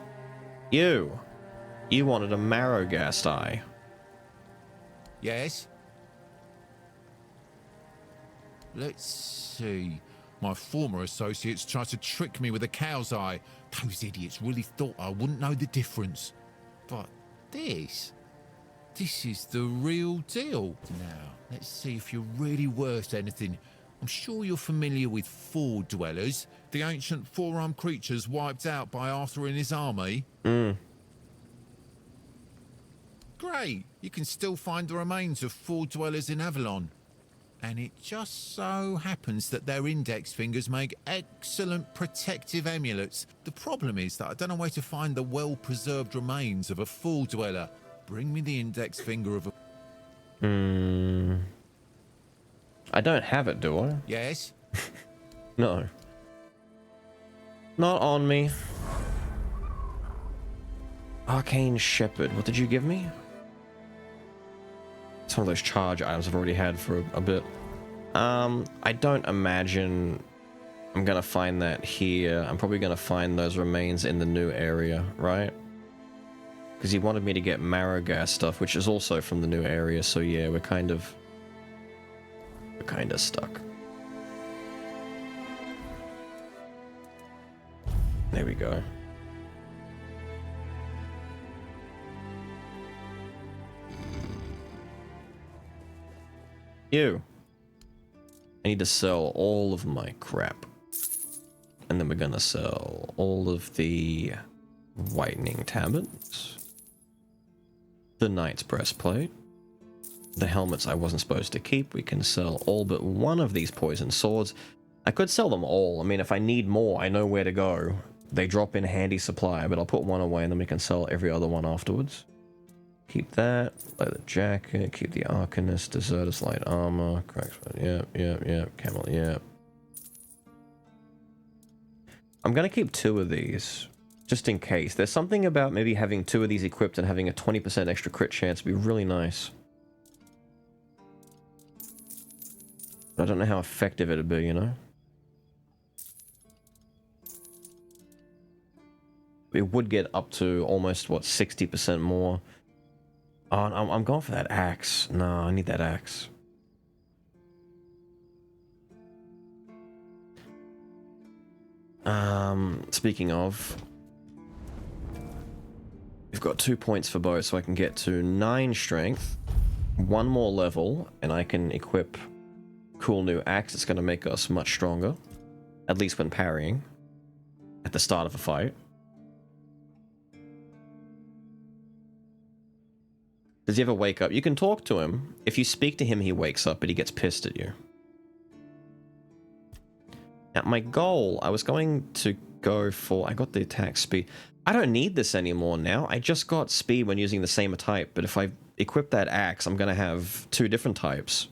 You wanted a marrow gas eye. Yes? Let's see. My former associates tried to trick me with a cow's eye. Those idiots really thought I wouldn't know the difference. But this is the real deal. Now, let's see if you're really worth anything. I'm sure you're familiar with Four Dwellers, the ancient four-armed creatures wiped out by Arthur and his army. Great, you can still find the remains of Four Dwellers in Avalon. And it just so happens that their index fingers make excellent protective amulets. The problem is that I don't know where to find the well-preserved remains of a Four Dweller. Bring me the index finger of a... I don't have it, do I? Yes? No. Not on me. Arcane Shepherd. What did you give me? It's one of those charge items I've already had for a bit. I don't imagine I'm gonna find that here. I'm probably gonna find those remains in the new area, right? Because he wanted me to get marrow gas stuff, which is also from the new area, so yeah, we're kind of stuck. There we go. I need to sell all of my crap. And then we're gonna sell all of the whitening tablets, the knight's breastplate, the helmets I wasn't supposed to keep. We can sell all but one of these poison swords. I could sell them all. I mean, if I need more, I know where to go. They drop in handy supply, but I'll put one away and then we can sell every other one afterwards. Keep that, leather jacket, keep the Arcanist, Desertus light armor, Cracksman, yep, Camel, yep. I'm gonna keep 2 of these, just in case. There's something about maybe having 2 of these equipped and having a 20% extra crit chance would be really nice. But I don't know how effective it'd be, you know? It would get up to almost, what, 60% more. Oh, I'm going for that axe. No, I need that axe. Speaking of, we've got 2 points for both, so I can get to 9 strength, 1 more level, and I can equip cool new axe. It's going to make us much stronger, at least when parrying at the start of a fight. Does he ever wake up? You can talk to him. If you speak to him, he wakes up, but he gets pissed at you. Now, my goal, I was going to go for... I got the attack speed. I don't need this anymore now. I just got speed when using the same type, but if I equip that axe, I'm going to have 2 different types.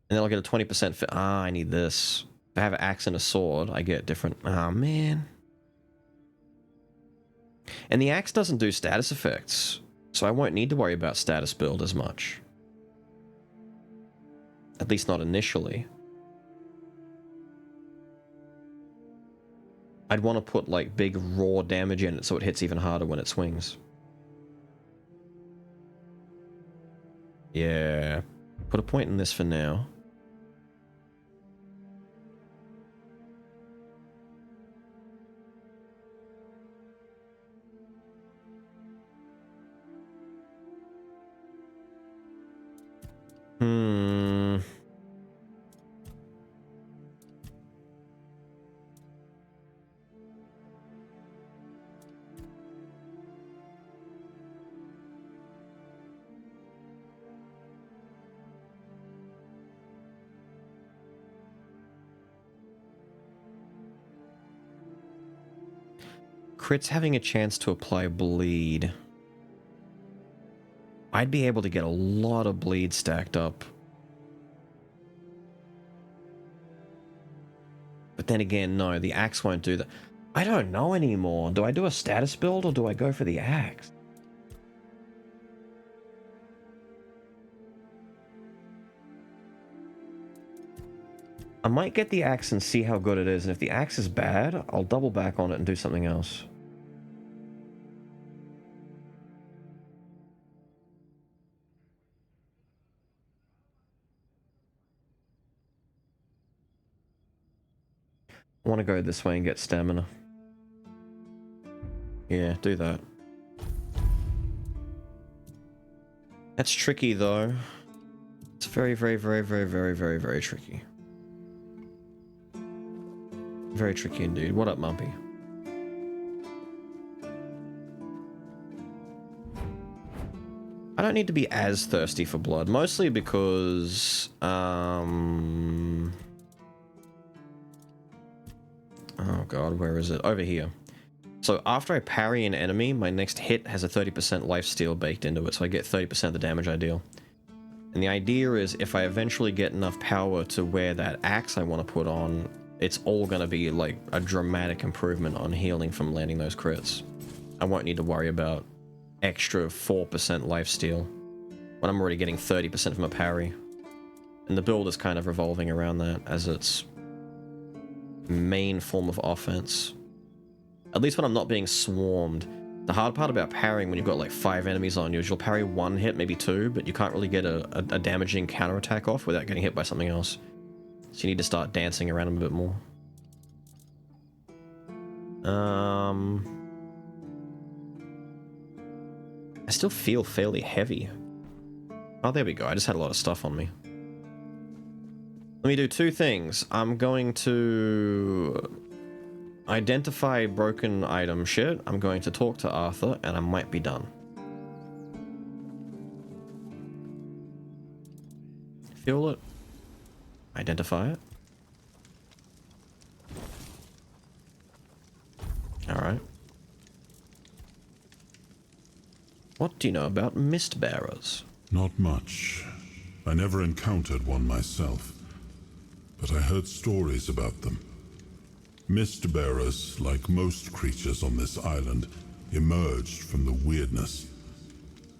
And then I'll get a 20% fit. Ah, I need this. If I have an axe and a sword, I get different... Ah, man. And the axe doesn't do status effects, so I won't need to worry about status build as much. At least not initially. I'd want to put, like, big raw damage in it so it hits even harder when it swings. Yeah. Put a point in this for now. Crits having a chance to apply bleed. I'd be able to get a lot of bleed stacked up. But then again, no, the axe won't do that. I don't know anymore. Do I do a status build or do I go for the axe? I might get the axe and see how good it is, and if the axe is bad, I'll double back on it and do something else. I want to go this way and get stamina. Yeah, do that. That's tricky though. It's very, very, very, very, very, very, very tricky. Very tricky indeed. What up, Mumpy? I don't need to be as thirsty for blood, mostly because, oh god, where is it? Over here. So after I parry an enemy, my next hit has a 30% lifesteal baked into it, so I get 30% of the damage I deal. And the idea is, if I eventually get enough power to wear that axe I want to put on, it's all going to be like a dramatic improvement on healing from landing those crits. I won't need to worry about extra 4% lifesteal when I'm already getting 30% from a parry. And the build is kind of revolving around that as its main form of offense. At least when I'm not being swarmed. The hard part about parrying when you've got like 5 enemies on you is you'll parry 1 hit, maybe 2, but you can't really get a damaging counterattack off without getting hit by something else. So you need to start dancing around them a bit more. I still feel fairly heavy. Oh, there we go. I just had a lot of stuff on me. Let me do 2 things. I'm going to identify broken item shit. I'm going to talk to Arthur, and I might be done. Feel it. Identify it. Alright. What do you know about mist bearers? Not much. I never encountered one myself, but I heard stories about them. Mist bearers, like most creatures on this island, emerged from the weirdness.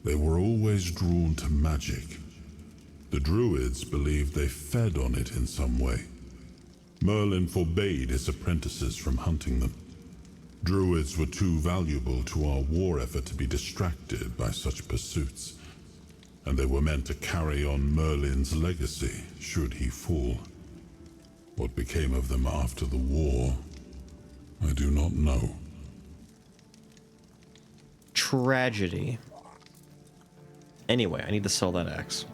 They were always drawn to magic. The druids believed they fed on it in some way. Merlin forbade his apprentices from hunting them. Druids were too valuable to our war effort to be distracted by such pursuits, and they were meant to carry on Merlin's legacy should he fall. What became of them after the war, I do not know. Tragedy. Anyway, I need to sell that axe.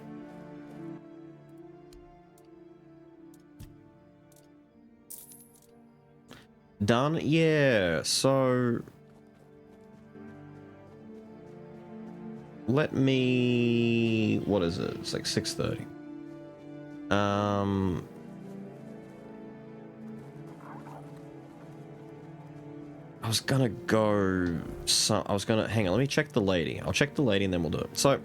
Done? Yeah, so... Let me... What is it? It's like 6:30. I was gonna go... Hang on, let me check the lady. I'll check the lady and then we'll do it. So,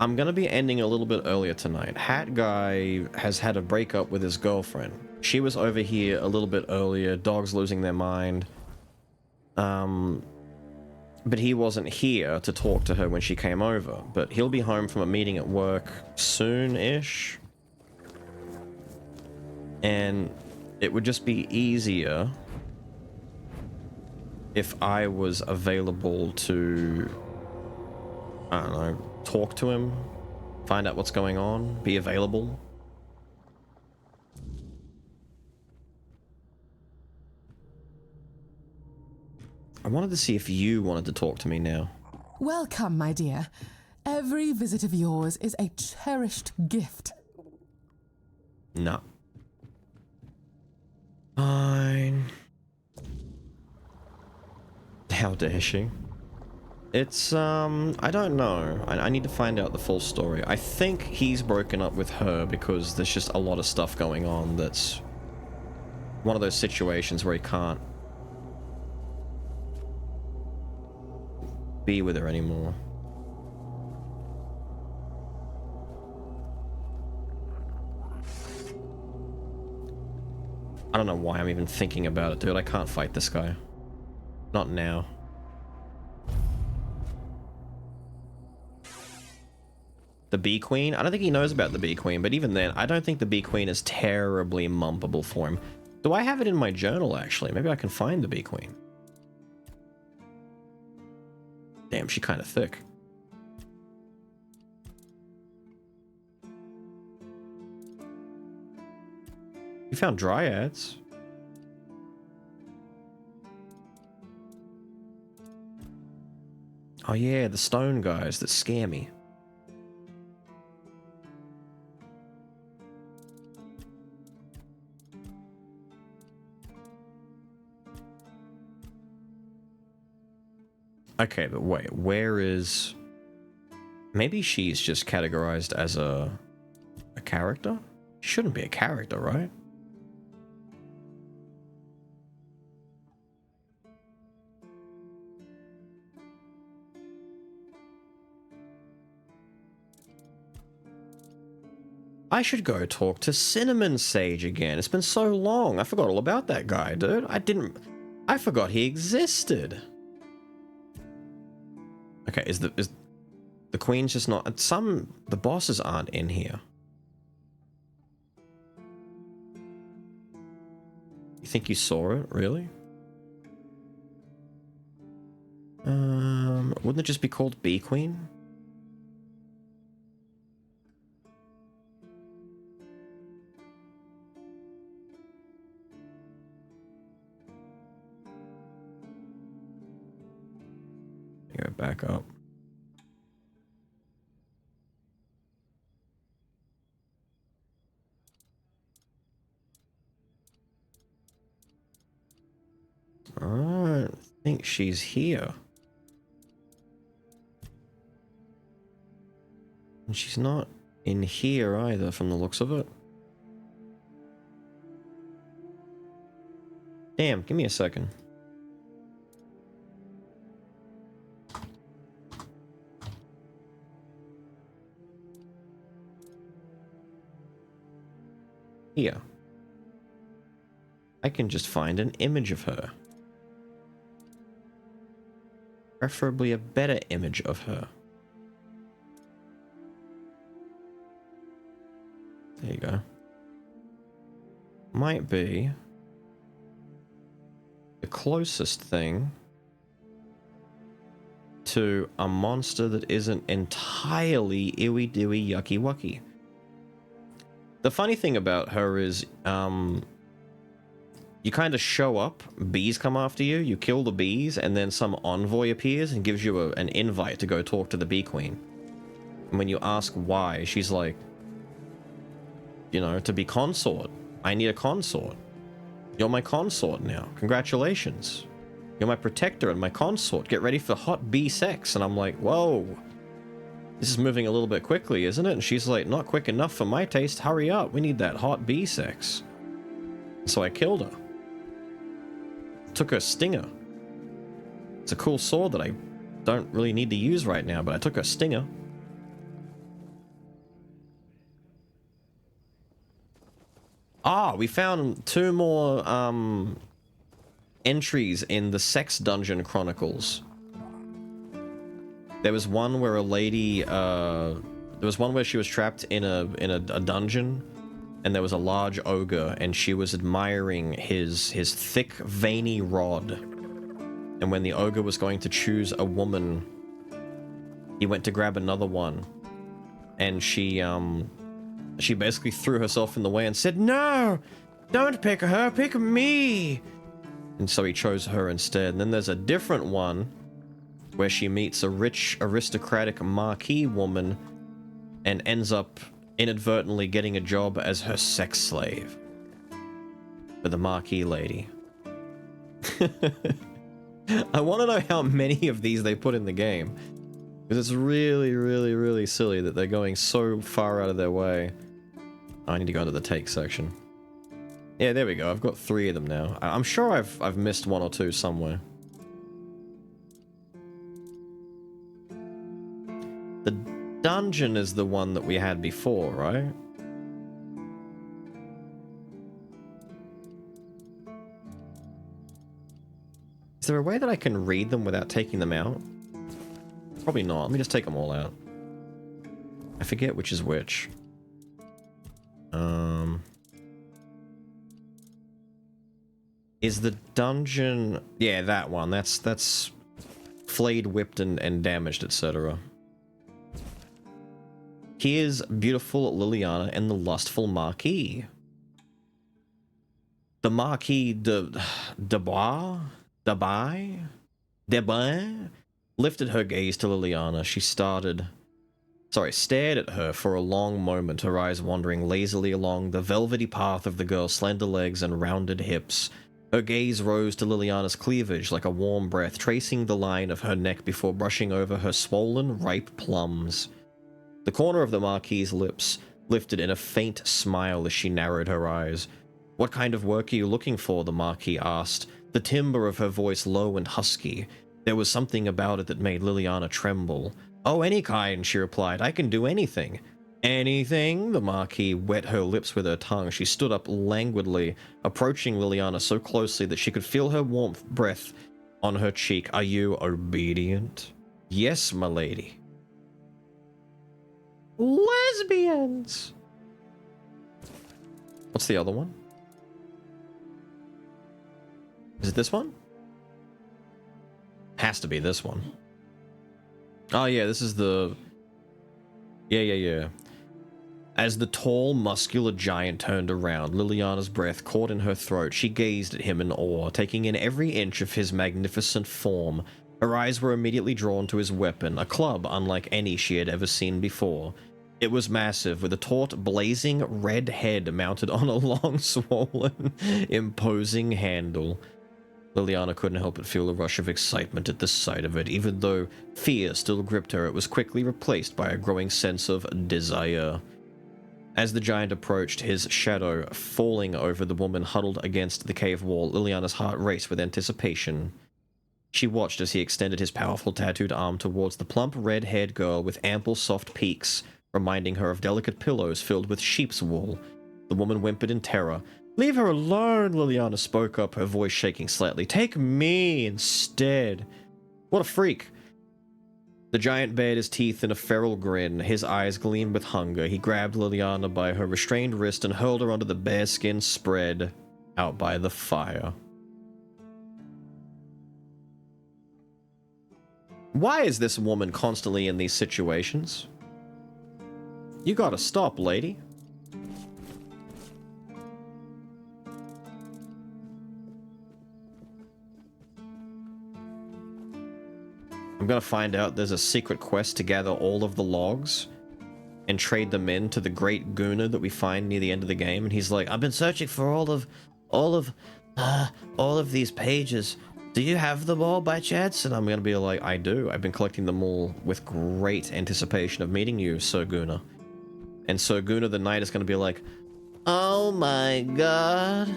I'm gonna be ending a little bit earlier tonight. Hat Guy has had a breakup with his girlfriend. She was over here a little bit earlier, dogs losing their mind. But he wasn't here to talk to her when she came over. But he'll be home from a meeting at work soon-ish. And it would just be easier if I was available to, I don't know, talk to him, find out what's going on, be available. I wanted to see if you wanted to talk to me now. Welcome, my dear. Every visit of yours is a cherished gift. No. Fine. How dare she? It's, I don't know. I need to find out the full story. I think he's broken up with her because there's just a lot of stuff going on that's one of those situations where he can't be with her anymore. I don't know why I'm even thinking about it, dude. I can't fight this guy. Not now. The Bee Queen? I don't think he knows about the Bee Queen, but even then, I don't think the Bee Queen is terribly mumpable for him. Do I have it in my journal, actually? Maybe I can find the Bee Queen. Damn, she's kind of thick. You found dryads. Oh yeah, the stone guys that scare me. Okay, but wait, where is... Maybe she's just categorized as a character? She shouldn't be a character, right? I should go talk to Cinnamon Sage again. It's been so long. I forgot all about that guy, dude. I forgot he existed. Okay, is the queen's just not... The bosses aren't in here. You think you saw it? Really? Wouldn't it just be called Bee Queen? Go back up. I think she's here. And she's not in here either from the looks of it. Damn, give me a second. Here. I can just find an image of her. Preferably a better image of her. There you go. Might be the closest thing to a monster that isn't entirely ewy-dewy yucky-wucky. The funny thing about her is, you kind of show up, bees come after you, you kill the bees, and then some envoy appears and gives you an invite to go talk to the bee queen. And when you ask why, she's like, you know, to be consort. I need a consort. You're my consort now. Congratulations. You're my protector and my consort. Get ready for hot bee sex. And I'm like, whoa. This is moving a little bit quickly, isn't it? And she's like, not quick enough for my taste. Hurry up. We need that hot bee sex. So I killed her. Took her stinger. It's a cool sword that I don't really need to use right now, but I took her stinger. Ah, we found 2 more entries in the Sex Dungeon Chronicles. There was one where a lady, there was one where she was trapped in a dungeon, and there was a large ogre, and she was admiring his thick, veiny rod. And when the ogre was going to choose a woman, he went to grab another one, and she basically threw herself in the way and said, "No, don't pick her, pick me." And so he chose her instead. And then there's a different one where she meets a rich, aristocratic marquis woman and ends up inadvertently getting a job as her sex slave for the marquis lady. I want to know how many of these they put in the game, because it's really, really, really silly that they're going so far out of their way. I need to go into the take section. Yeah, there we go. I've got 3 of them now. I'm sure I've missed 1 or 2 somewhere. The dungeon is the one that we had before, right? Is there a way that I can read them without taking them out? Probably not. Let me just take them all out. I forget which is which. Is the dungeon... Yeah, that one. That's flayed, whipped, and damaged, etc. Here's beautiful Liliana and the lustful Marquis. The Marquis de Debain lifted her gaze to Liliana. She stared at her for a long moment, her eyes wandering lazily along the velvety path of the girl's slender legs and rounded hips. Her gaze rose to Liliana's cleavage like a warm breath, tracing the line of her neck before brushing over her swollen, ripe plums. The corner of the Marquis's lips lifted in a faint smile as she narrowed her eyes. "What kind of work are you looking for?" the Marquis asked, the timbre of her voice low and husky. There was something about it that made Liliana tremble. "Oh, any kind," she replied. "I can do anything." "Anything?" The Marquis wet her lips with her tongue. She stood up languidly, approaching Liliana so closely that she could feel her warm breath on her cheek. "Are you obedient?" "Yes, my lady." Lesbians! What's the other one? Is it this one? Has to be this one. Oh yeah, this is the... Yeah. As the tall, muscular giant turned around, Liliana's breath caught in her throat. She gazed at him in awe, taking in every inch of his magnificent form. Her eyes were immediately drawn to his weapon, a club unlike any she had ever seen before. It was massive, with a taut, blazing red head mounted on a long, swollen, imposing handle. Liliana couldn't help but feel a rush of excitement at the sight of it. Even though fear still gripped her, it was quickly replaced by a growing sense of desire. As the giant approached, his shadow falling over the woman huddled against the cave wall, Liliana's heart raced with anticipation. She watched as he extended his powerful tattooed arm towards the plump, red-haired girl with ample, soft peaks, reminding her of delicate pillows filled with sheep's wool. The woman whimpered in terror. "Leave her alone," Liliana spoke up, her voice shaking slightly. "Take me instead." What a freak. The giant bared his teeth in a feral grin. His eyes gleamed with hunger. He grabbed Liliana by her restrained wrist and hurled her onto the bearskin spread out by the fire. Why is this woman constantly in these situations? You gotta stop, lady. I'm gonna find out there's a secret quest to gather all of the logs and trade them in to the great Gunnar that we find near the end of the game. And he's like, I've been searching for all of these pages. Do you have them all by chance? And I'm gonna be like, I do. I've been collecting them all with great anticipation of meeting you, Sir Gunnar. And Sir Gunnar the Knight is gonna be like, oh my god.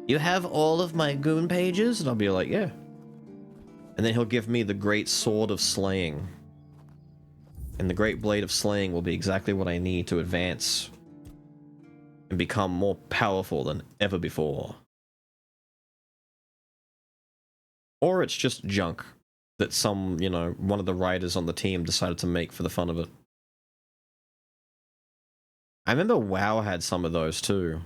You have all of my goon pages? And I'll be like, yeah. And then he'll give me the Great Sword of Slaying. And the Great Blade of Slaying will be exactly what I need to advance and become more powerful than ever before. Or it's just junk that some, you know, one of the writers on the team decided to make for the fun of it. I remember WoW had some of those too.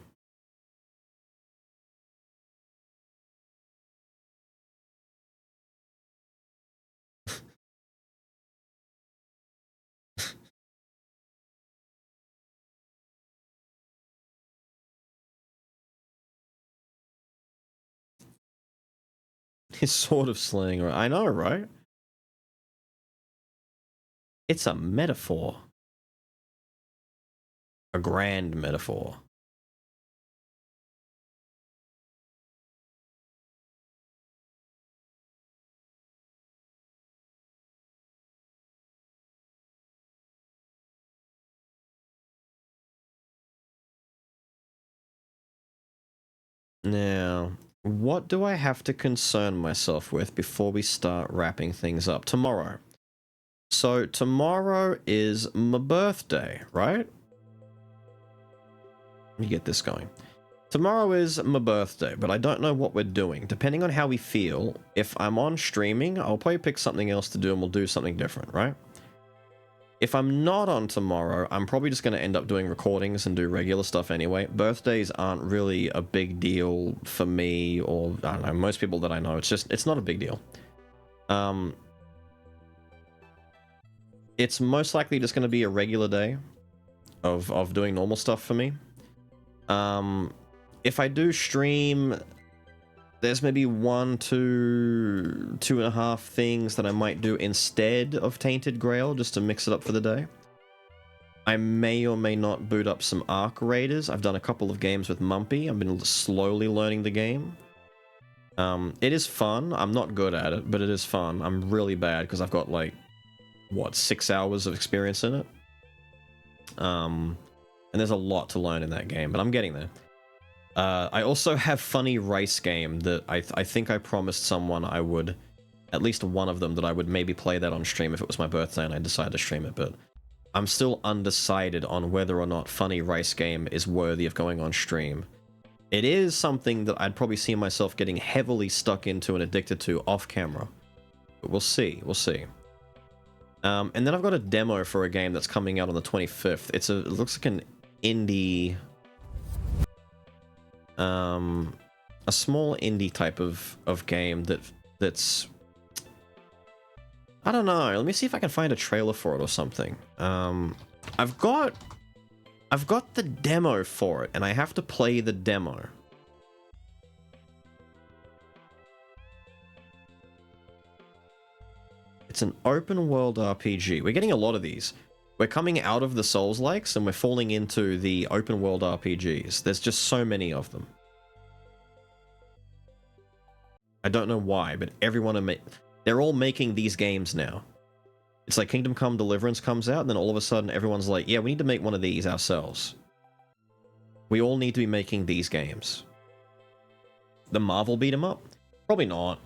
His Sword of Slaying, I know, right? It's a metaphor. A grand metaphor. Now, what do I have to concern myself with before we start wrapping things up? Tomorrow. So, tomorrow is my birthday, right? Let me get this going. Tomorrow is my birthday, but I don't know what we're doing. Depending on how we feel, if I'm on streaming, I'll probably pick something else to do and we'll do something different, right? If I'm not on tomorrow, I'm probably just going to end up doing recordings and do regular stuff anyway. Birthdays aren't really a big deal for me, or I don't know, most people that I know. It's not a big deal. It's most likely just going to be a regular day of doing normal stuff for me. If I do stream, there's maybe 1, 2, 2.5 things that I might do instead of Tainted Grail, just to mix it up for the day. I may or may not boot up some Arc Raiders. I've done a couple of games with Mumpy. I've been slowly learning the game. It is fun. I'm not good at it, but it is fun. I'm really bad because I've got like, what, 6 hours of experience in it? And there's a lot to learn in that game, but I'm getting there. I also have Funny Rice Game that I think I promised someone I would, at least one of them, that I would maybe play that on stream if it was my birthday and I decided to stream it, but I'm still undecided on whether or not Funny Rice Game is worthy of going on stream. It is something that I'd probably see myself getting heavily stuck into and addicted to off camera. But we'll see, we'll see. And then I've got a demo for a game that's coming out on the 25th. It looks like an indie... a small indie type of game that's... I don't know, let me see if I can find a trailer for it or something. I've got the demo for it, and I have to play the demo. It's an open world RPG. We're getting a lot of these. We're coming out of the Souls-likes and we're falling into the open world RPGs. There's just so many of them. I don't know why, but they're all making these games now. It's like Kingdom Come Deliverance comes out and then all of a sudden everyone's like, yeah, we need to make one of these ourselves. We all need to be making these games. The Marvel beat 'em up? Probably not.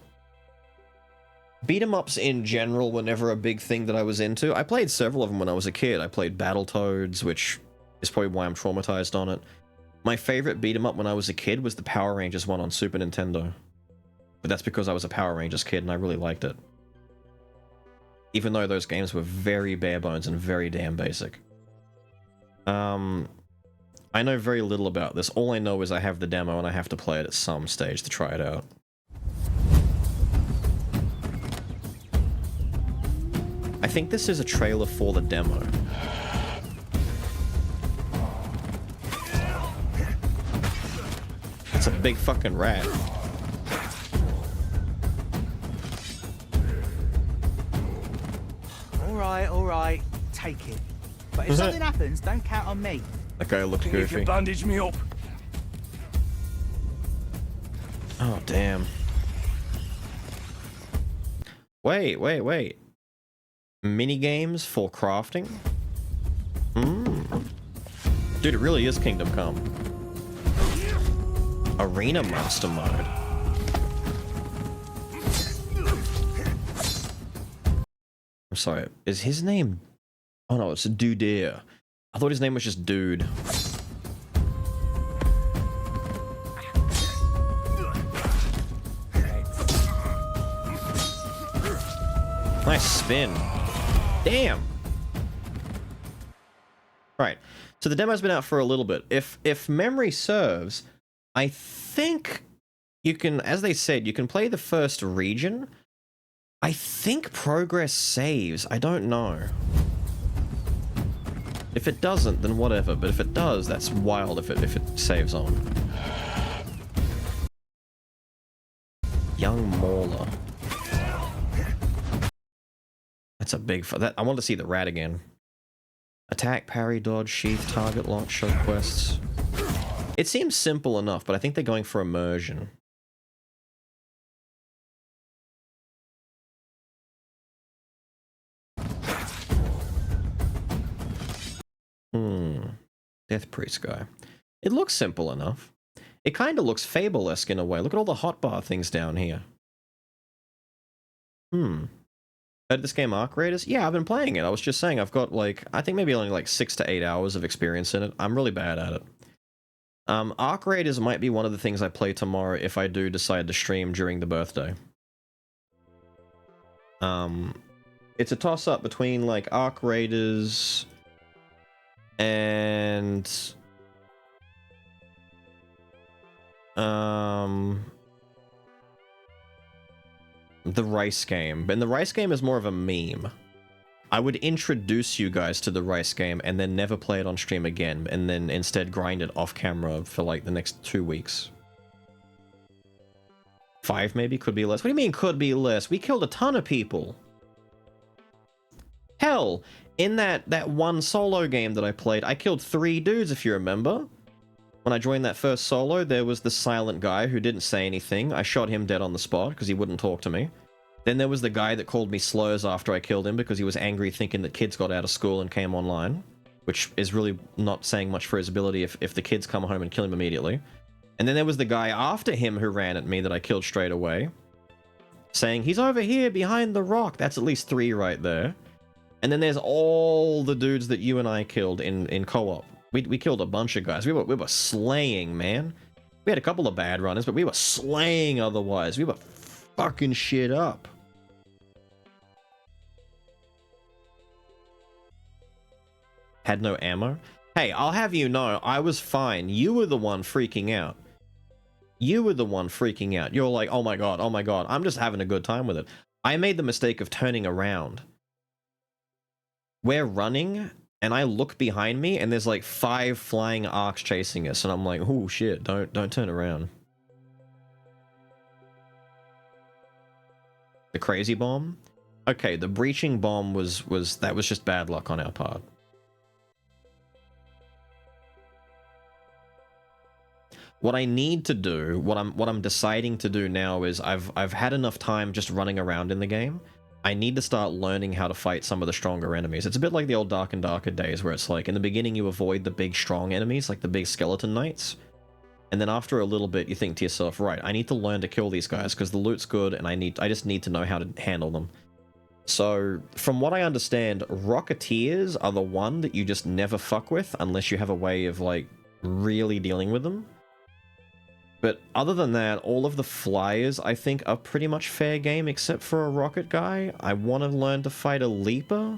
Beat 'em ups in general were never a big thing that I was into. I played several of them when I was a kid. I played Battletoads, which is probably why I'm traumatized on it. My favorite beat 'em up when I was a kid was the Power Rangers one on Super Nintendo. But that's because I was a Power Rangers kid and I really liked it. Even though those games were very bare bones and very damn basic. I know very little about this. All I know is I have the demo and I have to play it at some stage to try it out. think this is a trailer for the demo. It's a big fucking rat. All right, take it. But if something happens, don't count on me. That guy looks If you goofy. bandage me up. Oh, damn. Wait. Mini games for crafting? Dude, it really is Kingdom Come. Arena monster mode. I'm sorry, is his name... Oh no, it's Dude. I thought his name was just Dude. Nice spin. Damn. Right. So the demo's been out for a little bit. If memory serves, I think you can, as they said, you can play the first region. I think progress saves. I don't know. If it doesn't, then whatever. But if it does, that's wild if it saves on. Young Mauler. That's a big... I want to see the rat again. Attack, parry, dodge, sheath, target, lock, show quests. It seems simple enough, but I think they're going for immersion. Death Priest guy. It looks simple enough. It kind of looks Fable-esque in a way. Look at all the hotbar things down here. Heard this game Arc Raiders? Yeah, I've been playing it. I was just saying I've got like, I think maybe only like 6 to 8 hours of experience in it. I'm really bad at it. Arc Raiders might be one of the things I play tomorrow if I do decide to stream during the birthday. It's a toss-up between like Arc Raiders and the Rice game. And the Rice game is more of a meme. I would introduce you guys to the Rice game and then never play it on stream again, and then instead grind it off camera for like the next 2 weeks. 5 maybe? Could be less. What do you mean could be less? We killed a ton of people. Hell, in that one solo game that I played, I killed 3 dudes, if you remember. When I joined that first solo, there was the silent guy who didn't say anything. I shot him dead on the spot because he wouldn't talk to me. Then there was the guy that called me slurs after I killed him because he was angry thinking that kids got out of school and came online, which is really not saying much for his ability if the kids come home and kill him immediately. And then there was the guy after him who ran at me that I killed straight away, saying, he's over here behind the rock. That's at least 3 right there. And then there's all the dudes that you and I killed in co-op. We killed a bunch of guys. We were slaying, man. We had a couple of bad runners, but we were slaying otherwise. We were fucking shit up. Had no ammo? Hey, I'll have you know, I was fine. You were the one freaking out. You were the one freaking out. You're like, oh my god, I'm just having a good time with it. I made the mistake of turning around. We're running, and I look behind me, and there's like 5 flying arcs chasing us, and I'm like, oh shit, don't turn around. The crazy bomb? Okay, the breaching bomb was just bad luck on our part. What I need to do, what I'm deciding to do now is I've had enough time just running around in the game. I need to start learning how to fight some of the stronger enemies. It's a bit like the old Dark and Darker days where it's like, in the beginning you avoid the big strong enemies, like the big skeleton knights. And then after a little bit you think to yourself, right, I need to learn to kill these guys because the loot's good and I just need to know how to handle them. So, from what I understand, Rocketeers are the one that you just never fuck with unless you have a way of, like, really dealing with them. But other than that, all of the flyers, I think, are pretty much fair game, except for a rocket guy. I want to learn to fight a leaper.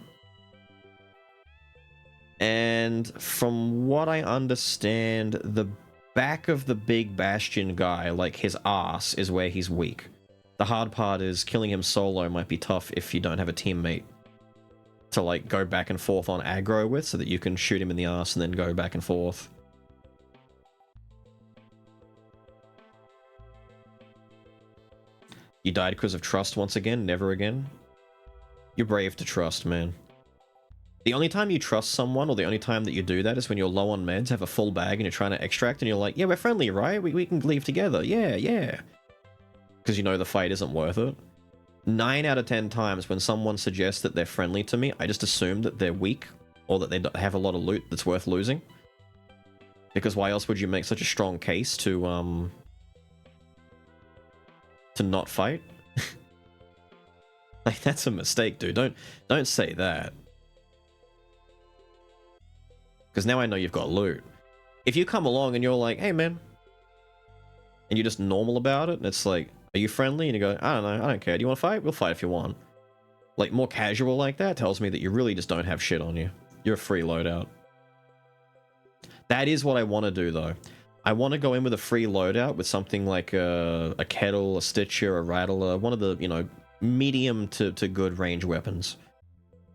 And from what I understand, the back of the big bastion guy, like his ass, is where he's weak. The hard part is killing him solo might be tough if you don't have a teammate to like go back and forth on aggro with, so that you can shoot him in the ass and then go back and forth. You died because of trust once again, never again. You're brave to trust, man. The only time you trust someone, or the only time that you do that, is when you're low on meds, have a full bag, and you're trying to extract, and you're like, yeah, we're friendly, right? We can leave together. Yeah, yeah. Because you know the fight isn't worth it. 9 out of 10 times when someone suggests that they're friendly to me, I just assume that they're weak, or that they have a lot of loot that's worth losing. Because why else would you make such a strong case to not fight? Like, that's a mistake, dude. Don't say that. Because now I know you've got loot. If you come along and you're like, hey man, and you're just normal about it, and it's like, are you friendly? And you go, I don't know, I don't care. Do you want to fight? We'll fight if you want. Like, more casual like that tells me that you really just don't have shit on you. You're a free loadout. That is what I want to do, though. I want to go in with a free loadout with something like a kettle, a stitcher, a rattler, one of the, you know, medium to good range weapons.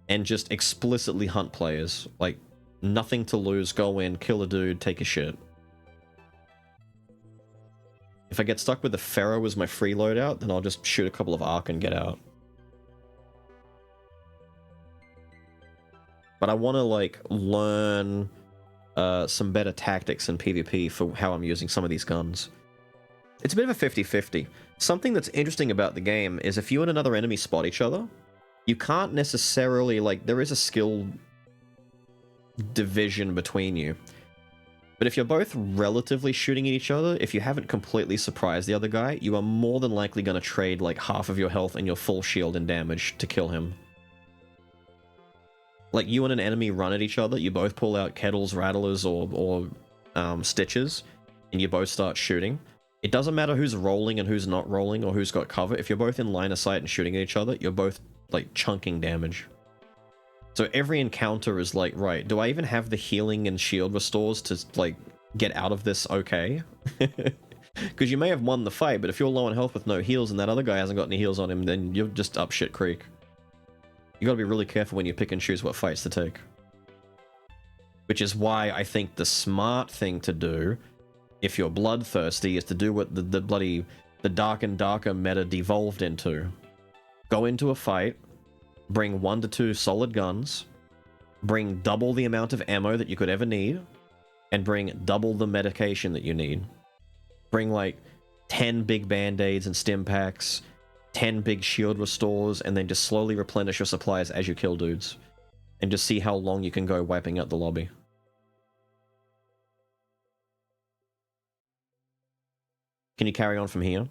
And just explicitly hunt players. Like, nothing to lose, go in, kill a dude, take a shit. If I get stuck with the Pharaoh as my free loadout, then I'll just shoot a couple of Arc and get out. But I want to, like, learn some better tactics in PvP for how I'm using some of these guns. It's a bit of a 50-50. Something that's interesting about the game is if you and another enemy spot each other, you can't necessarily, like, there is a skill division between you. But if you're both relatively shooting at each other, if you haven't completely surprised the other guy, you are more than likely going to trade like half of your health and your full shield and damage to kill him. Like, you and an enemy run at each other, you both pull out kettles, rattlers, or stitches, and you both start shooting. It doesn't matter who's rolling and who's not rolling, or who's got cover. If you're both in line of sight and shooting at each other, you're both, like, chunking damage. So every encounter is like, right, do I even have the healing and shield restores to, like, get out of this okay? Because you may have won the fight, but if you're low on health with no heals and that other guy hasn't got any heals on him, then you're just up shit creek. You gotta be really careful when you pick and choose what fights to take. Which is why I think the smart thing to do, if you're bloodthirsty, is to do what the dark and darker meta devolved into. Go into a fight, bring 1 to 2 solid guns, bring double the amount of ammo that you could ever need, and bring double the medication that you need. Bring like 10 big band-aids and stim packs, 10 big shield restores, and then just slowly replenish your supplies as you kill dudes. And just see how long you can go wiping out the lobby. Can you carry on from here?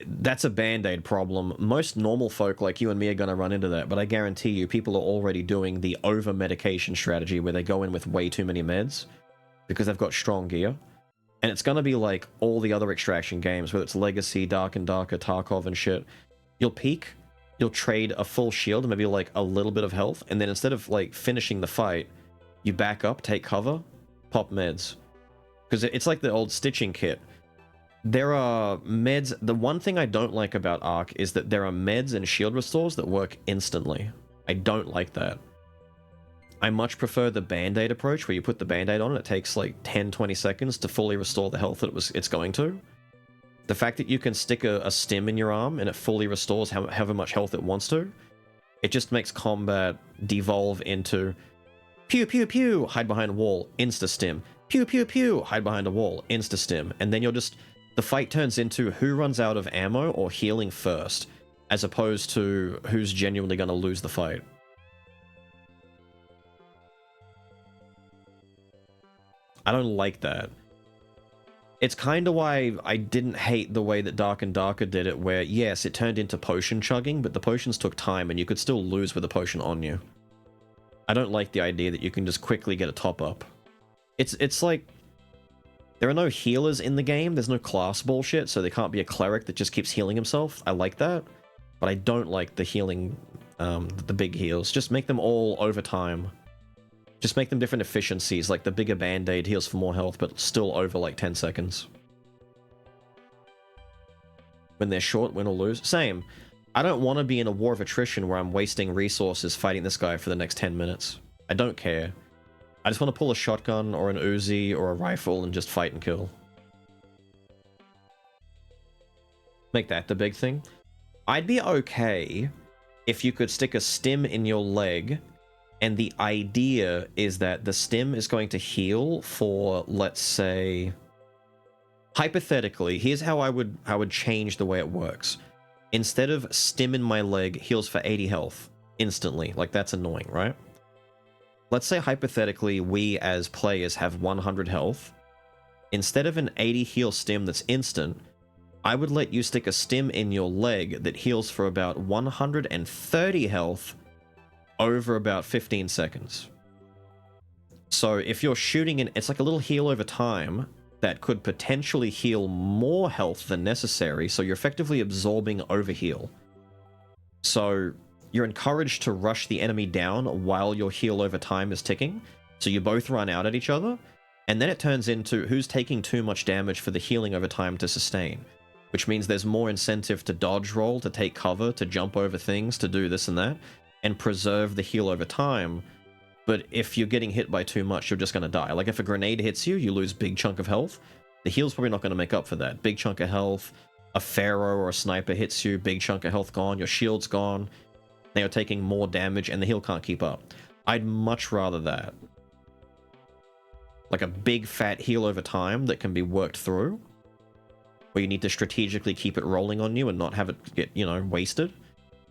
That's a band-aid problem. Most normal folk like you and me are going to run into that, but I guarantee you people are already doing the over-medication strategy where they go in with way too many meds because they've got strong gear. And it's going to be like all the other extraction games, whether it's Legacy, Dark and Darker, Tarkov and shit. You'll peek, you'll trade a full shield, maybe like a little bit of health, and then instead of like finishing the fight, you back up, take cover, pop meds. Because it's like the old stitching kit. There are meds. The one thing I don't like about Ark is that there are meds and shield restores that work instantly. I don't like that. I much prefer the band-aid approach where you put the band-aid on and it takes like 10-20 seconds to fully restore the health that it's going to. The fact that you can stick a stim in your arm and it fully restores however much health it wants to, it just makes combat devolve into pew pew pew, hide behind a wall, insta-stim, pew pew pew, hide behind a wall, insta-stim, and then you'll just... The fight turns into who runs out of ammo or healing first, as opposed to who's genuinely going to lose the fight. I don't like that. It's kind of why I didn't hate the way that Dark and Darker did it, where, yes, it turned into potion chugging, but the potions took time and you could still lose with a potion on you. I don't like the idea that you can just quickly get a top-up. It's like... There are no healers in the game, there's no class bullshit, so there can't be a cleric that just keeps healing himself. I like that, but I don't like the healing, the big heals. Just make them all over time. Just make them different efficiencies, like the bigger band-aid heals for more health, but still over like 10 seconds. When they're short, win or lose. Same. I don't want to be in a war of attrition where I'm wasting resources fighting this guy for the next 10 minutes. I don't care. I just want to pull a shotgun or an Uzi or a rifle and just fight and kill. Make that the big thing. I'd be okay if you could stick a stim in your leg, and the idea is that the stim is going to heal for, let's say, hypothetically, here's how I would change the way it works. Instead of stim in my leg heals for 80 health instantly, like that's annoying, right? Let's say hypothetically we as players have 100 health. Instead of an 80 heal stim that's instant, I would let you stick a stim in your leg that heals for about 130 health over about 15 seconds. So if you're shooting in, it's like a little heal over time that could potentially heal more health than necessary, so you're effectively absorbing overheal. So you're encouraged to rush the enemy down while your heal over time is ticking, so you both run out at each other, and then it turns into who's taking too much damage for the healing over time to sustain, which means there's more incentive to dodge roll, to take cover, to jump over things, to do this and that, and preserve the heal over time. But if you're getting hit by too much, you're just going to die. Like if a grenade hits you, you lose big chunk of health. The heal's probably not going to make up for that. Big chunk of health. A Pharaoh or a sniper hits you, big chunk of health gone, your shield's gone. Now you're taking more damage and the heal can't keep up. I'd much rather that. Like a big fat heal over time that can be worked through, where you need to strategically keep it rolling on you and not have it get, you know, wasted,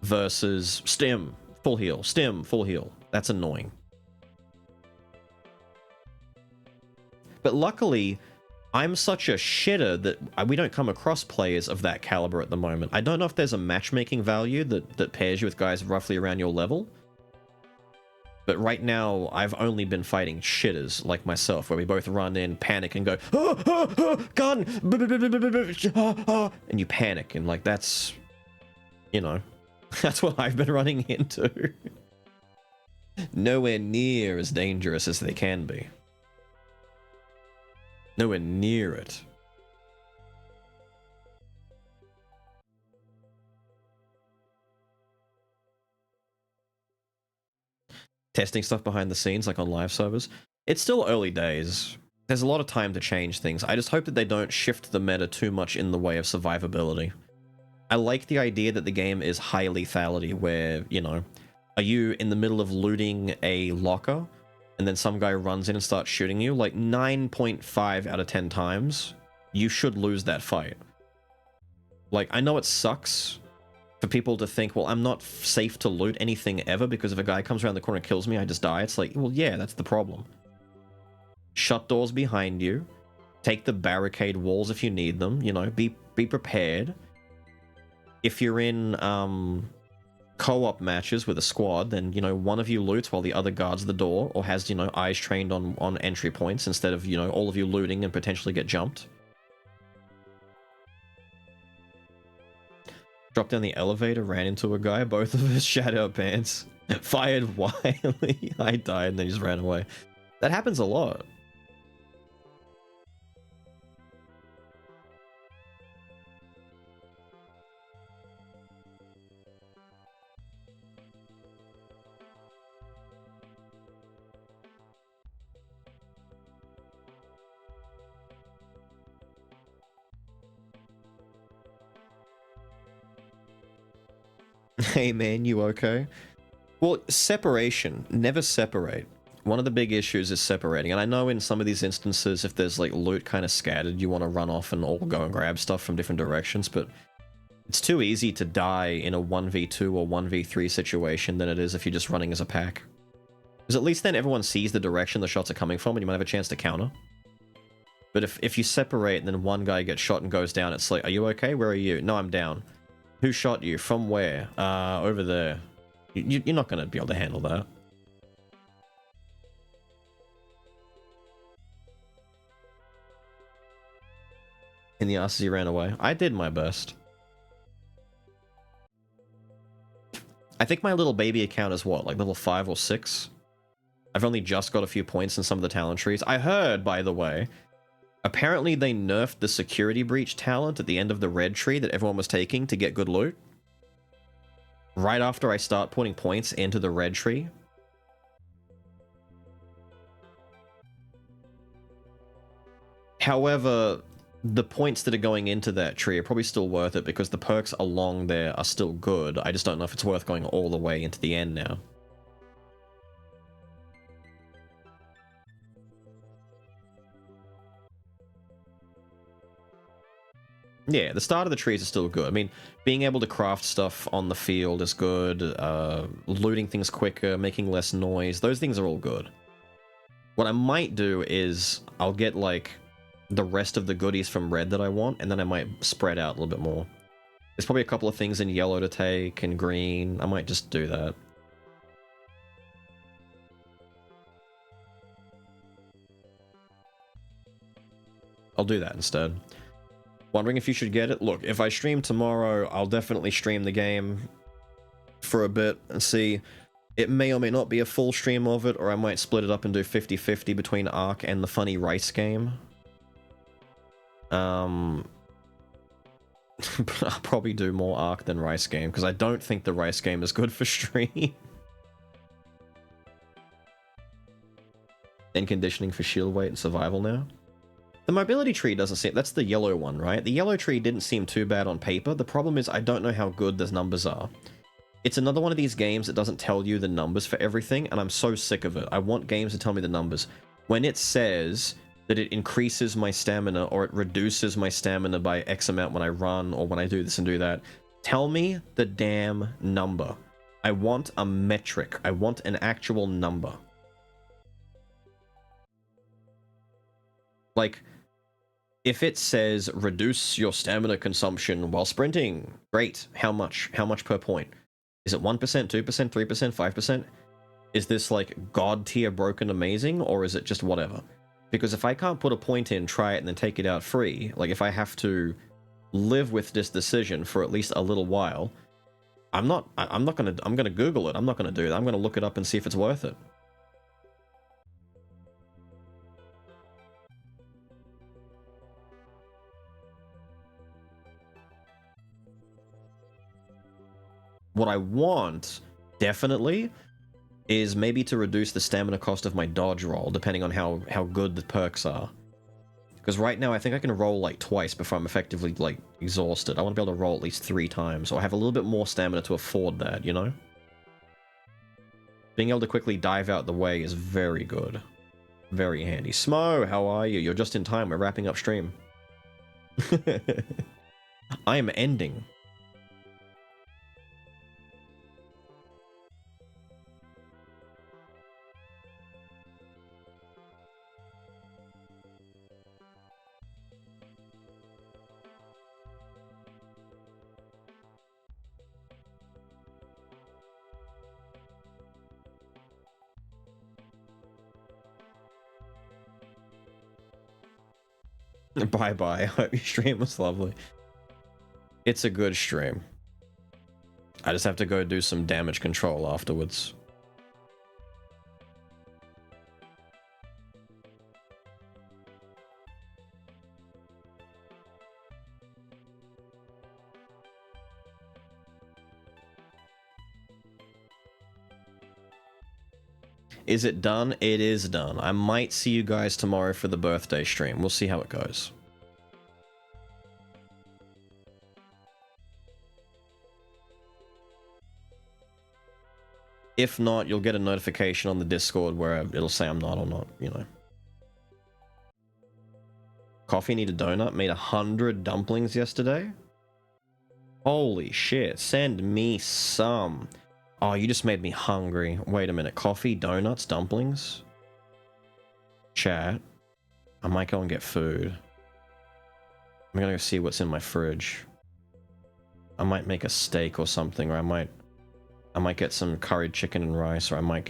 versus stim, full heal, stim, full heal. That's annoying. But luckily, I'm such a shitter that we don't come across players of that caliber at the moment. I don't know if there's a matchmaking value that pairs you with guys roughly around your level. But right now, I've only been fighting shitters like myself, where we both run in, panic, and go, ah, ah, ah, gun! And you panic, and like, that's, you know, that's what I've been running into. Nowhere near as dangerous as they can be. Nowhere near it. Testing stuff behind the scenes, like on live servers. It's still early days. There's a lot of time to change things. I just hope that they don't shift the meta too much in the way of survivability. I like the idea that the game is high lethality, where, you know, are you in the middle of looting a locker, and then some guy runs in and starts shooting you? Like 9.5 out of 10 times, you should lose that fight. Like, I know it sucks for people to think, well, I'm not safe to loot anything ever because if a guy comes around the corner and kills me, I just die. It's like, well, yeah, that's the problem. Shut doors behind you. Take the barricade walls if you need them. You know, be prepared. If you're in co-op matches with a squad, then, you know, one of you loots while the other guards the door, or has, you know, eyes trained on entry points instead of, you know, all of you looting and potentially get jumped. Dropped down the elevator, ran into a guy, both of us shat our pants, fired wildly. I died and then just ran away. That happens a lot. Hey man, you okay? Well, separation. Never separate. One of the big issues is separating, and I know in some of these instances, if there's like loot kind of scattered, you want to run off and all go and grab stuff from different directions, but it's too easy to die in a 1v2 or 1v3 situation than it is if you're just running as a pack. Because at least then everyone sees the direction the shots are coming from, and you might have a chance to counter. But if you separate and then one guy gets shot and goes down, it's like, are you okay? Where are you? No, I'm down. Who shot you? From where? Over there. You're not going to be able to handle that. In the ass as he ran away. I did my best. I think my little baby account is what, like level 5 or 6? I've only just got a few points in some of the talent trees. I heard, by the way, apparently they nerfed the security breach talent at the end of the red tree that everyone was taking to get good loot. right after I start putting points into the red tree. However, the points that are going into that tree are probably still worth it because the perks along there are still good. I just don't know if it's worth going all the way into the end now. Yeah, the start of the trees are still good. I mean, being able to craft stuff on the field is good. Looting things quicker, making less noise. Those things are all good. What I might do is I'll get, like, the rest of the goodies from red that I want, and then I might spread out a little bit more. There's probably a couple of things in yellow to take, and green. I might just do that. I'll do that instead. Wondering if you should get it? Look, if I stream tomorrow, I'll definitely stream the game for a bit and see. It may or may not be a full stream of it, or I might split it up and do 50-50 between Ark and the funny rice game. But I'll probably do more Ark than rice game, because I don't think the rice game is good for stream. And conditioning for shield weight and survival now. The mobility tree doesn't seem... That's the yellow one, right? The yellow tree didn't seem too bad on paper. The problem is I don't know how good those numbers are. It's another one of these games that doesn't tell you the numbers for everything, and I'm so sick of it. I want games to tell me the numbers. When it says that it increases my stamina or it reduces my stamina by X amount when I run or when I do this and do that, tell me the damn number. I want a metric. I want an actual number. Like, if it says reduce your stamina consumption while sprinting, great. How much? How much per point? Is it 1%, 2%, 3%, 5%? Is this like god tier broken amazing, or is it just whatever? Because if I can't put a point in, try it, and then take it out free, like if I have to live with this decision for at least a little while, I'm gonna Google it. I'm not gonna do that. I'm gonna look it up and see if it's worth it. What I want, definitely, is maybe to reduce the stamina cost of my dodge roll, depending on how good the perks are. Because right now, I think I can roll, like, twice before I'm effectively, like, exhausted. I want to be able to roll at least 3 times, or have a little bit more stamina to afford that, you know? Being able to quickly dive out the way is very good. Very handy. Smo, how are you? You're just in time. We're wrapping up stream. I am ending. Bye-bye. I hope your stream was lovely. It's a good stream. I just have to go do some damage control afterwards. Is it done? It is done. I might see you guys tomorrow for the birthday stream. We'll see how it goes. If not, you'll get a notification on the Discord where it'll say I'm not or not, you know. Coffee need a donut? Made 100 dumplings yesterday? Holy shit, send me some. Oh, you just made me hungry. Wait a minute. Coffee, donuts, dumplings? Chat. I might go and get food. I'm gonna go see what's in my fridge. I might make a steak or something, or I might get some curried chicken and rice, or what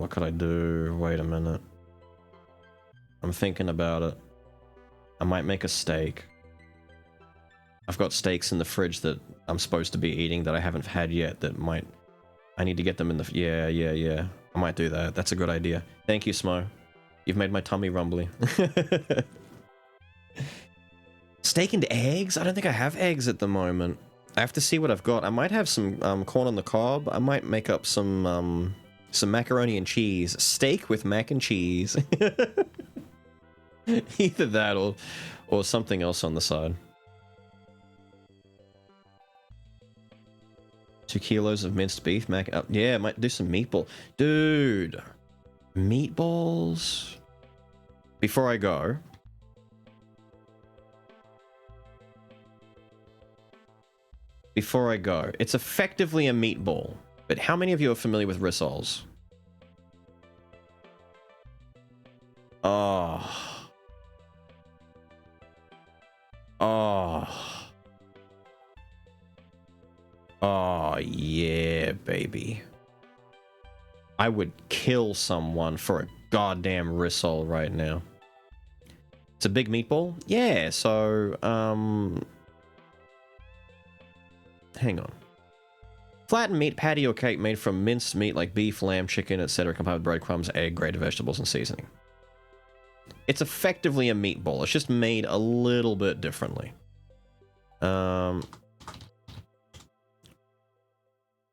could I do? Wait a minute. I'm thinking about it. I might make a steak. I've got steaks in the fridge that I'm supposed to be eating that I haven't had yet that I need to get them in the... Yeah. I might do that. That's a good idea. Thank you, Smo. You've made my tummy rumbly. Steak and eggs? I don't think I have eggs at the moment. I have to see what I've got. I might have some corn on the cob. I might make up some macaroni and cheese. Steak with mac and cheese. Either that or something else on the side. 2 kilos of minced beef, yeah, I might do some meatball. Dude, meatballs. Before I go, it's effectively a meatball. But how many of you are familiar with rissoles? Oh. Oh. Oh, yeah, baby. I would kill someone for a goddamn rissole right now. It's a big meatball? Yeah, so, hang on. Flattened meat patty or cake made from minced meat like beef, lamb, chicken, etc. combined with breadcrumbs, egg, grated vegetables, and seasoning. It's effectively a meatball. It's just made a little bit differently.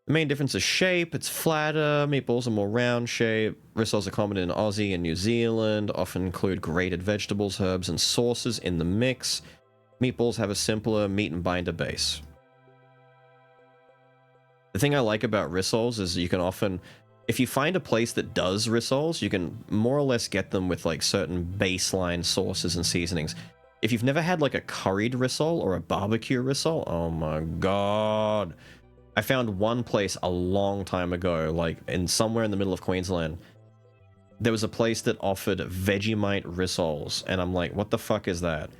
The main difference is shape. It's flatter. Meatballs are more round shape. Rissoles are common in Aussie and New Zealand. Often include grated vegetables, herbs, and sauces in the mix. Meatballs have a simpler meat and binder base. The thing I like about rissoles is you can often, if you find a place that does rissoles, you can more or less get them with like certain baseline sauces and seasonings. If you've never had like a curried rissole or a barbecue rissole, oh my god. I found one place a long time ago, like somewhere in the middle of Queensland. There was a place that offered Vegemite rissoles, and I'm like, what the fuck is that?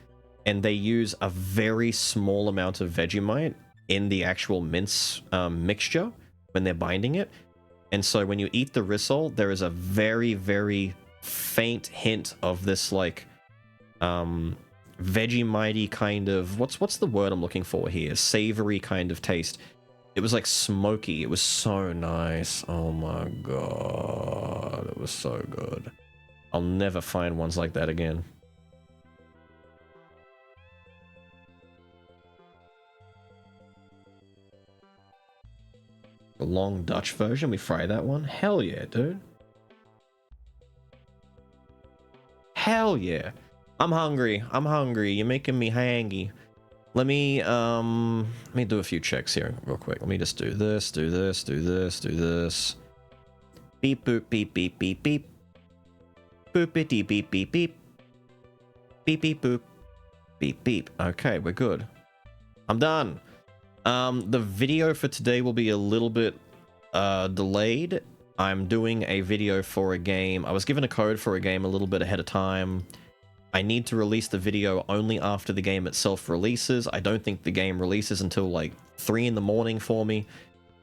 And they use a very small amount of Vegemite in the actual mince mixture when they're binding it. And so when you eat the rissole, there is a very, very faint hint of this like Vegemite-y kind of, what's the word I'm looking for here? Savory kind of taste. It was like smoky. It was so nice. Oh my god. It was so good. I'll never find ones like that again. The long Dutch version, we fry that one? Hell yeah, dude. Hell yeah. I'm hungry. I'm hungry. You're making me hangy. Let me do a few checks here real quick. Let me just do this, do this, do this, do this. Beep boop beep beep beep beep. Boop beep beep beep beep beep. Beep beep boop. Beep beep. Okay, we're good. I'm done. The video for today will be a little bit delayed. I'm doing a video for a game. I was given a code for a game a little bit ahead of time. I need to release the video only after the game itself releases. I don't think the game releases until like 3 in the morning for me.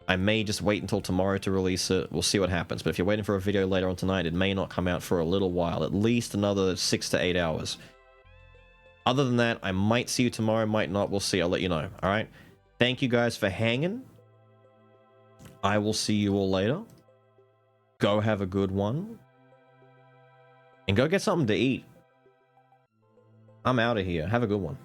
I may just wait until tomorrow to release it. We'll see what happens. But if you're waiting for a video later on tonight, it may not come out for a little while. At least another 6 to 8 hours. Other than that, I might see you tomorrow, might not. We'll see. I'll let you know. Alright? Thank you guys for hanging. I will see you all later. Go have a good one. And go get something to eat. I'm out of here. Have a good one.